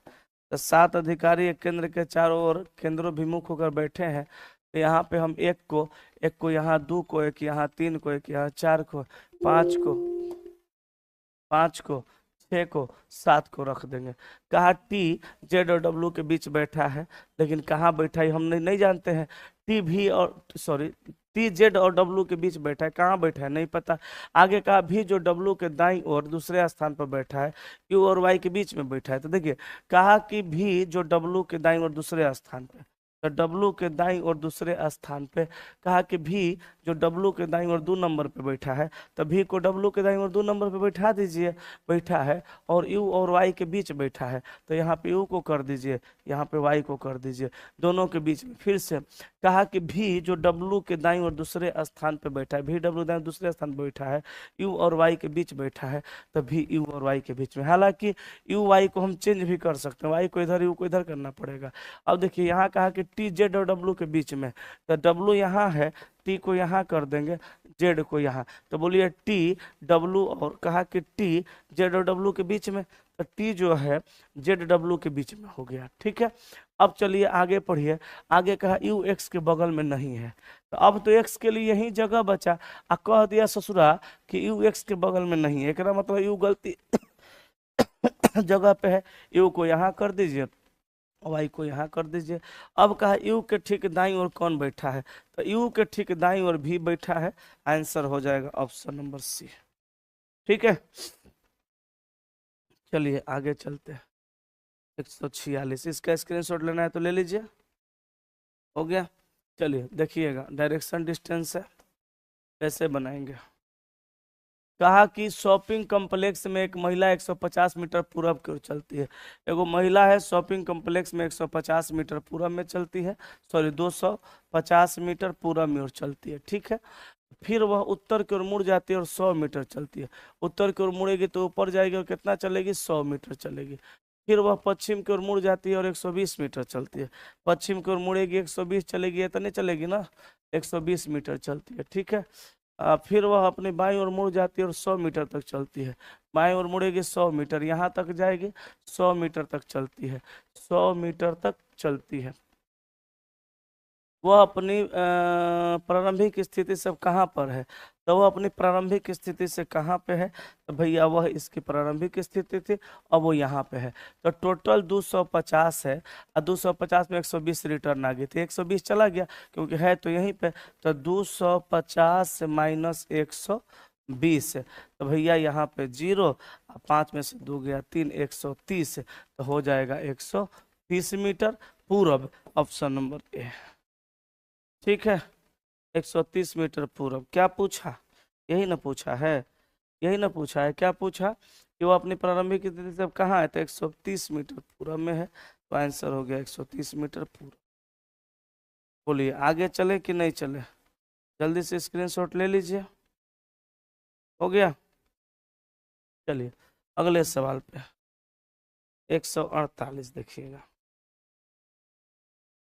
तो 7 अधिकारी एक केंद्र के चारों ओर केंद्रोभिमुख होकर बैठे हैं। तो यहाँ पे हम एक को यहाँ 2 को, एक यहाँ 3 को, एक यहाँ 4 को, 5 को, 6 को, 7 को रख देंगे। कहा टी जेड और डब्ल्यू के बीच बैठा है, लेकिन कहाँ बैठा है हम नहीं जानते हैं। टी भी और सॉरी टी जेड और डब्ल्यू के बीच बैठा है, कहाँ बैठा है नहीं पता। आगे कहा भी जो डब्ल्यू के दाईं ओर दूसरे स्थान पर बैठा है, यू और वाई के बीच में बैठा है। तो देखिए कहा कि भी जो डब्ल्यू के दाईं ओर दूसरे स्थान पे, तो डब्ल्यू के दाईं ओर दूसरे स्थान पे, कहा कि भी जो डब्ल्यू के दाईं ओर 2 नंबर पे बैठा है, तो भी को डब्ल्यू के दाईं ओर 2 नंबर पे बैठा दीजिए। बैठा है और यू और वाई के बीच बैठा है, तो यहाँ पे यू को कर दीजिए, यहाँ पे वाई को कर दीजिए, दोनों के बीच में। फिर से कहा कि भी जो डब्ल्यू के दाईं ओर दूसरे स्थान पे बैठा है, भी डब्ल्यू दाईं दूसरे स्थान पे बैठा है, यू और वाई के बीच बैठा है, तो भी यू और वाई के बीच में। हालांकि यू वाई को हम चेंज भी कर सकते हैं, वाई को इधर यू को इधर करना पड़ेगा। अब देखिए यहाँ कहा कि टी जेड और डब्ल्यू के बीच में, तो डब्ल्यू यहाँ है, टी को यहाँ कर देंगे, जेड को यहाँ। तो बोलिए टी डब्ल्यू, और कहा कि टी जेड और डब्ल्यू के बीच में, तो टी जो है जेड डब्ल्यू के बीच में हो गया। ठीक है, अब चलिए आगे पढ़िए। आगे कहा यू एक्स के बगल में नहीं है, तो अब तो एक्स के लिए यही जगह बचा। कह दिया ससुरा कि यू एक्स के बगल में नहीं है, एक मतलब यू गलती जगह पे है, यू को यहाँ कर दीजिए, वाई को यहाँ कर दीजिए। अब कहा यू के ठीक दाईं ओर कौन बैठा है, तो यू के ठीक दाईं ओर भी बैठा है, आंसर हो जाएगा ऑप्शन नंबर सी। ठीक है, चलिए आगे चलते हैं। 146, इसका स्क्रीनशॉट लेना है तो ले लीजिए, हो गया। चलिए देखिएगा, डायरेक्शन डिस्टेंस है, कैसे बनाएंगे। कहा कि शॉपिंग कॉम्प्लेक्स में एक महिला 150 मीटर पूरब की ओर चलती है। एगो महिला है, शॉपिंग कॉम्प्लेक्स में 150 मीटर पूरब में चलती है, सॉरी 250 मीटर पूरब में ओर चलती है। ठीक है, फिर वह उत्तर की ओर मुड़ जाती है और 100 मीटर चलती है। उत्तर की ओर मुड़ेगी तो ऊपर जाएगी और कितना चलेगी, 100 मीटर चलेगी। फिर वह पश्चिम की ओर मुड़ जाती है और 120 मीटर चलती है। पश्चिम की ओर मुड़ेगी, 120 चलेगी, इतने चलेगी ना, 120 मीटर चलती है। ठीक है, फिर वह अपनी बाईं ओर मुड़ जाती है और 100 मीटर तक चलती है। बाईं ओर मुड़ेगी, 100 मीटर, यहाँ तक जाएगी, 100 मीटर तक चलती है, 100 मीटर तक चलती है। वह अपनी प्रारंभिक स्थिति से कहाँ पर है, तो वह अपनी प्रारंभिक स्थिति से कहाँ पे है, तो भैया वह इसकी प्रारंभिक स्थिति थी, अब वो यहाँ पे है। तो टोटल 250 है, और 250 में 120 रिटर्न आ गई थी, 120 चला गया क्योंकि है तो यहीं पे। तो 250 माइनस 120 है, तो भैया यहाँ पे 0, 5 में से 2 गया 3, 130, तो हो जाएगा 130 मीटर पूरब, ऑप्शन नंबर ए। ठीक है, 130 मीटर पूरब। क्या पूछा, यही ना पूछा है, यही ना पूछा है, क्या पूछा कि वो अपनी प्रारंभिक स्थिति से कहाँ है, तो 130 मीटर पूरब में है, तो आंसर हो गया 130 मीटर पूरब। बोलिए आगे चले कि नहीं चले, जल्दी से स्क्रीनशॉट ले लीजिए, हो गया। चलिए अगले सवाल पे, 148 देखिएगा।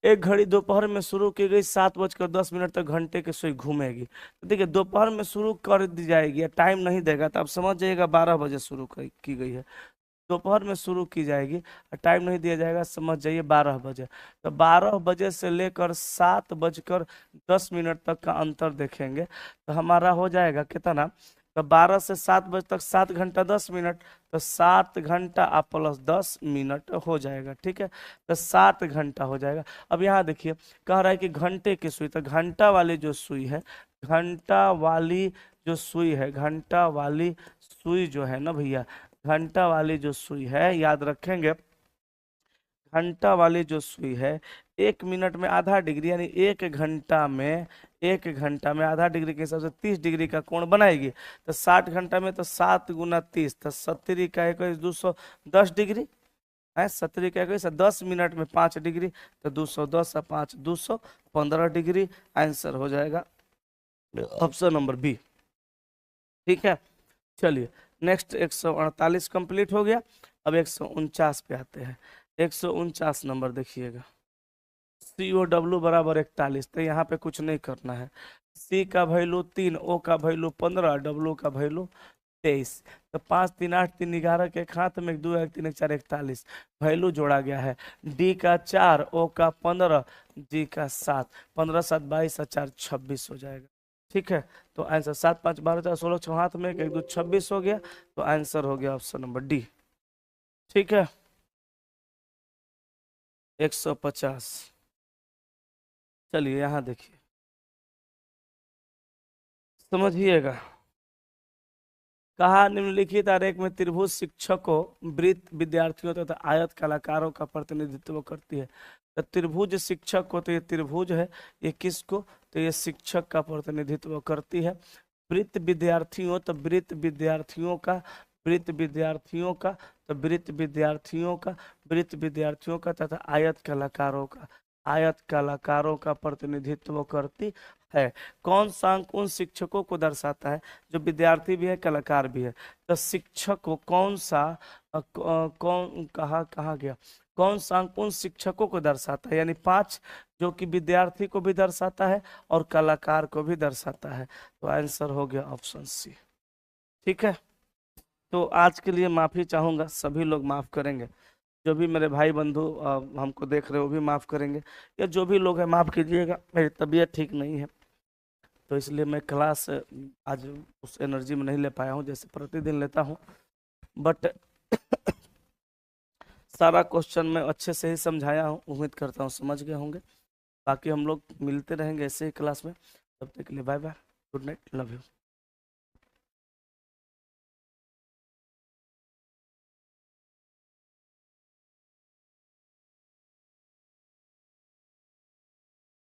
एक घड़ी दोपहर में शुरू की गई, 7:10 तक घंटे की सुई घूमेगी। तो देखिए दोपहर में शुरू कर दी जाएगी, टाइम नहीं देगा, तो आप समझ जाइएगा 12 बजे शुरू की गई है। दोपहर में शुरू की जाएगी, टाइम नहीं दिया जाएगा, समझ जाइए 12 बजे। तो 12 बजे से लेकर 7:10 तक का अंतर देखेंगे, तो हमारा हो जाएगा कितना, तो 12 से 7 बजे तक 7 घंटा 10 मिनट, तो 7 घंटा आप प्लस 10 मिनट हो जाएगा। ठीक है, तो 7 घंटा हो जाएगा। अब यहाँ देखिए कह रहा है कि घंटे की सुई, तो घंटा वाली जो सुई है, घंटा वाली जो सुई है, घंटा वाली सुई जो है ना भैया, घंटा वाली जो सुई है, याद रखेंगे, घंटा वाली जो सुई है 1 मिनट में आधा डिग्री, यानी 1 घंटा में आधा डिग्री के हिसाब से 30 डिग्री का कोण बनाएगी। तो 60 घंटा में तो 7 गुना 30, तो 70 का 21 210 डिग्री है। 70 का 21, 10 मिनट में 5 डिग्री, तो 210 और 5 215 डिग्री। आंसर हो जाएगा ऑप्शन नंबर बी। ठीक है, चलिए नेक्स्ट 148 कंप्लीट हो गया। अब 149 पे आते हैं। 149 नंबर देखिएगा, COW बराबर 41। तो यहाँ पे कुछ नहीं करना है। C का वैल्यू 3, O का वैल्यू 15, W का वैल्यू 23। तो 5 3 8 3 11 के एक हाथ में 2 1 3 1 4 41 वैल्यू जोड़ा गया है। D का 4, O का 15, G का 7, 15 7 22 और 4 26 हो जाएगा। ठीक है, तो आंसर 7 5 12 4 16 6 हाथ में 1 2 26 हो गया। तो आंसर हो गया ऑप्शन नंबर डी। ठीक है, 150। चलिए यहाँ देखिए, समझिएगा। कहा निम्नलिखित आरेख में त्रिभुज शिक्षकों, वृत्त विद्यार्थियों तथा आयत कलाकारों का प्रतिनिधित्व करती है। तो त्रिभुज शिक्षक को, तो ये त्रिभुज है, ये किसको, तो ये शिक्षक का प्रतिनिधित्व करती है। वृत्त विद्यार्थियों, तो वृत्त विद्यार्थियों का, वृत्त विद्यार्थियों का, तो वृत्त विद्यार्थियों का, वृत्त विद्यार्थियों का तथा आयत कलाकारों का, आयत कलाकारों का प्रतिनिधित्व करती है। कौन सा अंक उन शिक्षकों को दर्शाता है जो विद्यार्थी भी है कलाकार भी है। तो शिक्षक को कौन सा कौन कहा गया, कौन सा अंक उन शिक्षकों को दर्शाता है, यानी 5 जो कि विद्यार्थी को भी दर्शाता है और कलाकार को भी दर्शाता है। तो आंसर हो गया ऑप्शन सी। ठीक है, तो आज के लिए माफी चाहूंगा, सभी लोग माफ करेंगे, जो भी मेरे भाई बंधु हमको देख रहे हो वो भी माफ करेंगे, या जो भी लोग हैं माफ कीजिएगा। मेरी तबीयत ठीक नहीं है, तो इसलिए मैं क्लास आज उस एनर्जी में नहीं ले पाया हूँ जैसे प्रतिदिन लेता हूँ। बट सारा क्वेश्चन मैं अच्छे से ही समझाया हूँ, उम्मीद करता हूँ समझ गए होंगे। बाकी हम लोग मिलते रहेंगे ऐसे ही क्लास में। तब तक के लिए bye bye, good night, love you.